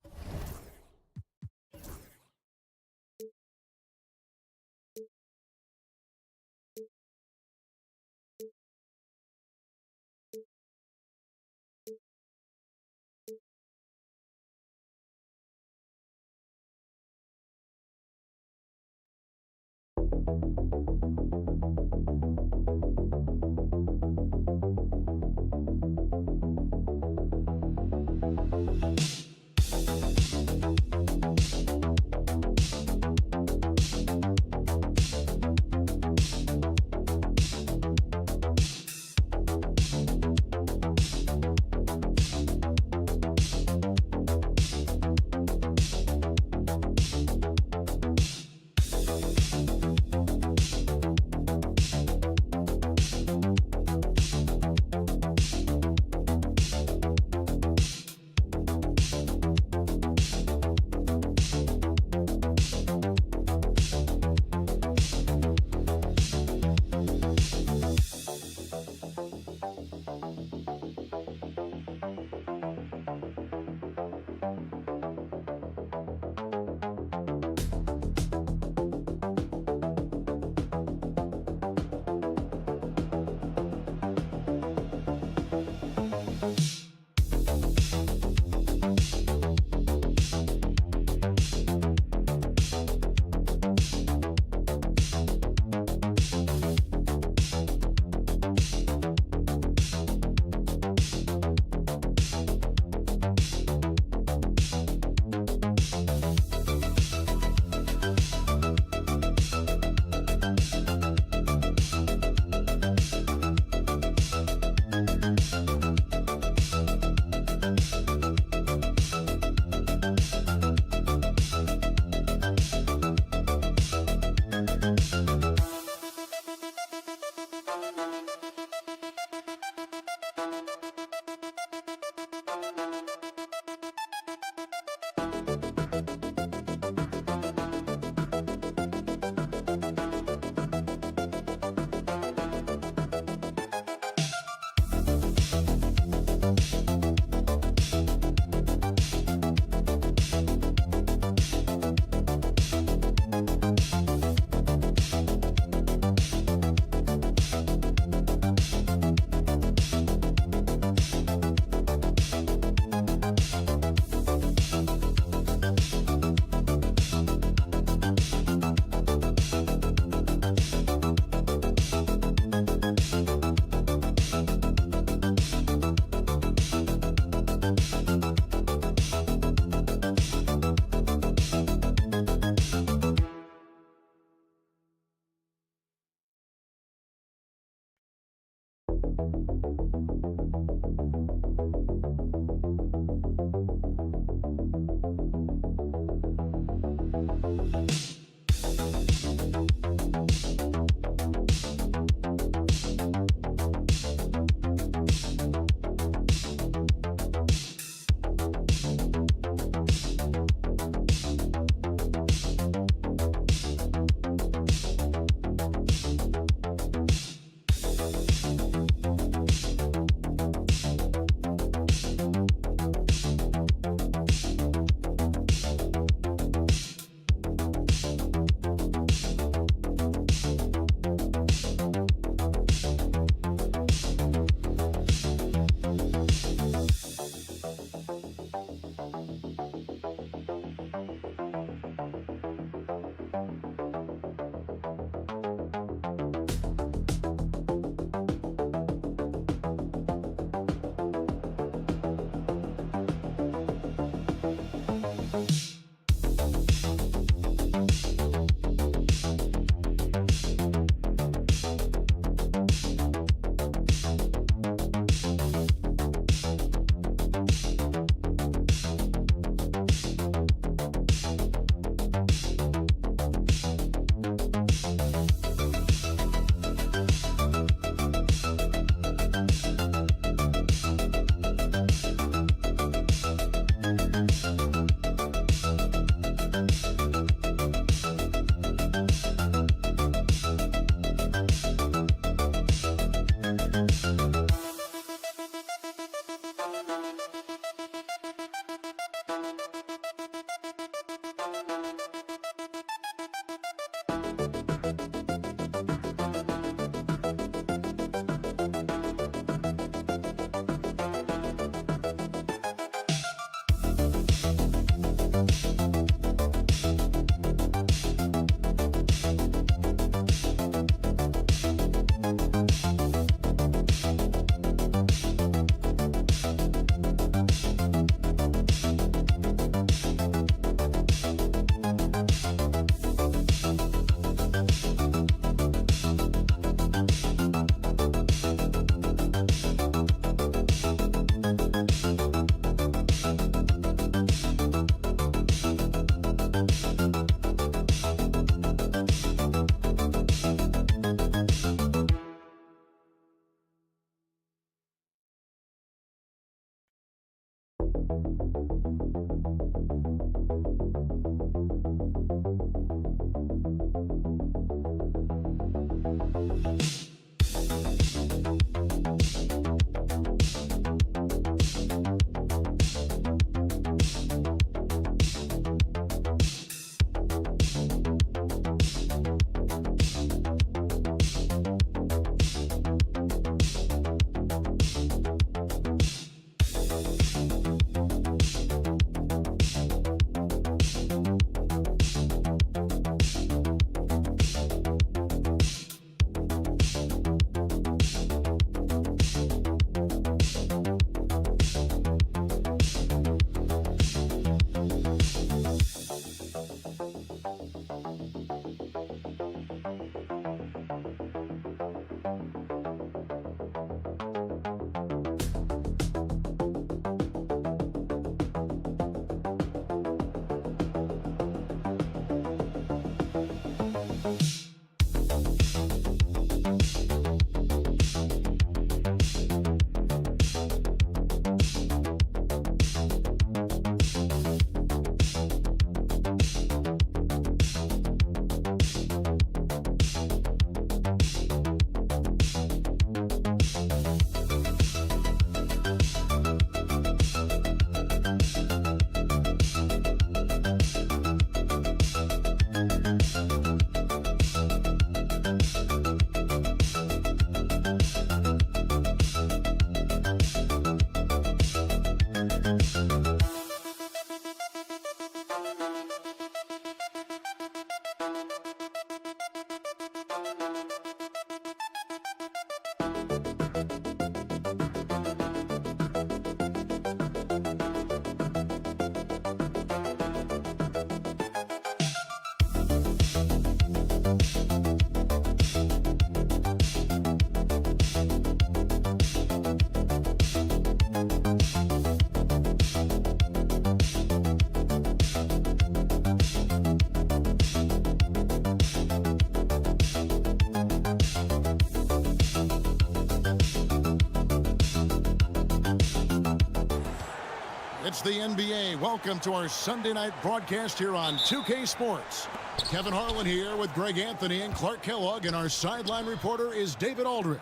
It's the NBA. Welcome to our Sunday night broadcast here on 2K Sports. Kevin Harlan here with Greg Anthony and Clark Kellogg, and our sideline reporter is David Aldridge.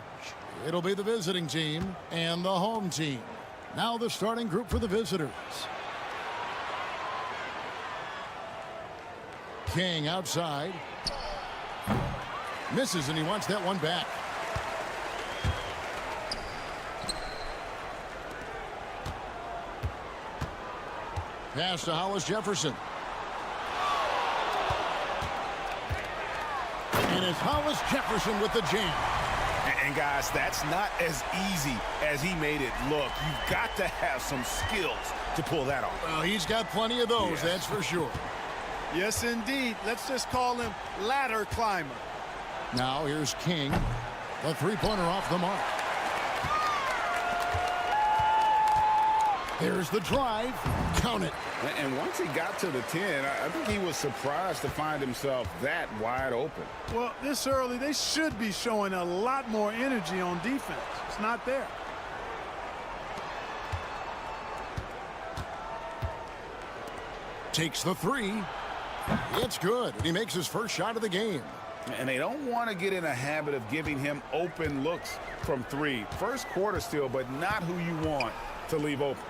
It'll be the visiting team and the home team. Now the starting group for the visitors. King outside. Misses, and he wants that one back. Pass to Hollis Jefferson. And it's Hollis Jefferson with the jam. And guys, that's not as easy as he made it look. You've got to have some skills to pull that off. Well, he's got plenty of those, that's for sure. Yes, indeed. Let's just call him ladder climber. Now here's King. The three-pointer off the mark. There's the drive. Count it. And once he got to the 10, I think he was surprised to find himself that wide open. Well, this early, they should be showing a lot more energy on defense. It's not there. Takes the three. It's good. And he makes his first shot of the game. And they don't want to get in a habit of giving him open looks from three. First quarter still, but not who you want to leave open.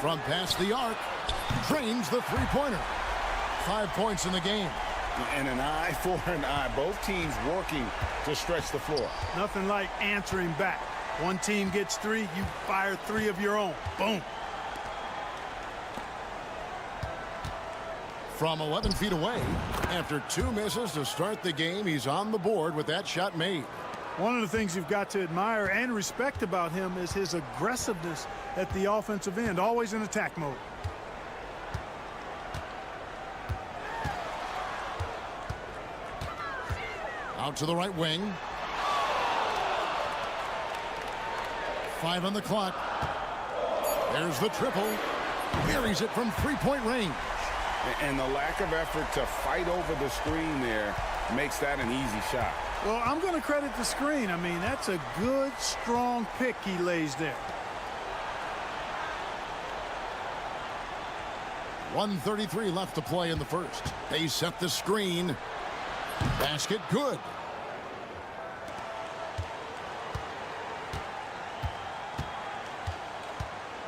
From past the arc, drains the three-pointer. 5 points in the game. And an eye for an eye. Both teams working to stretch the floor. Nothing like answering back. One team gets three, you fire three of your own. Boom. From 11 feet away, after 2 misses to start the game, he's on the board with that shot made. One of the things you've got to admire and respect about him is his aggressiveness at the offensive end, always in attack mode. Out to the right wing. 5 on the clock. There's the triple. Buries it from three-point range. And the lack of effort to fight over the screen there makes that an easy shot. Well, I'm going to credit the screen. I mean, that's a good, strong pick he lays there. 1:33 left to play in the first. They set the screen. Basket good.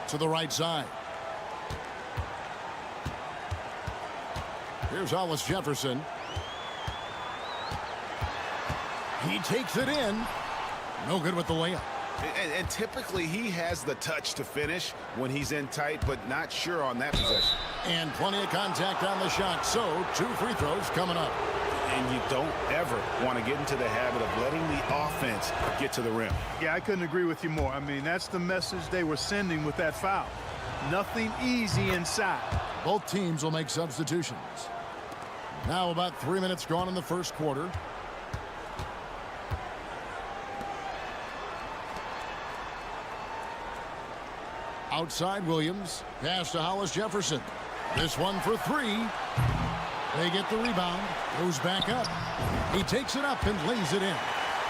To the right side. Here's Hollis Jefferson. He takes it in. No good with the layup. And typically he has the touch to finish when he's in tight, but not sure on that possession. And plenty of contact on the shot. So 2 free throws coming up. And you don't ever want to get into the habit of letting the offense get to the rim. Yeah, I couldn't agree with you more. I mean, that's the message they were sending with that foul. Nothing easy inside. Both teams will make substitutions. Now about 3 minutes gone in the first quarter. Outside Williams. Pass to Hollis Jefferson. This one for 3. They get the rebound. Goes back up. He takes it up and lays it in.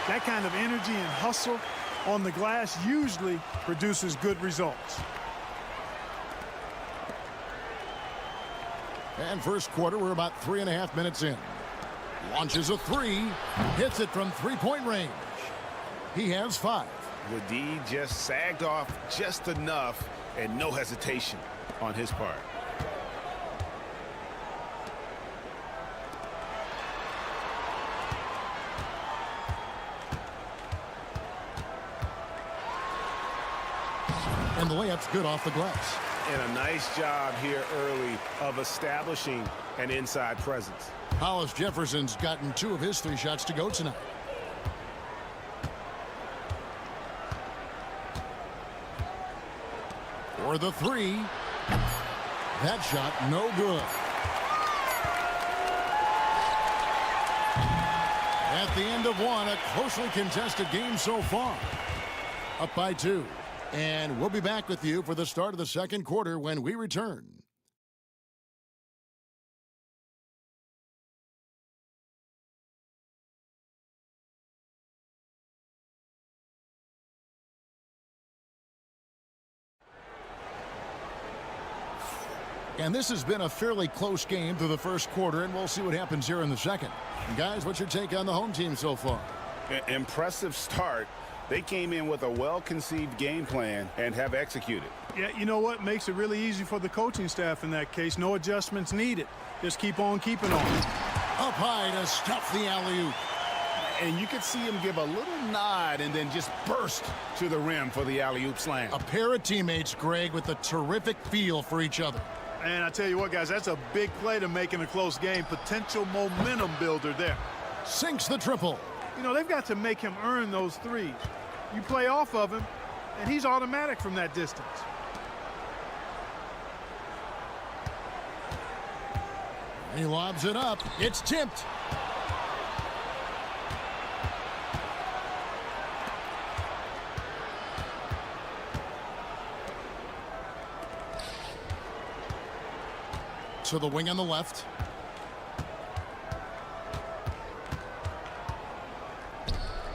That kind of energy and hustle on the glass usually produces good results. And first quarter, we're about 3.5 minutes in. Launches a 3. Hits it from three-point range. He has 5. The D just sagged off just enough, and no hesitation on his part. And the layup's good off the glass. And a nice job here early of establishing an inside presence. Hollis Jefferson's gotten 2 of his 3 shots to go tonight. For the 3. That shot no good. At the end of 1, a closely contested game so far. Up by 2. And we'll be back with you for the start of the second quarter when we return. And this has been a fairly close game through the first quarter, and we'll see what happens here in the second. And guys, what's your take on the home team so far? Impressive start. They came in with a well-conceived game plan and have executed. Yeah, you know what? Makes it really easy for the coaching staff in that case. No adjustments needed. Just keep on keeping on. Up high to stuff the alley-oop. And you could see him give a little nod and then just burst to the rim for the alley-oop slam. A pair of teammates, Greg, with a terrific feel for each other. And I tell you what, guys, that's a big play to make in a close game. Potential momentum builder there. Sinks the triple. You know, they've got to make him earn those threes. You play off of him, and he's automatic from that distance. He lobs it up. It's tipped. To the wing on the left.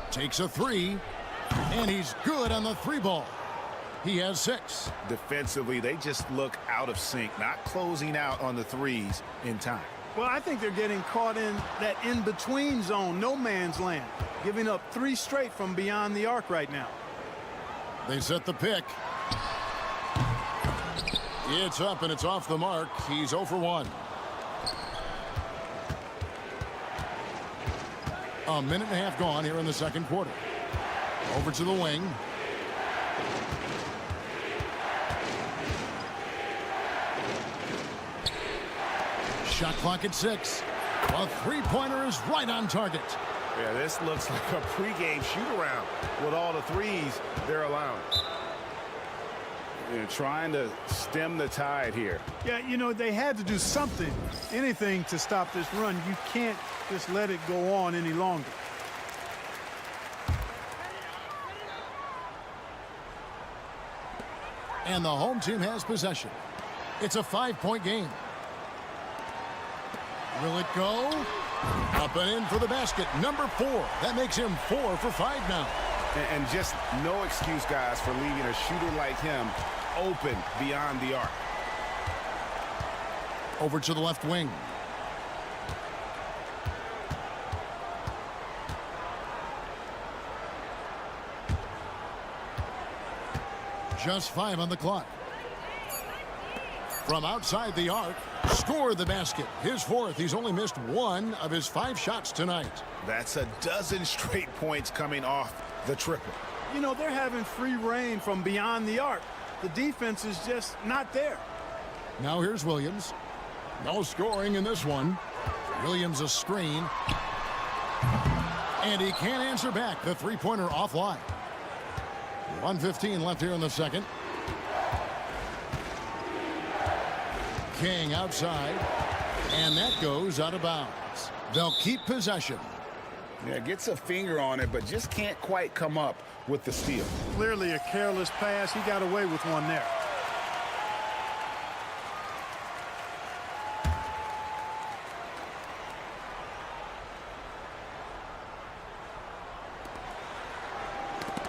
Takes a three, and he's good on the three ball. He has 6. Defensively, they just look out of sync, not closing out on the threes in time. Well, I think they're getting caught in that in-between zone, no man's land, giving up 3 straight from beyond the arc right now. They set the pick. It's up and it's off the mark. He's 0 for 1. A minute and a half gone here in the second quarter. Over to the wing. Shot clock at 6. A three-pointer is right on target. Yeah, this looks like a pregame shoot-around with all the threes they're allowing. They're trying to stem the tide here. Yeah, you know, they had to do something, anything to stop this run. You can't just let it go on any longer. And the home team has possession. It's a 5-point game. Will it go? Up and in for the basket. Number 4. That makes him 4 for 5 now. And just no excuse, guys, for leaving a shooter like him open beyond the arc. Over to the left wing. Just 5 on the clock. From outside the arc, scored the basket. His 4th. He's only missed 1 of his 5 shots tonight. That's a dozen straight points coming off the triple. You know, they're having free reign from beyond the arc. The defense is just not there. Now here's Williams. No scoring in this one. Williams a screen. And he can't answer back. The three-pointer offline. 1:15 left here in the second. King outside. And that goes out of bounds. They'll keep possession. Yeah, gets a finger on it, but just can't quite come up with the steal. Clearly a careless pass. He got away with one there.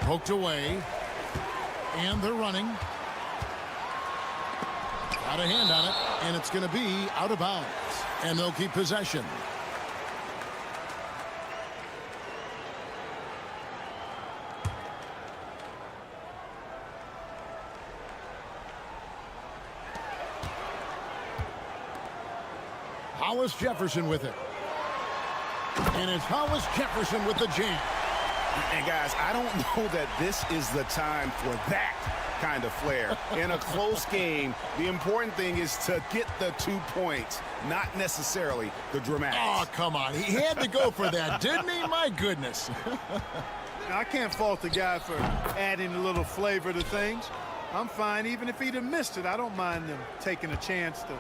Poked away. And they're running. Got a hand on it, and it's going to be out of bounds. And they'll keep possession. Hollis Jefferson with it. And it's Hollis Jefferson with the jam. And guys, I don't know that this is the time for that kind of flair. In a close game, the important thing is to get the 2 points, not necessarily the dramatics. Oh, come on. He had to go for that, didn't he? My goodness. I can't fault the guy for adding a little flavor to things. I'm fine. Even if he'd have missed it, I don't mind them taking a chance to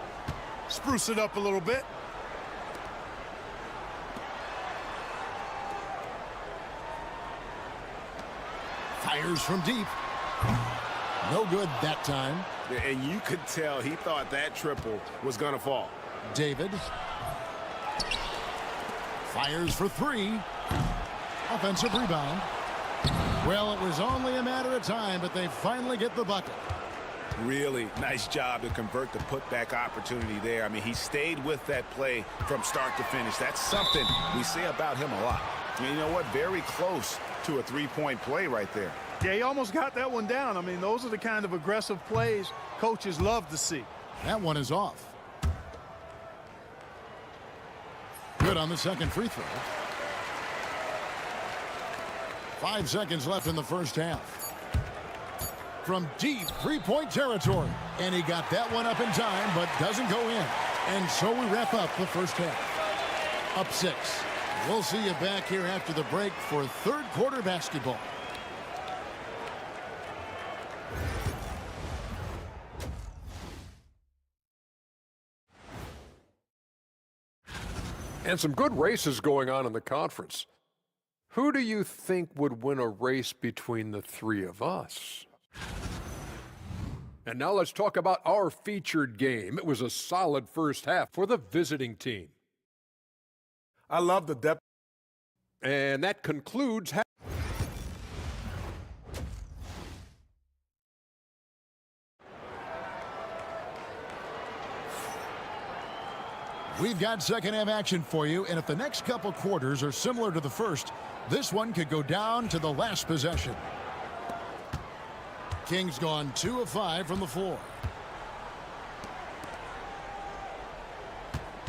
spruce it up a little bit. Fires from deep. No good that time. And you could tell he thought that triple was going to fall. David. Fires for 3. Offensive rebound. Well, it was only a matter of time, but they finally get the bucket. Really nice job to convert the putback opportunity there. I mean, he stayed with that play from start to finish. That's something we say about him a lot. I mean, you know what? Very close to a three-point play right there. Yeah, he almost got that one down. I mean, those are the kind of aggressive plays coaches love to see. That one is off. Good on the second free throw. 5 seconds left in the first half. From deep three-point territory. And he got that one up in time, but doesn't go in. And so we wrap up the first half. Up 6. We'll see you back here after the break for third quarter basketball. And some good races going on in the conference. Who do you think would win a race between the three of us? And now let's talk about our featured game. It was a solid first half for the visiting team. I love the depth. And that concludes half. We've got second half action for you, and if the next couple quarters are similar to the first, this one could go down to the last possession. King's gone 2 of 5 from the floor.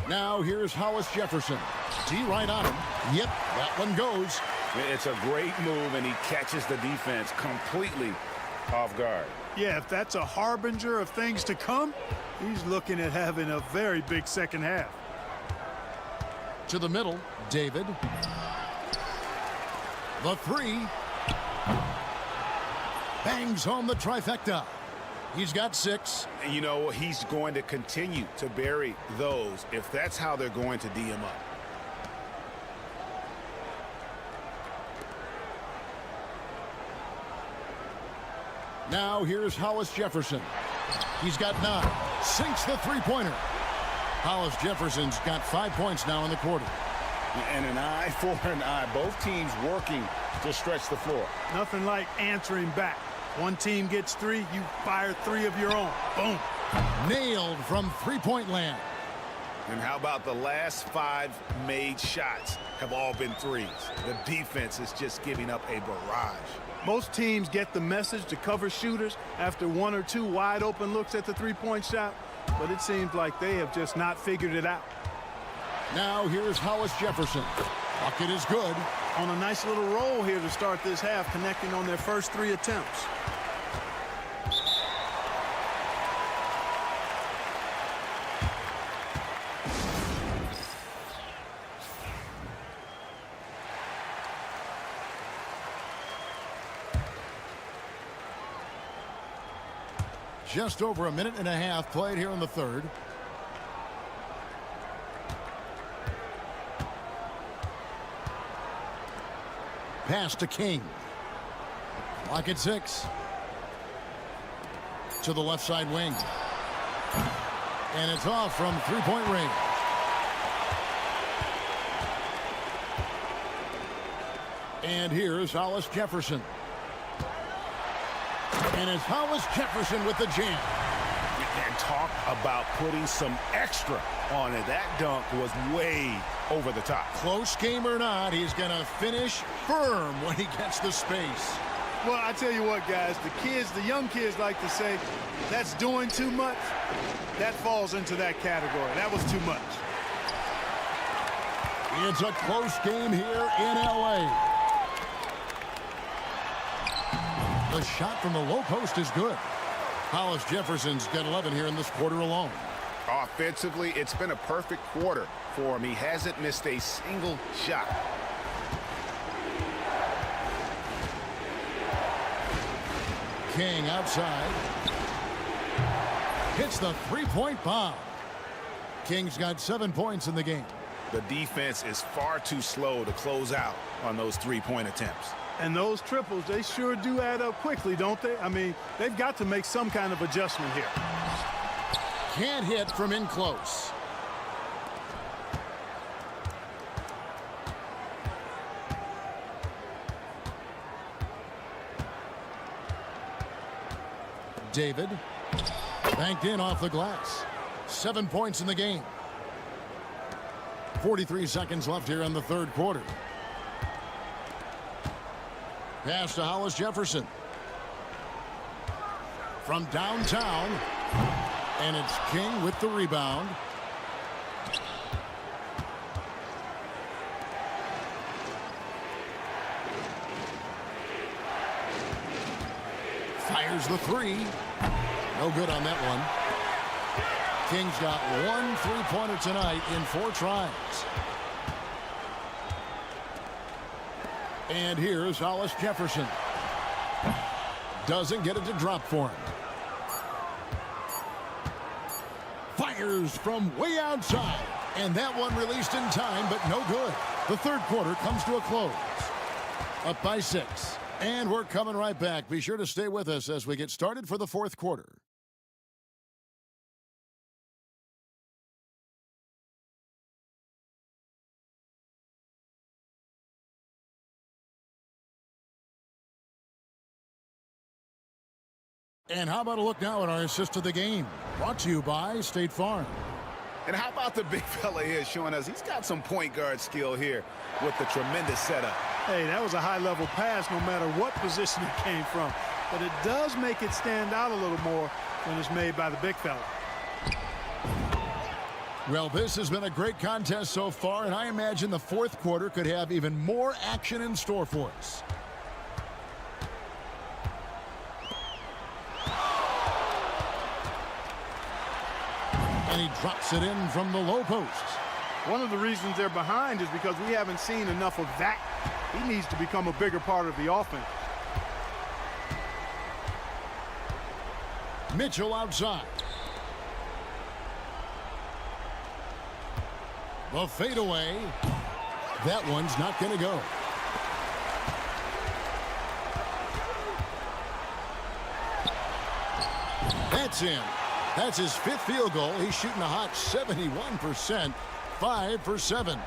Now here's Hollis Jefferson. D right on him. Yep, that one goes. It's a great move, and he catches the defense completely off guard. Yeah, if that's a harbinger of things to come, he's looking at having a very big second half. To the middle, David. The 3. Bangs home the trifecta. He's got 6. And you know, he's going to continue to bury those if that's how they're going to D him up. Now here's Hollis Jefferson. He's got 9. Sinks the three-pointer. Hollis Jefferson's got 5 points now in the quarter. And an eye for an eye. Both teams working to stretch the floor. Nothing like answering back. One team gets 3, you fire 3 of your own. Boom. Nailed from three-point land. And how about the last 5 made shots have all been threes? The defense is just giving up a barrage. Most teams get the message to cover shooters after 1 or 2 wide open looks at the three-point shot, but it seems like they have just not figured it out. Now here's Hollis Jefferson. Bucket is good. On a nice little roll here to start this half, connecting on their first 3 attempts. Just over a minute and a half played here in the third. Pass to King. Clock at 6. To the left side wing. And it's off from three-point range. And here's Hollis Jefferson. And it's Hollis Jefferson with the jam. And talk about putting some extra on it. That dunk was way over the top. Close game or not, he's going to finish firm when he gets the space. Well, I tell you what, guys, the young kids like to say, that's doing too much. That falls into that category. That was too much. It's a close game here in L.A. The shot from the low post is good. Hollis Jefferson's got 11 here in this quarter alone. Offensively, it's been a perfect quarter for him. He hasn't missed a single shot. King outside. Hits the three-point bomb. King's got 7 points in the game. The defense is far too slow to close out on those three-point attempts. And those triples, they sure do add up quickly, don't they? I mean, they've got to make some kind of adjustment here. Can't hit from in close. David. Banked in off the glass. 7 points in the game. 43 seconds left here in the third quarter. Pass to Hollis Jefferson. From downtown. And it's King with the rebound. Fires the three. No good on that one. King's got 1 3-pointer tonight in 4 tries. And here's Hollis Jefferson. Doesn't get it to drop for him. Fires from way outside. And that one released in time, but no good. The third quarter comes to a close. Up by 6. And we're coming right back. Be sure to stay with us as we get started for the fourth quarter. And how about a look now at our assist of the game? Brought to you by State Farm. And how about the big fella here showing us he's got some point guard skill here with the tremendous setup. Hey, that was a high-level pass no matter what position it came from. But it does make it stand out a little more when it's made by the big fella. Well, this has been a great contest so far, and I imagine the fourth quarter could have even more action in store for us. And he drops it in from the low post. One of the reasons they're behind is because we haven't seen enough of that. He needs to become a bigger part of the offense. Mitchell outside. The fadeaway. That one's not going to go. That's in. That's his 5th field goal. He's shooting a hot 71%, 5 for 7.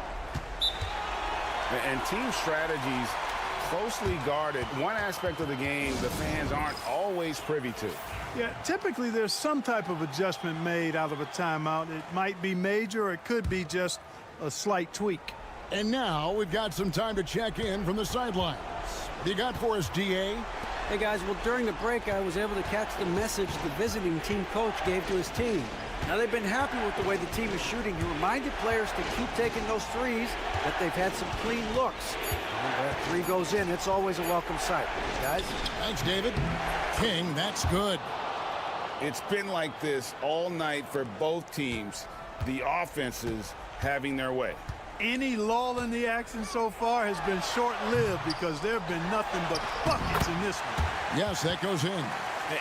And team strategies closely guarded. One aspect of the game the fans aren't always privy to. Yeah, typically there's some type of adjustment made out of a timeout. It might be major, or it could be just a slight tweak. And now we've got some time to check in from the sidelines. What do you got for us, DA? Hey guys, well during the break I was able to catch the message the visiting team coach gave to his team. Now they've been happy with the way the team is shooting. He reminded players to keep taking those threes, that they've had some clean looks. When that three goes in, it's always a welcome sight. Guys? Thanks, David. King, that's good. It's been like this all night for both teams. The offenses having their way. Any lull in the action so far has been short-lived because there have been nothing but buckets in this one. Yes, that goes in.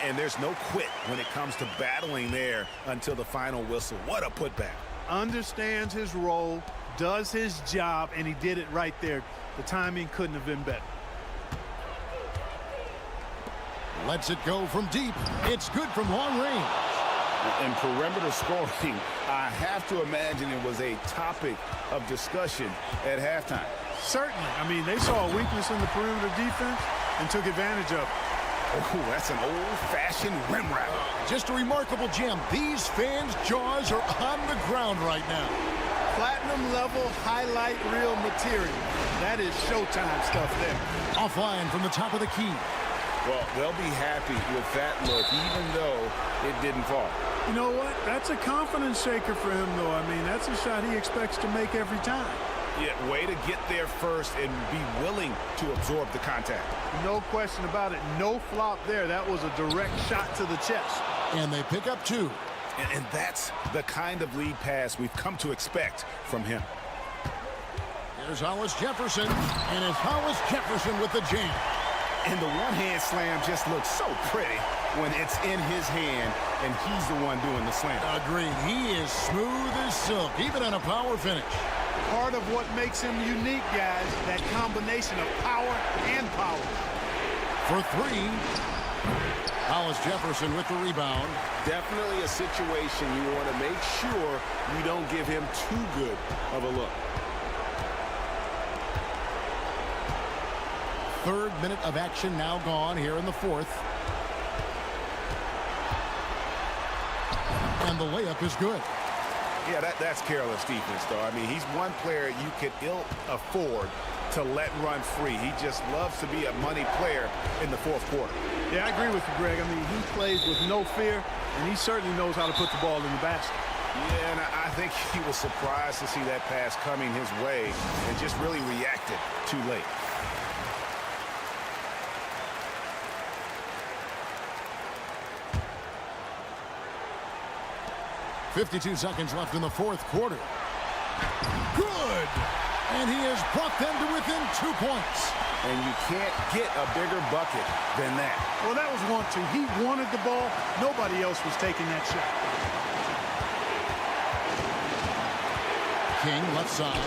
And there's no quit when it comes to battling there until the final whistle. What a putback. Understands his role, does his job, and he did it right there. The timing couldn't have been better. Lets it go from deep. It's good from long range. And perimeter scoring, I have to imagine it was a topic of discussion at halftime. Certainly. I mean, they saw a weakness in the perimeter defense and took advantage of it. Oh, that's an old-fashioned rim wrap. Just a remarkable gem. These fans' jaws are on the ground right now. Platinum-level highlight reel material. That is Showtime stuff there. Offline from the top of the key. Well, they'll be happy with that look, even though it didn't fall. You know what? That's a confidence shaker for him, though. I mean, that's a shot he expects to make every time. Yeah, way to get there first and be willing to absorb the contact. No question about it. No flop there. That was a direct shot to the chest. And they pick up 2. And that's the kind of lead pass we've come to expect from him. Here's Hollis Jefferson. And it's Hollis Jefferson with the jam. And the one-hand slam just looks so pretty when it's in his hand and he's the one doing the slam. Agreed. He is smooth as silk, even on a power finish. Part of what makes him unique, guys, that combination of power and power. For 3, Hollis Jefferson with the rebound. Definitely a situation you want to make sure you don't give him too good of a look. 3rd minute of action now gone here in the 4th. And the layup is good. Yeah, that's careless defense, though. I mean, he's one player you could ill afford to let run free. He just loves to be a money player in the fourth quarter. Yeah, I agree with you, Greg. I mean, he plays with no fear, and he certainly knows how to put the ball in the basket. Yeah, and I think he was surprised to see that pass coming his way and just really reacted too late. .52 seconds left in the fourth quarter. Good! And he has brought them to within 2 points. And you can't get a bigger bucket than that. Well, that was want to. He wanted the ball. Nobody else was taking that shot. King left side.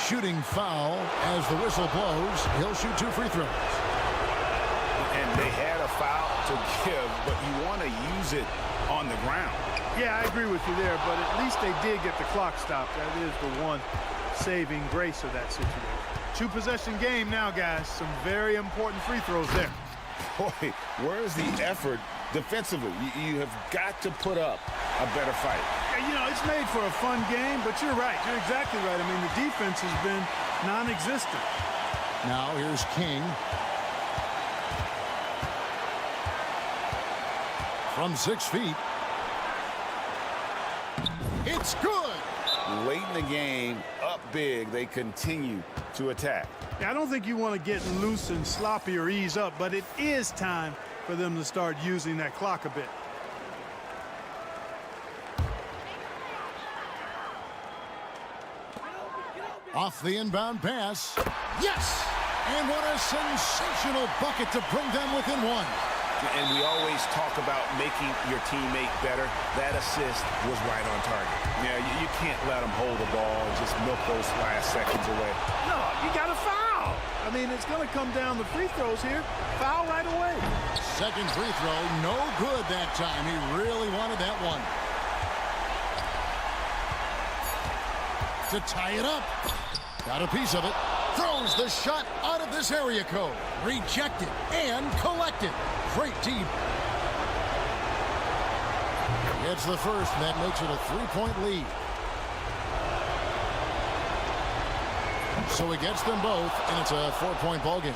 Shooting foul as the whistle blows. He'll shoot 2 free throws. And they had a foul to give, but you want to use it on the ground. Yeah, I agree with you there, but at least they did get the clock stopped. That is the one saving grace of that situation. 2-possession game now, guys. Some very important free throws there. Boy, where's the effort defensively? You have got to put up a better fight. Yeah, you know, it's made for a fun game, but you're right. You're exactly right. I mean, the defense has been non-existent. Now here's King. From 6 feet. It's good. Late in the game, up big, they continue to attack. Yeah, I don't think you want to get loose and sloppy or ease up, but it is time for them to start using that clock a bit. Off the inbound pass. Yes! And what a sensational bucket to bring them within 1. And we always talk about making your teammate better. That assist was right on target. Yeah, you can't let them hold the ball and just milk those last seconds away. No, you got to foul. I mean, it's going to come down to free throws here. Foul right away. Second free throw, no good that time. He really wanted that one. To tie it up. Got a piece of it. Throws the shot out of this area code. Rejected and collected. Great deep. It's the first, and that makes it a 3-point lead. So he gets them both, and it's a 4-point ball game.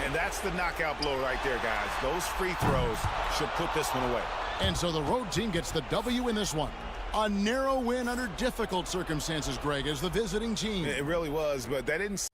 And that's the knockout blow right there, guys. Those free throws should put this one away. And so the road team gets the W in this one. A narrow win under difficult circumstances, Greg, as the visiting team. It really was, but that didn't...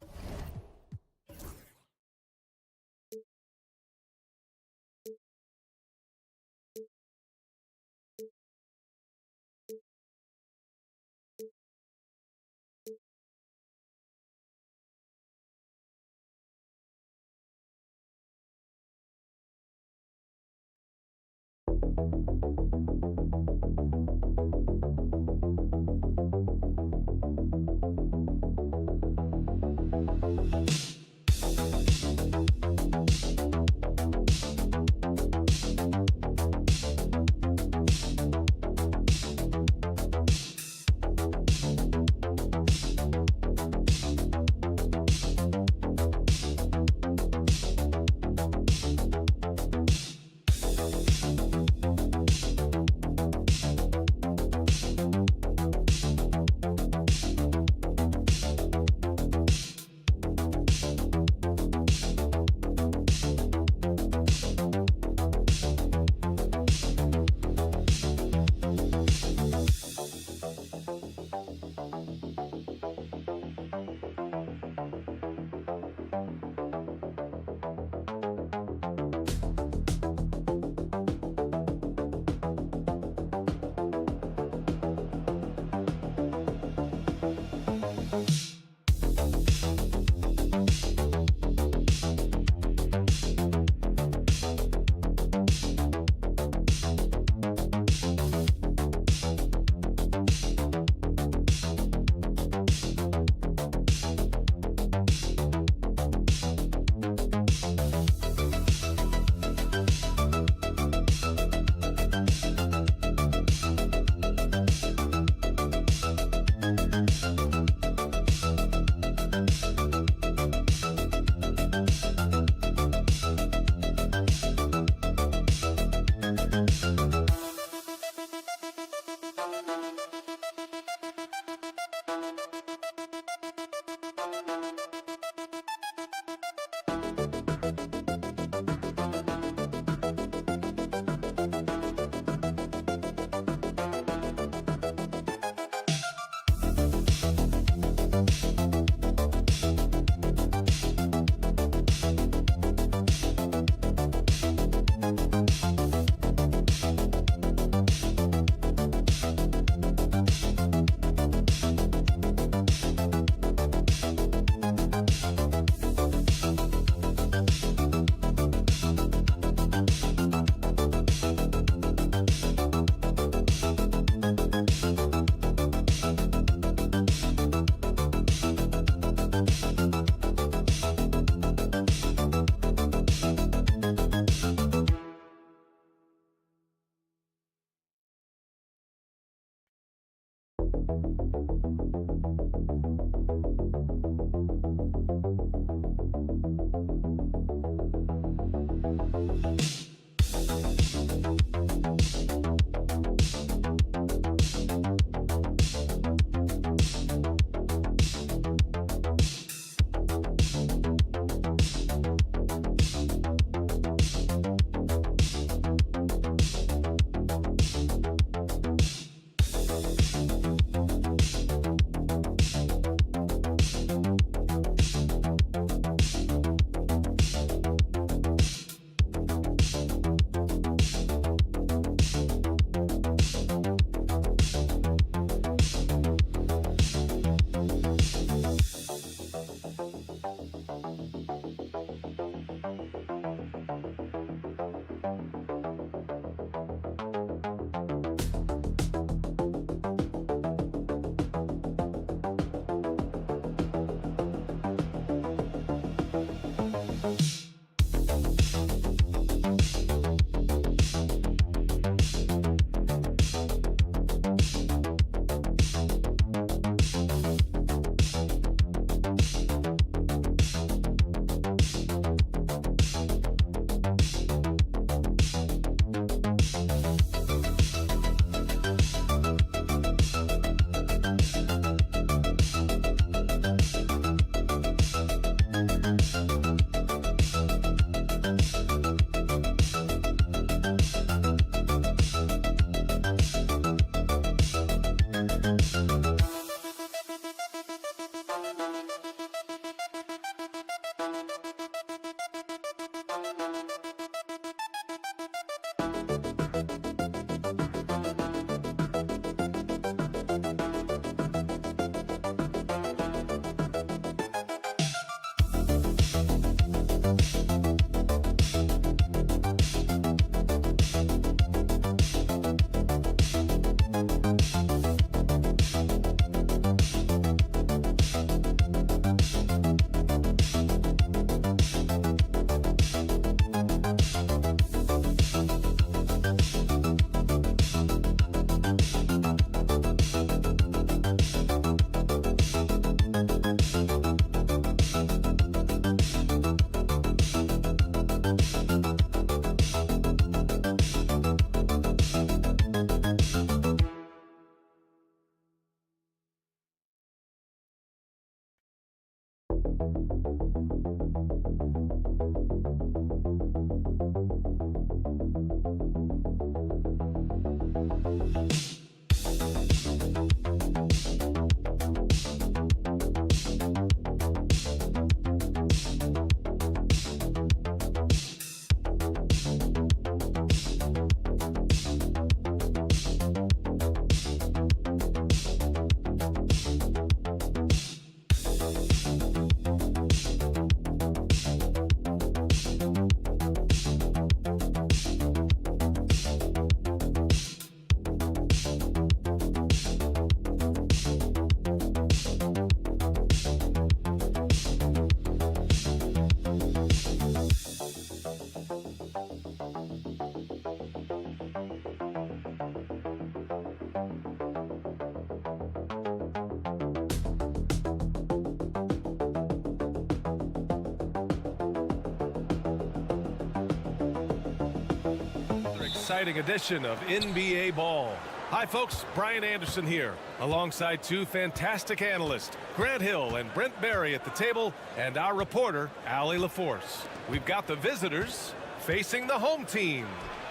Exciting edition of NBA Ball. Hi folks, Brian Anderson here, alongside two fantastic analysts, Grant Hill and Brent Barry at the table, and our reporter, Allie LaForce. We've got the visitors facing the home team.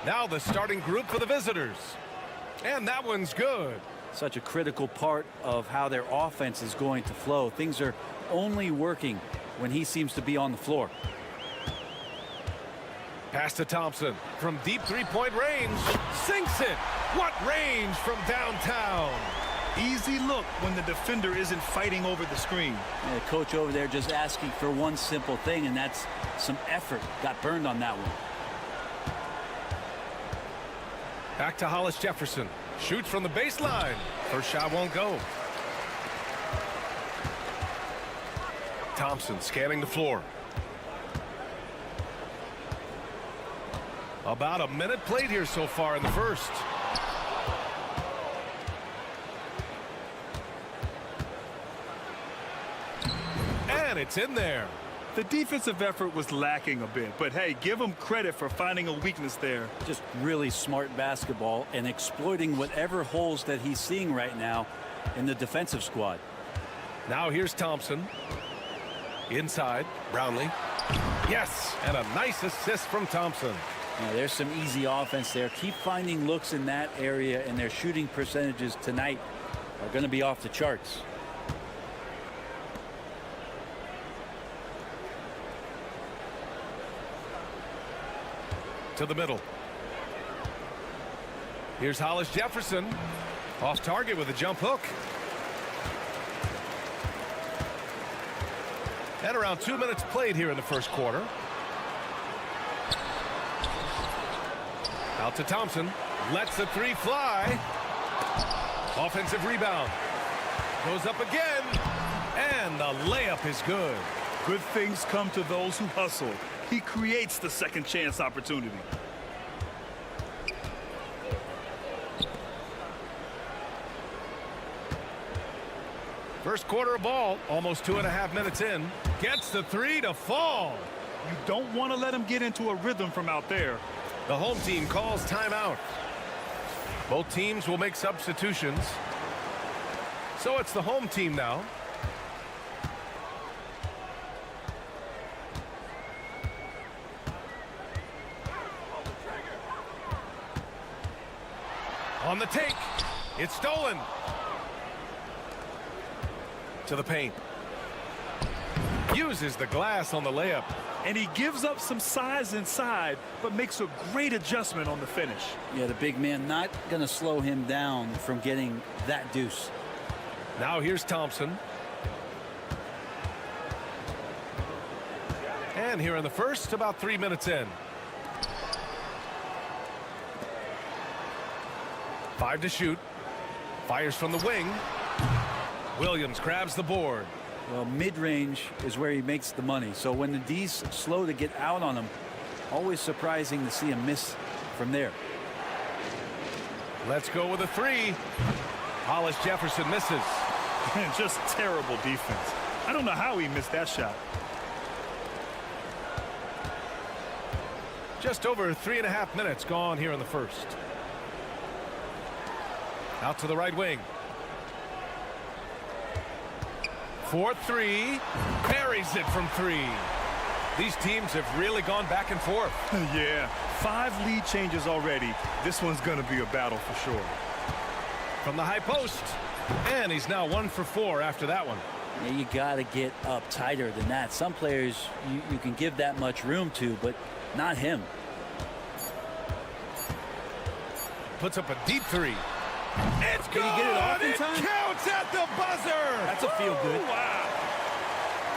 Now the starting group for the visitors. And that one's good. Such a critical part of how their offense is going to flow. Things are only working when he seems to be on the floor. Pass to Thompson from deep three-point range. Sinks it. What range from downtown. Easy look when the defender isn't fighting over the screen. And the coach over there just asking for one simple thing, and that's some effort. Got burned on that one. Back to Hollis Jefferson. Shoots from the baseline. First shot won't go. Thompson scanning the floor. About a minute played here so far in the first. it's in there. The defensive effort was lacking a bit, but hey, give him credit for finding a weakness there. Just really smart basketball and exploiting whatever holes that he's seeing right now in the defensive squad. Now here's Thompson. Inside, Brownlee. Yes, and a nice assist from Thompson. Now, there's some easy offense there. Keep finding looks in that area, and their shooting percentages tonight are going to be off the charts. To the middle. Here's Hollis Jefferson. Off target with a jump hook. And around 2 minutes played here in the first quarter. Out to Thompson. Lets the three fly. Offensive rebound. Goes up again. And the layup is good. Good things come to those who hustle. He creates the second chance opportunity. First quarter of ball, almost 2.5 minutes in. Gets the three to fall. You don't want to let him get into a rhythm from out there. The home team calls timeout. Both teams will make substitutions. So it's the home team now. On the take. It's stolen. To the paint. Uses the glass on the layup. And he gives up some size inside, but makes a great adjustment on the finish. Yeah, the big man not going to slow him down from getting that deuce. Now here's Thompson. And here in the first, about 3 minutes in. 5 to shoot. Fires from the wing. Williams grabs the board. Well, mid-range is where he makes the money. So when the D's slow to get out on him, always surprising to see him miss from there. Let's go with a three. Hollis Jefferson misses. Just terrible defense. I don't know how he missed that shot. Just over 3.5 minutes gone here in the first. Out to the right wing. 4-3. Buries it from three. These teams have really gone back and forth. Yeah, 5 lead changes already. This one's going to be a battle for sure. From the high post. And he's now 1 for 4 after that one. Yeah, you got to get up tighter than that. Some players you can give that much room to, but not him. Puts up a deep three. It's good. Can he get it off in time? It counts at the buzzer. That's a feel good. Wow.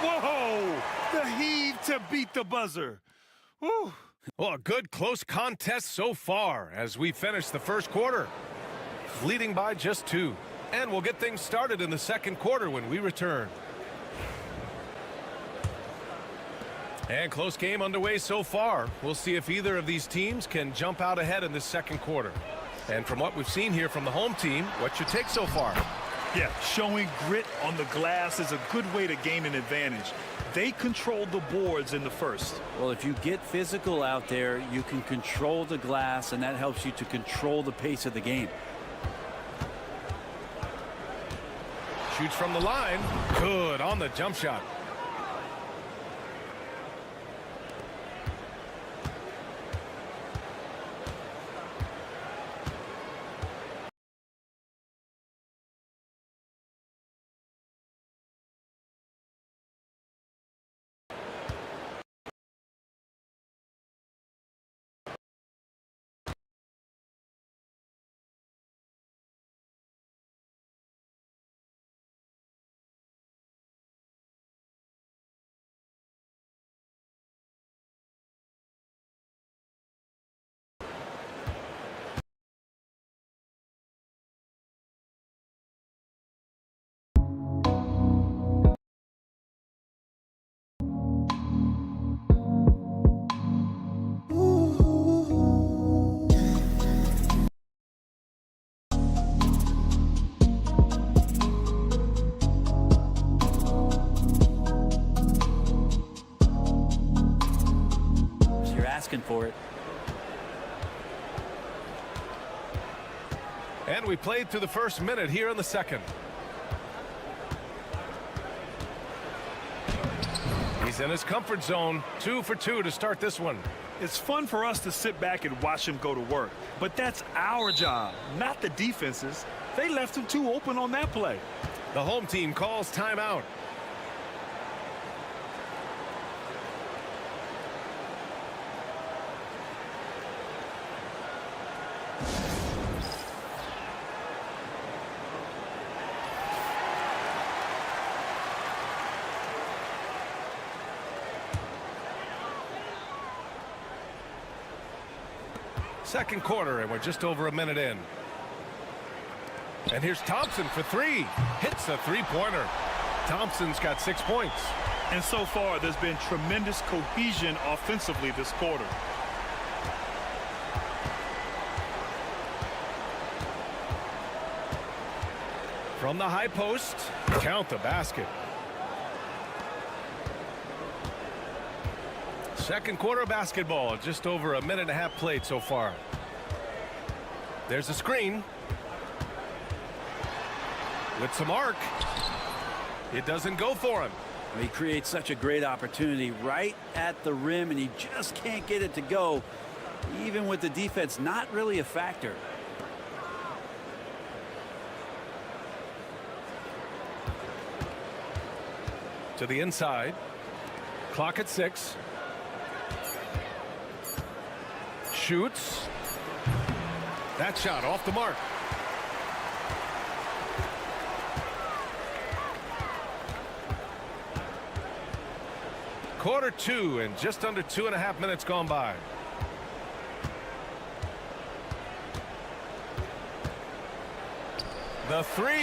Whoa. The heave to beat the buzzer. Woo. Well, a good close contest so far as we finish the first quarter. Leading by just 2. And we'll get things started in the second quarter when we return. And close game underway so far. We'll see if either of these teams can jump out ahead in this second quarter. And from what we've seen here from the home team, what's your take so far? Yeah, showing grit on the glass is a good way to gain an advantage. They controlled the boards in the first. Well, if you get physical out there, you can control the glass, and that helps you to control the pace of the game. Shoots from the line. Good on the jump shot. And we played through the first minute here in the second. He's in his comfort zone. 2 for 2 to start this one. It's fun for us to sit back and watch him go to work. But that's our job, not the defense's. They left him too open on that play. The home team calls timeout. Second quarter, and we're just over a minute in. And here's Thompson for 3. Hits a three-pointer. Thompson's got 6 points. And so far, there's been tremendous cohesion offensively this quarter. From the high post, count the basket. Second quarter basketball, just over a minute and a half played so far. There's a screen. With some arc. It doesn't go for him. He creates such a great opportunity right at the rim, and he just can't get it to go, even with the defense not really a factor. To the inside. Clock at 6. Shoots. That shot off the mark. Quarter 2 and just under 2.5 minutes gone by. The 3.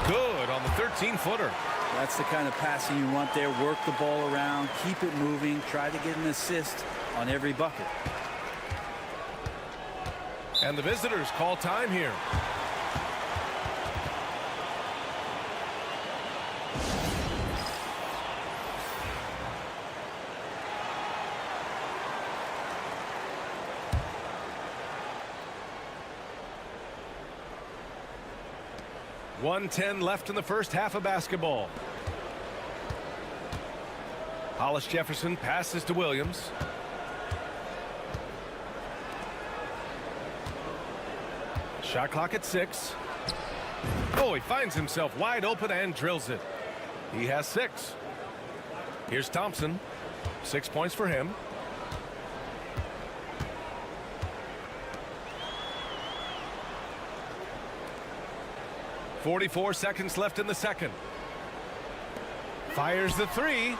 Good on the 13-footer. That's the kind of passing you want there. Work the ball around, keep it moving, try to get an assist on every bucket. And the visitors call time here. .110 left in the first half of basketball. Hollis Jefferson passes to Williams. Shot clock at 6. Oh, he finds himself wide open and drills it. He has 6. Here's Thompson. 6 points for him. .44 seconds left in the second. Fires the 3.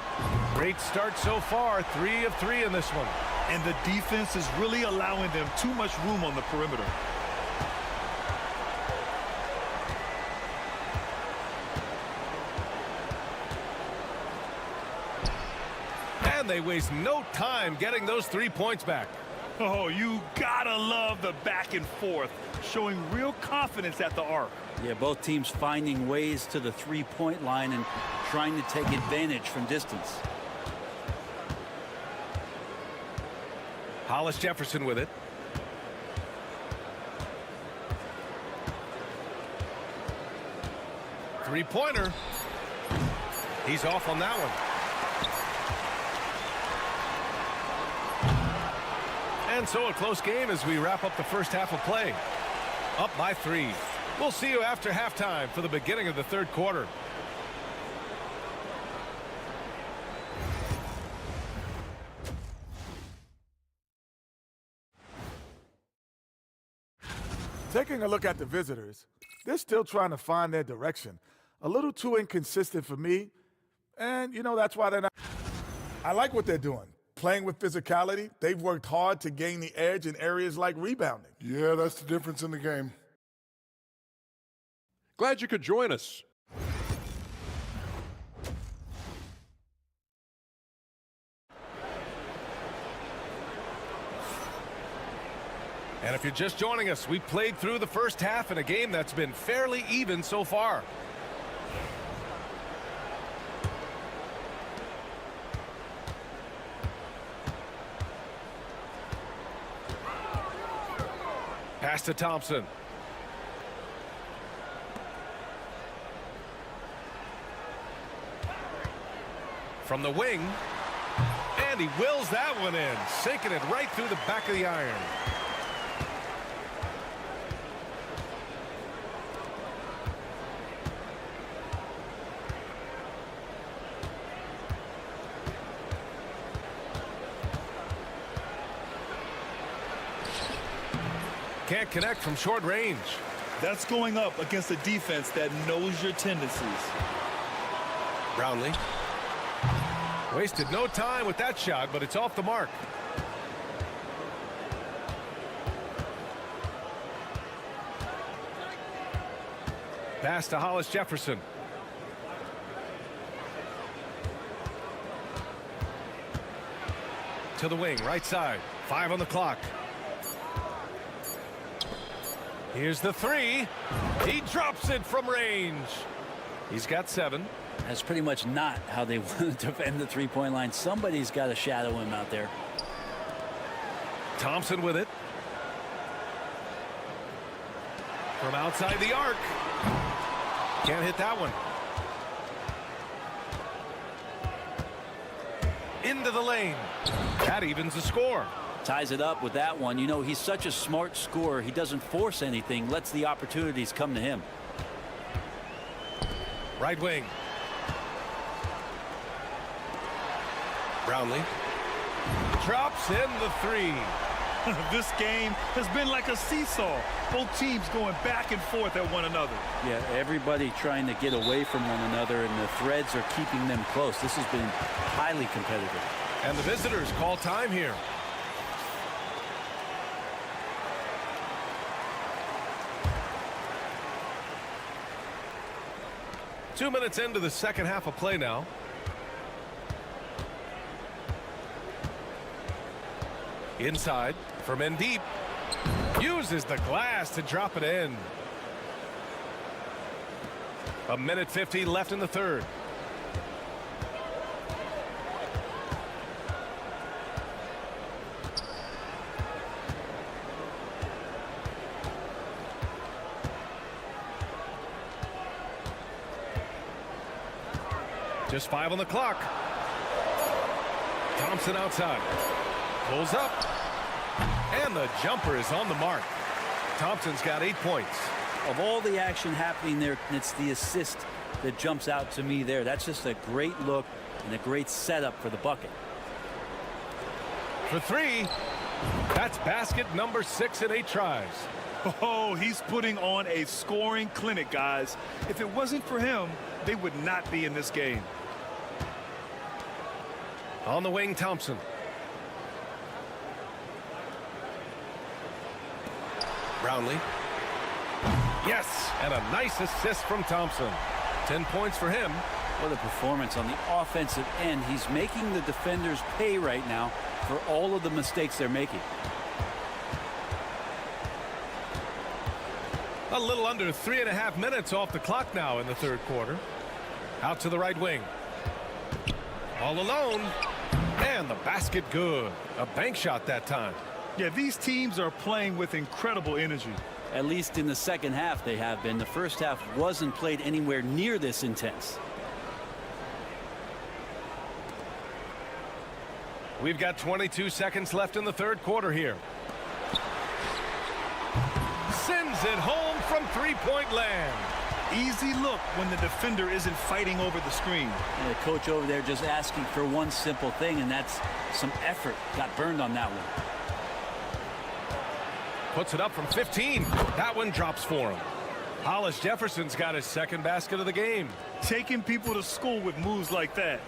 Great start so far. 3 of 3 in this one. And the defense is really allowing them too much room on the perimeter. And they waste no time getting those 3 points back. Oh, you gotta love the back and forth, showing real confidence at the arc. Yeah, both teams finding ways to the three-point line and trying to take advantage from distance. Hollis Jefferson with it. Three-pointer. He's off on that one. And so a close game as we wrap up the first half of play. Up by 3. We'll see you after halftime for the beginning of the third quarter. Taking a look at the visitors, they're still trying to find their direction. A little too inconsistent for me, and, you know, that's why they're not. I like what they're doing. Playing with physicality, they've worked hard to gain the edge in areas like rebounding. Yeah, that's the difference in the game. Glad you could join us. And if you're just joining us, we played through the first half in a game that's been fairly even so far. Pass to Thompson. From the wing. And he wills that one in, sinking it right through the back of the iron. Can't connect from short range. That's going up against a defense that knows your tendencies. Brownlee. Wasted no time with that shot, but it's off the mark. Pass to Hollis Jefferson. To the wing, right side. 5 on the clock. Here's the 3. He drops it from range. He's got 7. That's pretty much not how they want to defend the three-point line. Somebody's got to shadow him out there. Thompson with it. From outside the arc. Can't hit that one. Into the lane. That evens the score. Ties it up with that one. You know, he's such a smart scorer. He doesn't force anything, lets the opportunities come to him. Right wing. Brownlee. Drops in the 3. This game has been like a seesaw. Both teams going back and forth at one another. Yeah, everybody trying to get away from one another, and the threads are keeping them close. This has been highly competitive. And the visitors call time here. Two minutes into the second half of play now. Inside from Dyip. Uses the glass to drop it in. 1:50 left in the third. Just 5 on the clock. Thompson outside. Pulls up. And the jumper is on the mark. Thompson's got 8 points. Of all the action happening there, it's the assist that jumps out to me there. That's just a great look and a great setup for the bucket. For 3. That's basket number 6 in 8 tries. Oh, he's putting on a scoring clinic, guys. If it wasn't for him, they would not be in this game. On the wing, Thompson. Brownlee. Yes, and a nice assist from Thompson. 10 points for him. What a performance on the offensive end. He's making the defenders pay right now for all of the mistakes they're making. A little under 3.5 minutes off the clock now in the third quarter. Out to the right wing. All alone. And the basket good. A bank shot that time. Yeah, these teams are playing with incredible energy. At least in the second half they have been. The first half wasn't played anywhere near this intense. We've got 22 seconds left in the third quarter here. Sends it home from three-point land. Easy look when the defender isn't fighting over the screen. And the coach over there just asking for one simple thing, and that's some effort. Got burned on that one. Puts it up from 15. That one drops for him. Hollis Jefferson's got his second basket of the game. Taking people to school with moves like that.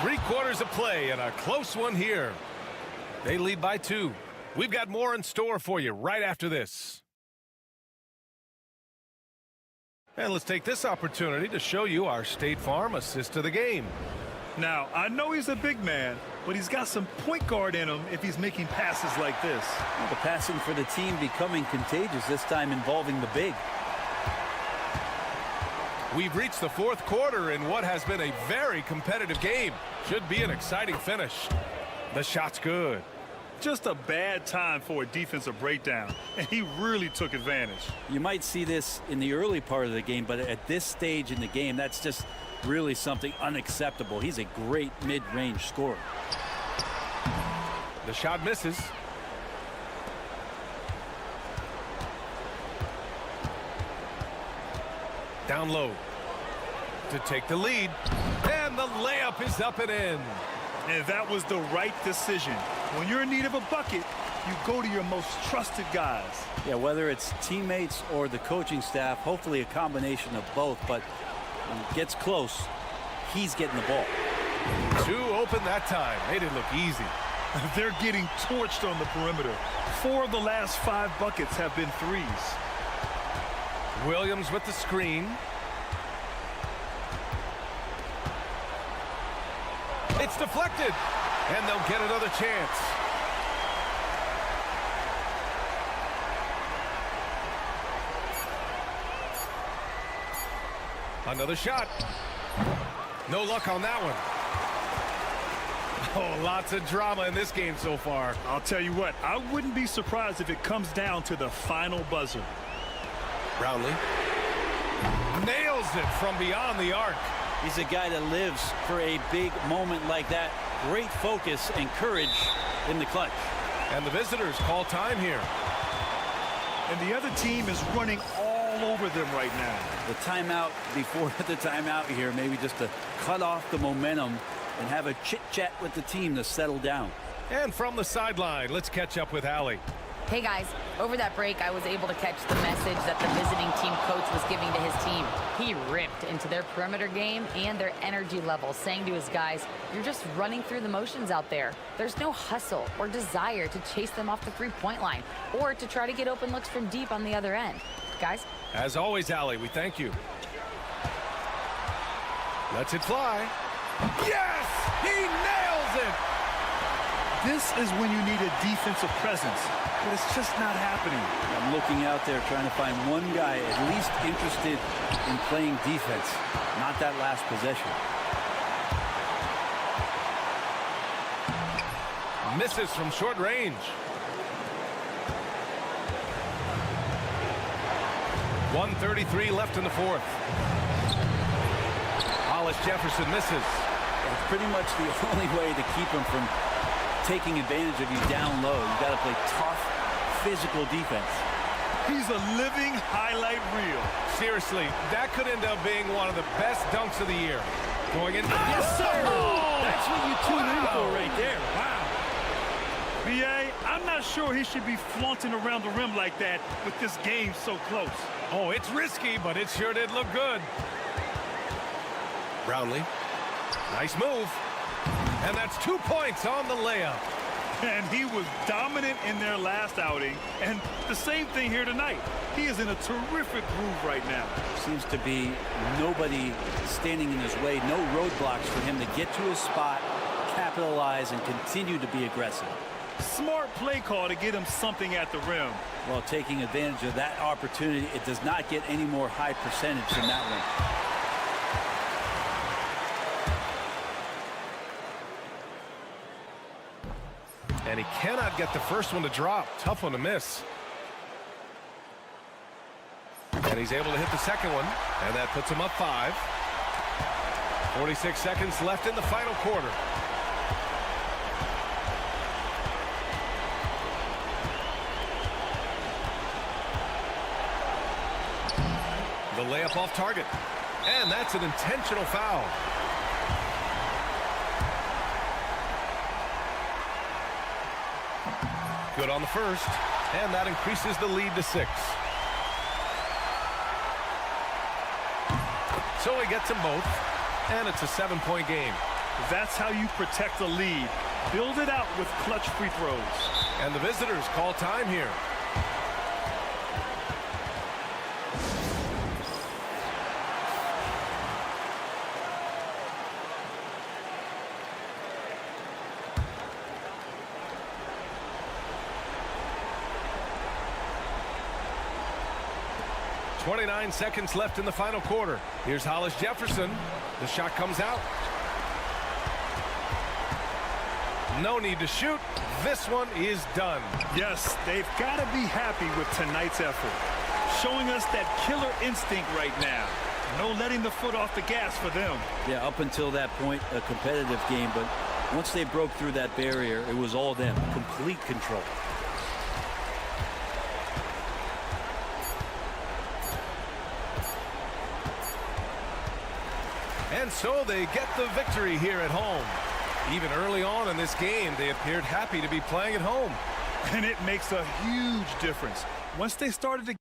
3 quarters of play and a close one here. They lead by 2. We've got more in store for you right after this. And let's take this opportunity to show you our State Farm assist of the game. Now, I know he's a big man, but he's got some point guard in him if he's making passes like this. Well, the passing for the team becoming contagious, this time involving the big. We've reached the fourth quarter in what has been a very competitive game. Should be an exciting finish. The shot's good. Just a bad time for a defensive breakdown, and he really took advantage. You might see this in the early part of the game, but at this stage in the game, that's just really something unacceptable. He's a great mid-range scorer. The shot misses. Down low to take the lead, and the layup is up and in. And that was the right decision. When you're in need of a bucket, you go to your most trusted guys. Yeah, whether it's teammates or the coaching staff, hopefully a combination of both, but when it gets close, he's getting the ball. Two open that time. Made it look easy. They're getting torched on the perimeter. 4 of the last 5 buckets have been threes. Williams with the screen. It's deflected, and they'll get another chance. Another shot. No luck on that one. Oh, lots of drama in this game so far. I'll tell you what, I wouldn't be surprised if it comes down to the final buzzer. Brownlee nails it from beyond the arc. He's a guy that lives for a big moment like that. Great focus and courage in the clutch. And the visitors call time here. And the other team is running all over them right now. The timeout before the timeout here, maybe just to cut off the momentum and have a chit-chat with the team to settle down. And from the sideline, let's catch up with Allie. Hey guys, over that break I was able to catch the message that the visiting team coach was giving to his team. He ripped into their perimeter game and their energy level, saying to his guys, you're just running through the motions out there. There's no hustle or desire to chase them off the three-point line or to try to get open looks from deep on the other end. Guys? As always, Allie, we thank you. Lets it fly. Yes! He nails it! This is when you need a defensive presence, but it's just not happening. I'm looking out there trying to find one guy at least interested in playing defense, not that last possession. Misses from short range. .133 left in the fourth. Hollis Jefferson misses. It's pretty much the only way to keep him from taking advantage of you down low. You got to play tough, physical defense. He's a living highlight reel. Seriously, that could end up being one of the best dunks of the year. Going in. Yes, sir! Oh! That's what you tune in for right there. Wow. B.A., I'm not sure he should be flaunting around the rim like that with this game so close. Oh, it's risky, but it sure did look good. Brownlee. Nice move. And that's 2 points on the layup. And he was dominant in their last outing. And the same thing here tonight. He is in a terrific groove right now. Seems to be nobody standing in his way. No roadblocks for him to get to his spot, capitalize, and continue to be aggressive. Smart play call to get him something at the rim. Well, taking advantage of that opportunity, it does not get any more high percentage than that one. And he cannot get the first one to drop. Tough one to miss. And he's able to hit the second one. And that puts him up 5. 46 seconds left in the final quarter. The layup off target. And that's an intentional foul. Good on the first, and that increases the lead to 6. So he gets them both, and it's a 7-point game. That's how you protect the lead. Build it out with clutch free throws. And the visitors call time here. .29 seconds left in the final quarter. Here's Hollis Jefferson. The shot comes out. No need to shoot. This one is done. Yes, they've got to be happy with tonight's effort. Showing us that killer instinct right now. No letting the foot off the gas for them. Yeah, up until that point, a competitive game, but once they broke through that barrier, it was all them. Complete control. And so they get the victory here at home. Even early on in this game, they appeared happy to be playing at home. And it makes a huge difference. Once they started to...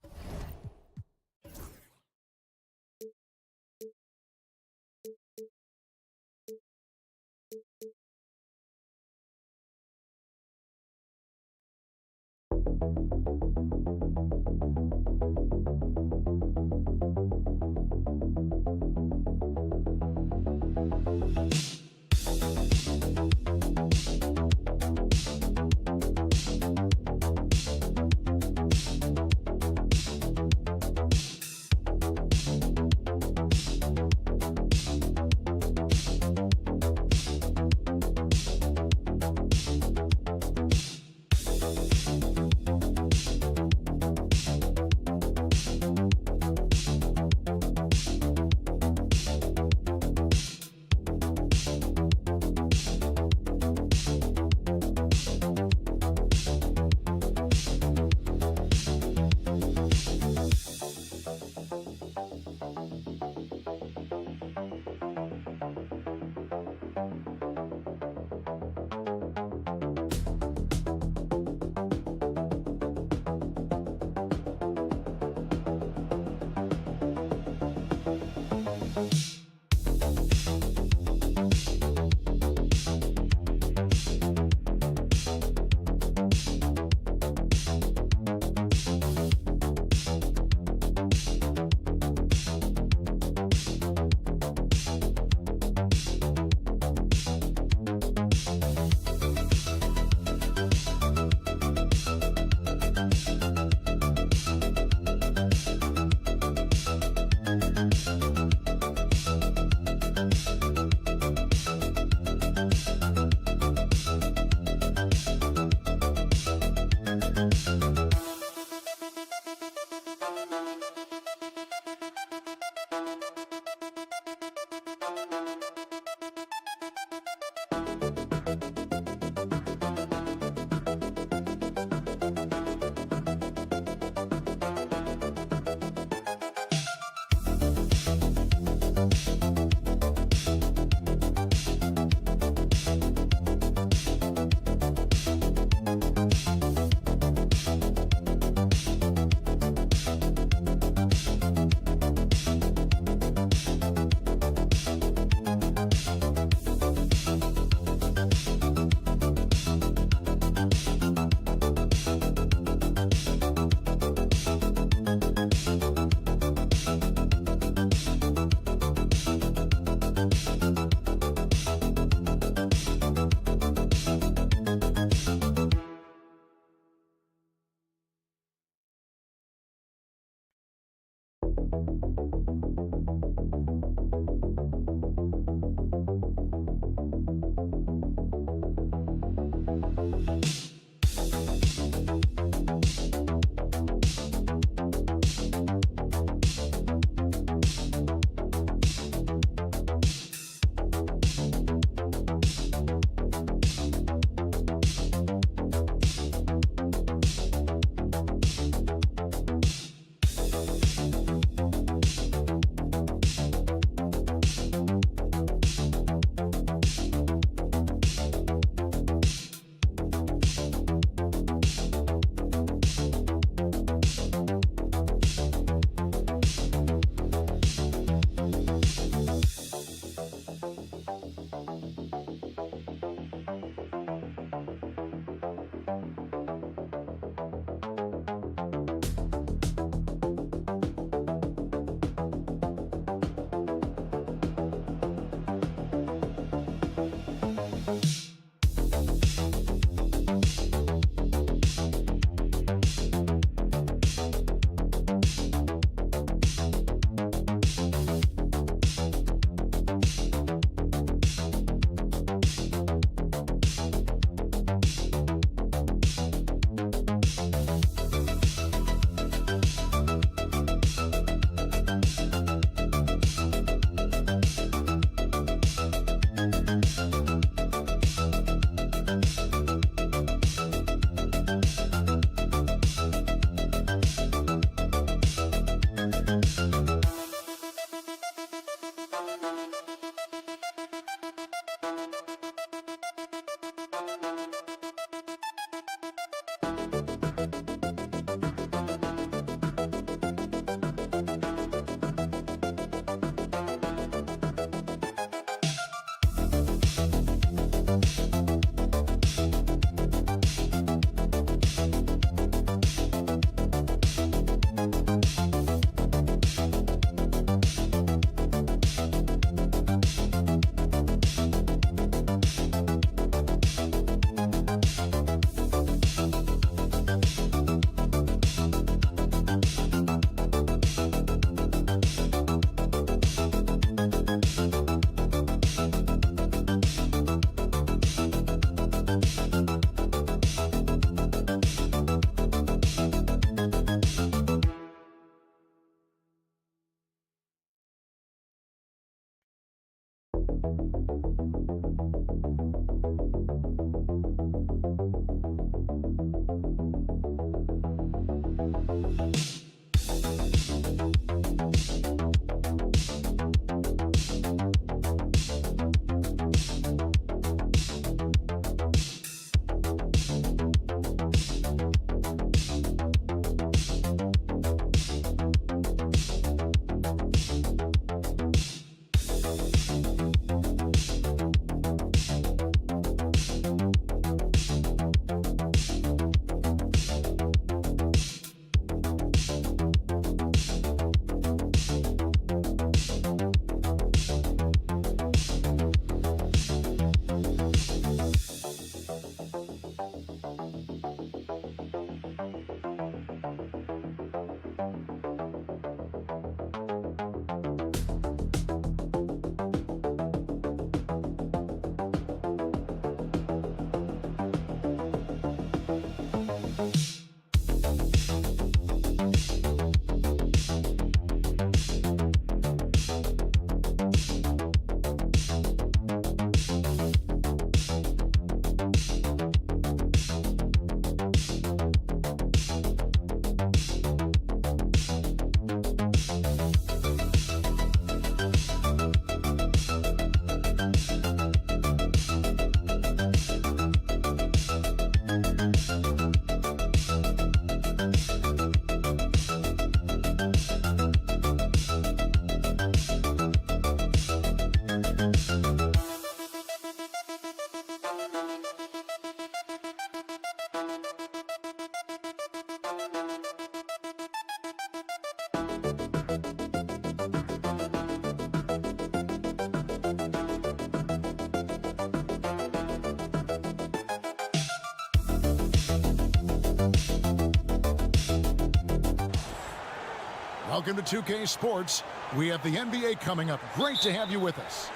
Welcome to 2K Sports. We have the NBA coming up. Great to have you with us.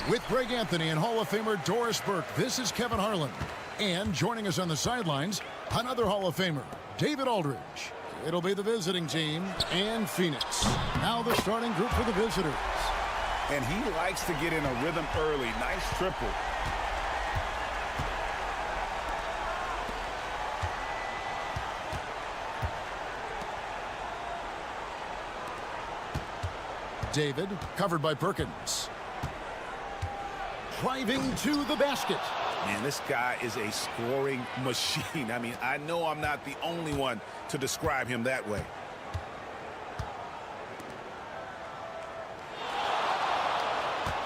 With Greg Anthony and Hall of Famer Doris Burke, this is Kevin Harlan. And joining us on the sidelines, another Hall of Famer, David Aldridge. It'll be the visiting team and Phoenix. Now the starting group for the visitors. And he likes to get in a rhythm early. Nice triple. David, covered by Perkins. Driving to the basket. Man, this guy is a scoring machine. I mean, I know I'm not the only one to describe him that way.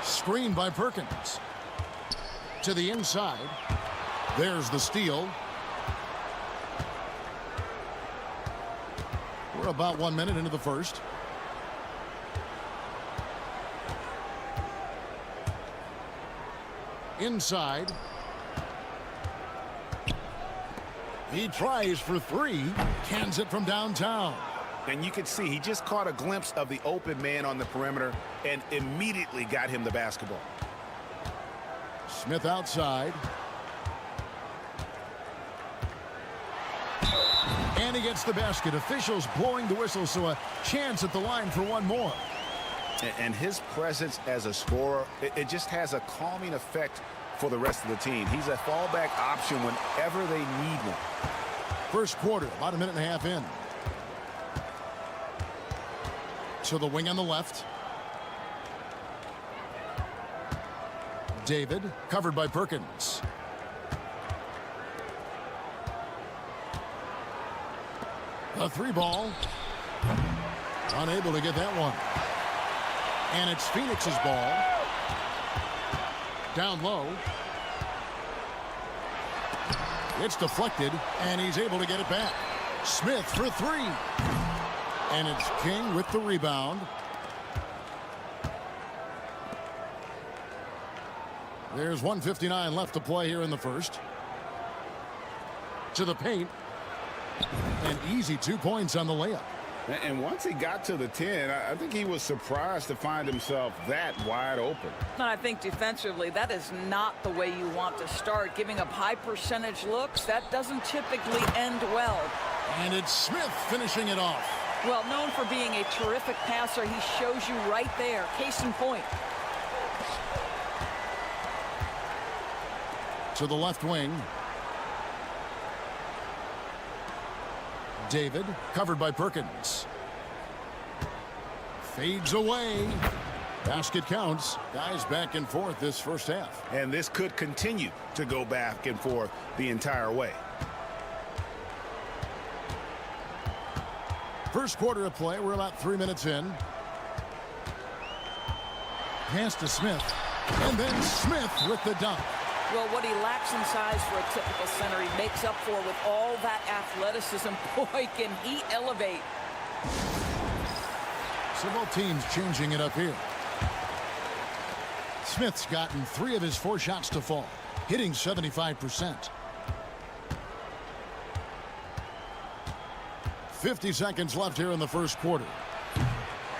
Screen by Perkins. To the inside. There's the steal. We're about 1 minute into the first. Inside. He tries for three. Cans it from downtown. And you can see he just caught a glimpse of the open man on the perimeter and immediately got him the basketball. Smith outside. And he gets the basket. Officials blowing the whistle, so a chance at the line for one more. And his presence as a scorer, it just has a calming effect for the rest of the team. He's a fallback option whenever they need one. First quarter, about a minute and a half in. To the wing on the left. David, covered by Perkins. A 3-ball. Unable to get that one. And it's Phoenix's ball. Down low. It's deflected, and he's able to get it back. Smith for 3. And it's King with the rebound. There's 1:59 left to play here in the first. To the paint. An easy 2 points on the layup. And once he got to the 10, I think he was surprised to find himself that wide open. And I think defensively, that is not the way you want to start. Giving up high percentage looks, that doesn't typically end well. And it's Smith finishing it off. Well, known for being a terrific passer, he shows you right there. Case in point. To the left wing. David, covered by Perkins. Fades away. Basket counts. Guys back and forth this first half. And this could continue to go back and forth the entire way. First quarter of play. We're about 3 minutes in. Pass to Smith. And then Smith with the dunk. Well, what he lacks in size for a typical center, he makes up for with all that athleticism. Boy, can he elevate. So both teams changing it up here. Smith's gotten 3 of his 4 shots to fall, hitting 75%. 50 seconds left here in the first quarter.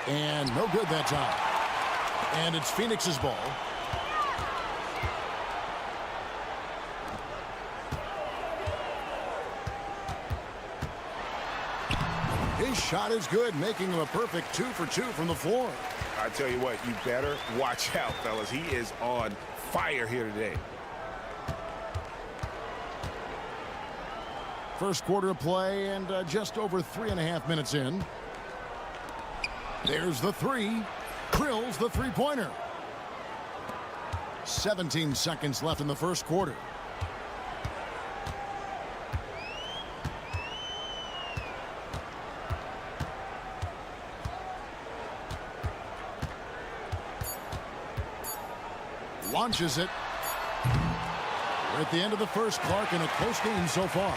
And no good that time. And it's Phoenix's ball. His shot is good, making him a perfect 2 for 2 from the floor. I tell you what, you better watch out, fellas. He is on fire here today. First quarter of play and just over 3.5 minutes in. There's the 3. Drills the 3-pointer. 17 seconds left in the first quarter. Launches it. We're at the end of the first, Clark, in a close game so far.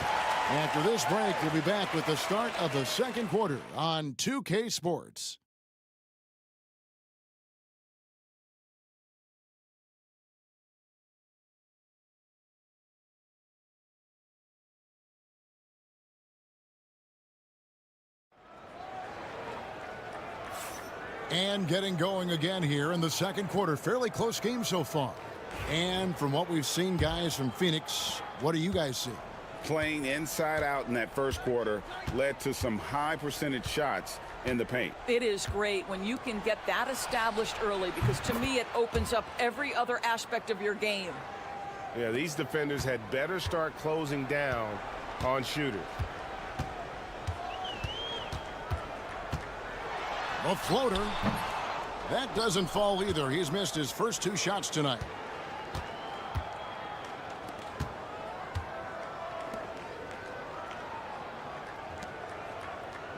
After this break, we'll be back with the start of the second quarter on 2K Sports. And getting going again here in the second quarter. Fairly close game so far. And from what we've seen, guys, from Phoenix, what do you guys see? Playing inside out in that first quarter led to some high percentage shots in the paint. It is great when you can get that established early, because to me it opens up every other aspect of your game. Yeah, these defenders had better start closing down on shooters. A floater. That doesn't fall either. He's missed his first 2 shots tonight.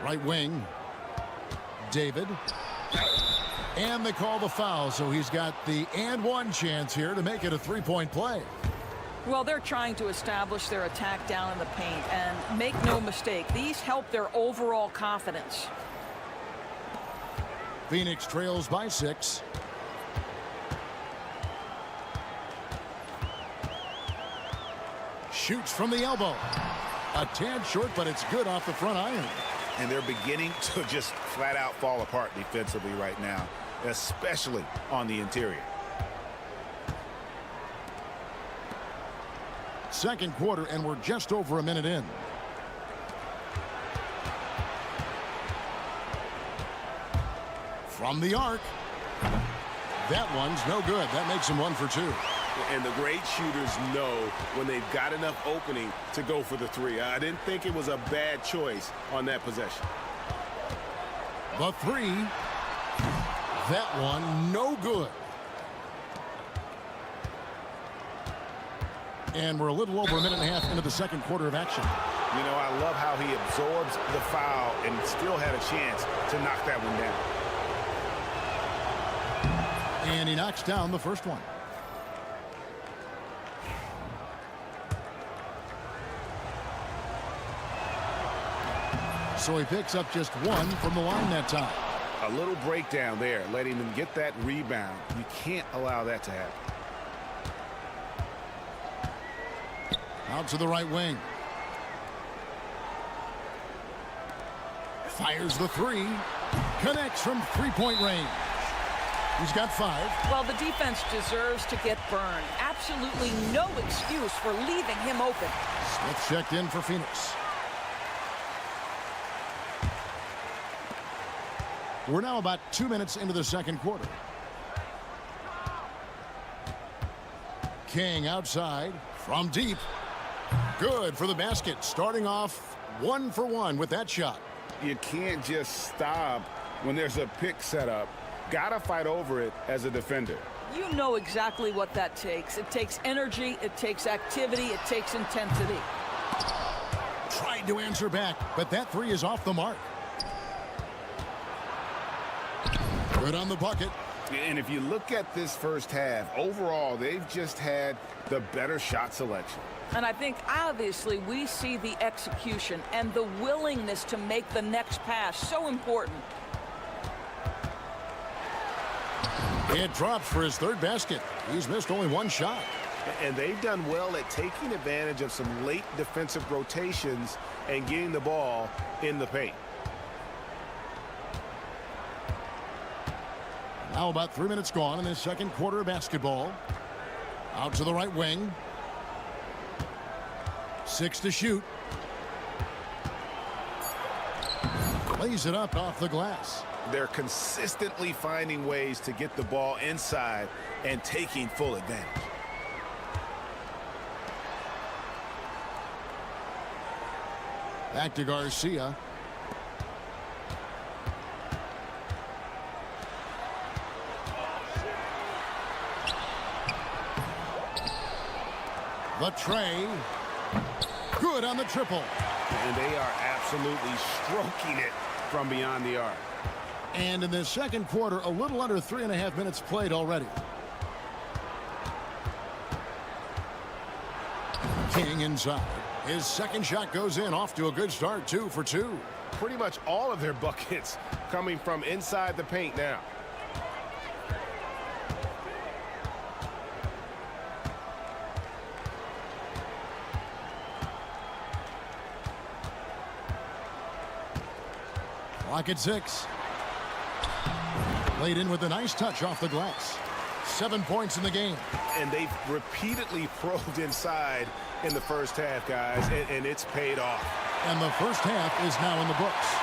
Right wing. David. And they call the foul, so he's got the and 1 chance here to make it a 3-point play. Well, they're trying to establish their attack down in the paint, and make no mistake, these help their overall confidence. Phoenix trails by 6. Shoots from the elbow. A tad short, but it's good off the front iron. And they're beginning to just flat out fall apart defensively right now, especially on the interior. Second quarter, and we're just over a minute in. From the arc. That one's no good. That makes him 1 for 2. And the great shooters know when they've got enough opening to go for the 3. I didn't think it was a bad choice on that possession. The 3. That one no good. And we're a little over a minute and a half into the second quarter of action. You know, I love how he absorbs the foul and still had a chance to knock that one down. And he knocks down the first one. So he picks up just one from the line that time. A little breakdown there, letting them get that rebound. You can't allow that to happen. Out to the right wing. Fires the three. Connects from three-point range. He's got 5. Well, the defense deserves to get burned. Absolutely no excuse for leaving him open. Smith checked in for Phoenix. We're now about 2 minutes into the second quarter. King outside from deep. Good for the basket. Starting off 1 for 1 with that shot. You can't just stop when there's a pick set up. Gotta fight over it as a defender. You know exactly what that takes. It takes energy, it takes activity, it takes intensity. Tried to answer back, but that three is off the mark. Good on the bucket. And if you look at this first half, overall, they've just had the better shot selection. And I think, obviously, we see the execution and the willingness to make the next pass so important. It drops for his third basket. He's missed only one shot. And they've done well at taking advantage of some late defensive rotations and getting the ball in the paint. Now about 3 minutes gone in this second quarter of basketball. Out to the right wing. 6 to shoot. Lays it up off the glass. They're consistently finding ways to get the ball inside and taking full advantage. Back to Garcia. The tray. Good on the triple. And they are absolutely stroking it from beyond the arc. And in this second quarter, a little under 3.5 minutes played already. King inside. His second shot goes in, off to a good start, 2 for 2. Pretty much all of their buckets coming from inside the paint now. Clock at 6. Laid in with a nice touch off the glass. 7 points in the game. And they've repeatedly probed inside in the first half, guys, and it's paid off. And the first half is now in the books.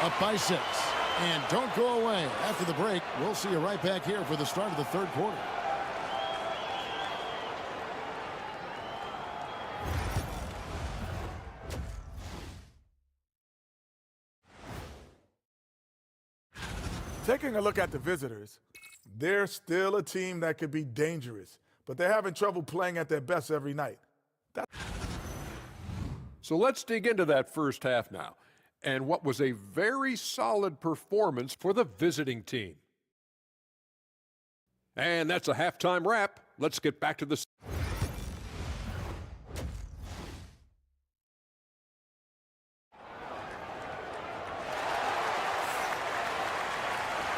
Up by 6. And don't go away. After the break, we'll see you right back here for the start of the third quarter. Taking a look at the visitors, they're still a team that could be dangerous, but they're having trouble playing at their best every night. So let's dig into that first half now, and what was a very solid performance for the visiting team. And that's a halftime wrap. Let's get back to the...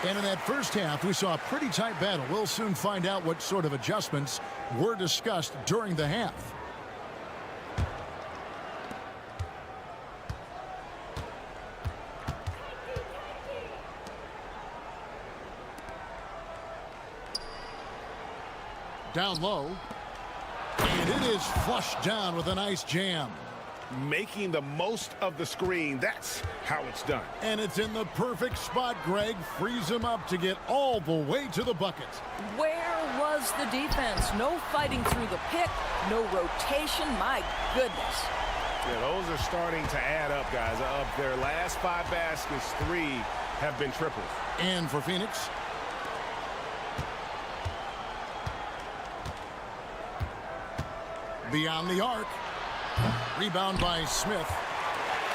And in that first half, we saw a pretty tight battle. We'll soon find out what sort of adjustments were discussed during the half. Down low. And it is flushed down with a nice jam. Making the most of the screen. That's how it's done. And it's in the perfect spot, Greg. Frees him up to get all the way to the bucket. Where was the defense? No fighting through the pick, no rotation. My goodness. Yeah, those are starting to add up, guys. Of their last 5 baskets, 3 have been triples. And for Phoenix, Beyond the arc. Rebound by Smith.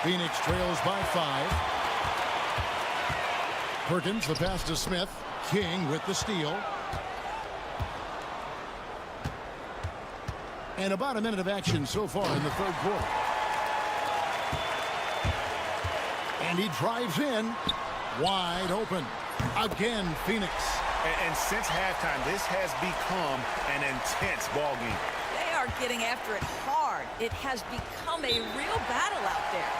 Phoenix trails by 5. Perkins, the pass to Smith. King with the steal. And about a minute of action so far in the third quarter. And he drives in. Wide open. Again, Phoenix. And since halftime, this has become an intense ball game. They are getting after it hard. It has become a real battle out there.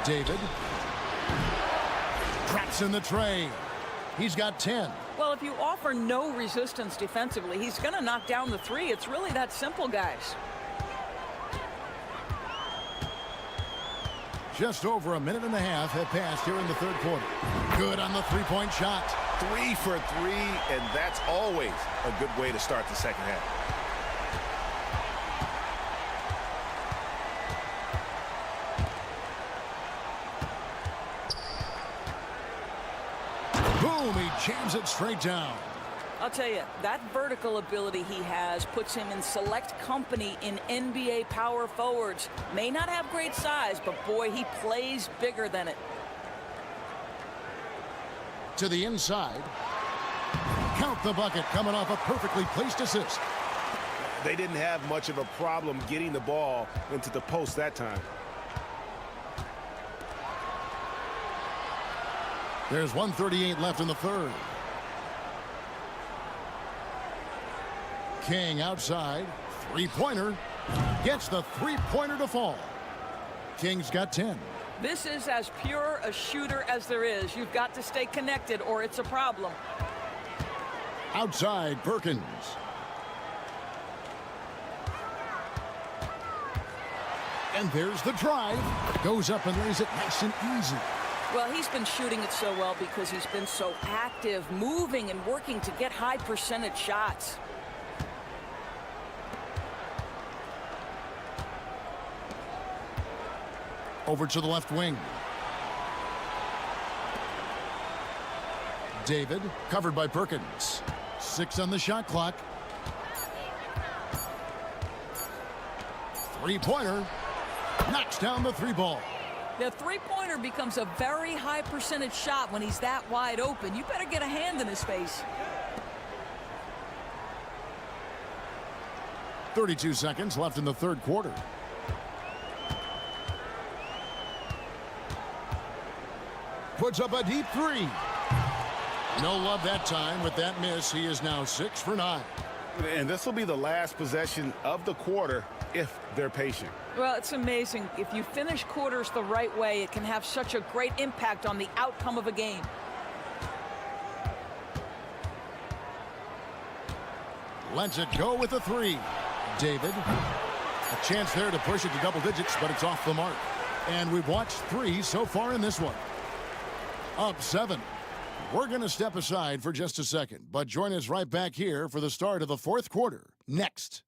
David traps in the tray. He's got 10. Well, if you offer no resistance defensively, he's going to knock down the 3. It's really that simple, guys. Just over a minute and a half have passed here in the third quarter. Good on the three-point shot. 3 for 3, and that's always a good way to start the second half. Boom, he jams it straight down. I'll tell you, that vertical ability he has puts him in select company in NBA power forwards. May not have great size, but boy, he plays bigger than it. To the inside. Count the bucket, coming off a perfectly placed assist. They didn't have much of a problem getting the ball into the post that time. There's 1:38 left in the third. King outside. Three-pointer. Gets the three-pointer to fall. King's got 10. This is as pure a shooter as there is. You've got to stay connected or it's a problem. Outside, Perkins. And there's the drive. Goes up and lays it nice and easy. Well, he's been shooting it so well because he's been so active, moving and working to get high percentage shots. Over to the left wing. David, covered by Perkins. 6 on the shot clock. Three-pointer. Knocks down the 3-ball. The three-pointer becomes a very high percentage shot when he's that wide open. You better get a hand in his face. 32 seconds left in the third quarter. Puts up a deep 3. No love that time. With that miss, he is now 6 for 9. And this will be the last possession of the quarter if they're patient. Well, it's amazing. If you finish quarters the right way, it can have such a great impact on the outcome of a game. Lets it go with a 3. David. A chance there to push it to double digits, but it's off the mark. And we've watched 3 so far in this one. Up 7. We're going to step aside for just a second, but join us right back here for the start of the fourth quarter. Next.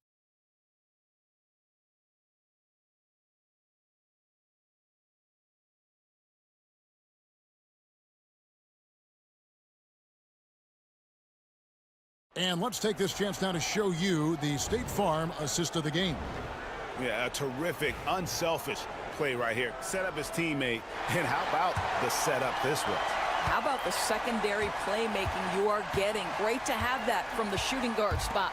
And let's take this chance now to show you the State Farm assist of the game. Yeah, a terrific, unselfish play right here. Set up his teammate. And how about the setup this was? How about the secondary playmaking you are getting? Great to have that from the shooting guard spot.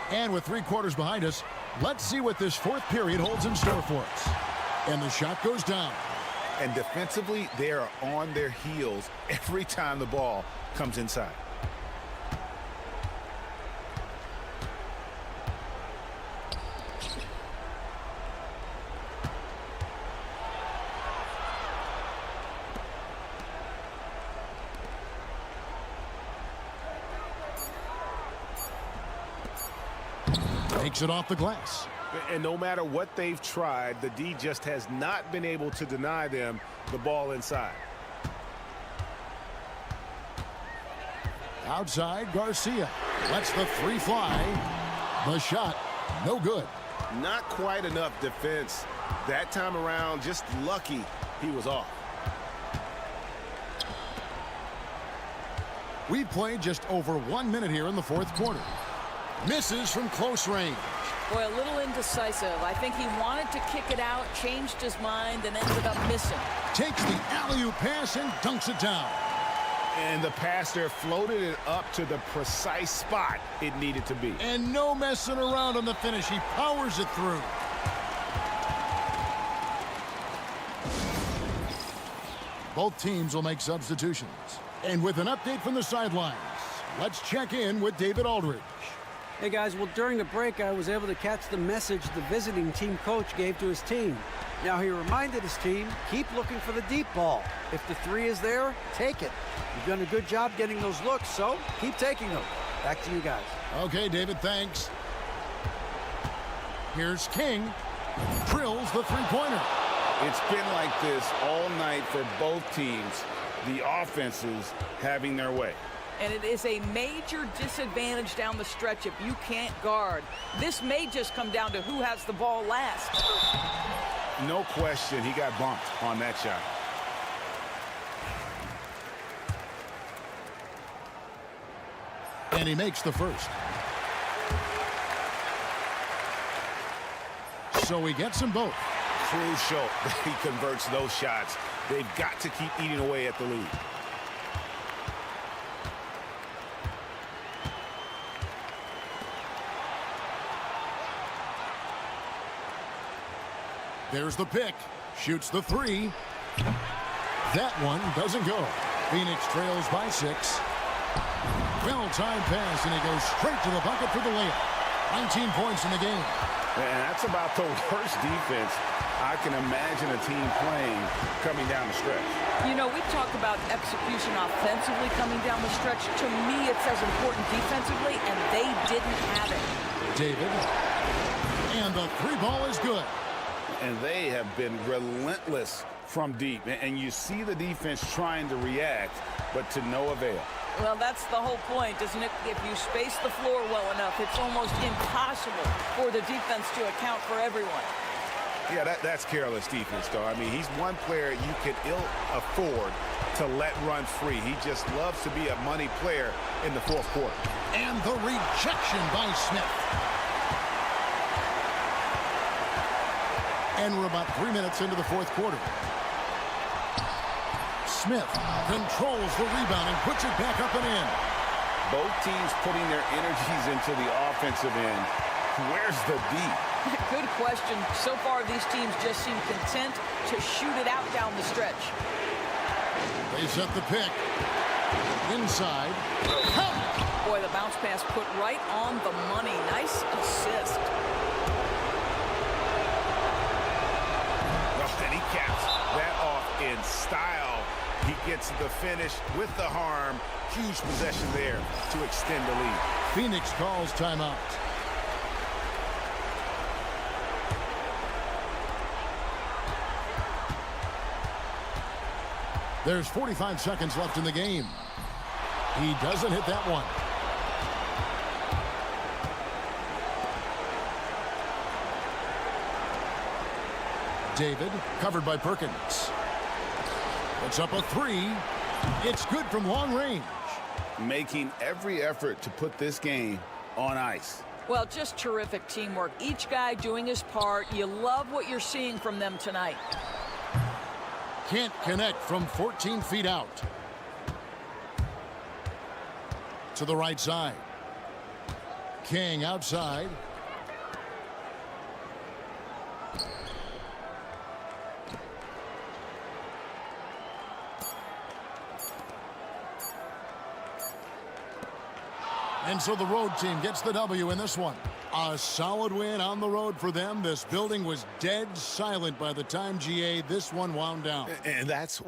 And with 3 quarters behind us, let's see what this fourth period holds in store for us. And the shot goes down. And defensively, they are on their heels every time the ball comes inside. Takes it off the glass. And no matter what they've tried, the D just has not been able to deny them the ball inside. Outside, Garcia lets the three fly. The shot, no good. Not quite enough defense. That time around, just lucky he was off. We've played just over 1 minute here in the fourth quarter. Misses from close range. Boy, a little indecisive. I think he wanted to kick it out, changed his mind, and ended up missing. Takes the alley-oop pass and dunks it down. And the passer floated it up to the precise spot it needed to be. And no messing around on the finish. He powers it through. Both teams will make substitutions. And with an update from the sidelines, let's check in with David Aldridge. Hey guys, well during the break I was able to catch the message the visiting team coach gave to his team. Now he reminded his team, keep looking for the deep ball. If the three is there, take it. You've done a good job getting those looks, so keep taking them. Back to you guys. Okay, David, thanks. Here's King. Drills the three-pointer. It's been like this all night for both teams. The offenses having their way. And it is a major disadvantage down the stretch if you can't guard. This may just come down to who has the ball last. No question, he got bumped on that shot. And he makes the first. So he gets them both. Crucial that he converts those shots. They've got to keep eating away at the lead. There's the pick. Shoots the three. That one doesn't go. Phoenix trails by 6. Well-timed pass, and he goes straight to the bucket for the layup. 19 points in the game. And that's about the worst defense I can imagine a team playing coming down the stretch. You know, we talk about execution offensively coming down the stretch. To me, it's as important defensively, and they didn't have it. David. And the three ball is good. And they have been relentless from deep. And you see the defense trying to react, but to no avail. Well, that's the whole point, isn't it? If you space the floor well enough, it's almost impossible for the defense to account for everyone. Yeah, that's careless defense, though. I mean, he's one player you can ill afford to let run free. He just loves to be a money player in the fourth quarter. And the rejection by Smith. And we're about 3 minutes into the fourth quarter. Smith controls the rebound and puts it back up and in. Both teams putting their energies into the offensive end. Where's the D? Good question. So far, these teams just seem content to shoot it out down the stretch. They set the pick. Inside. Boy, the bounce pass put right on the money. Nice assist. And he caps that off in style. He gets the finish with the harm. Huge possession there to extend the lead. Phoenix calls timeout. There's 45 seconds left in the game. He doesn't hit that one. David, covered by Perkins. Puts up a three. It's good from long range. Making every effort to put this game on ice. Well, just terrific teamwork. Each guy doing his part. You love what you're seeing from them tonight. Can't connect from 14 feet out. To the right side. King outside. And so the road team gets the W in this one. A solid win on the road for them. This building was dead silent by the time, GA, this one wound down. And that's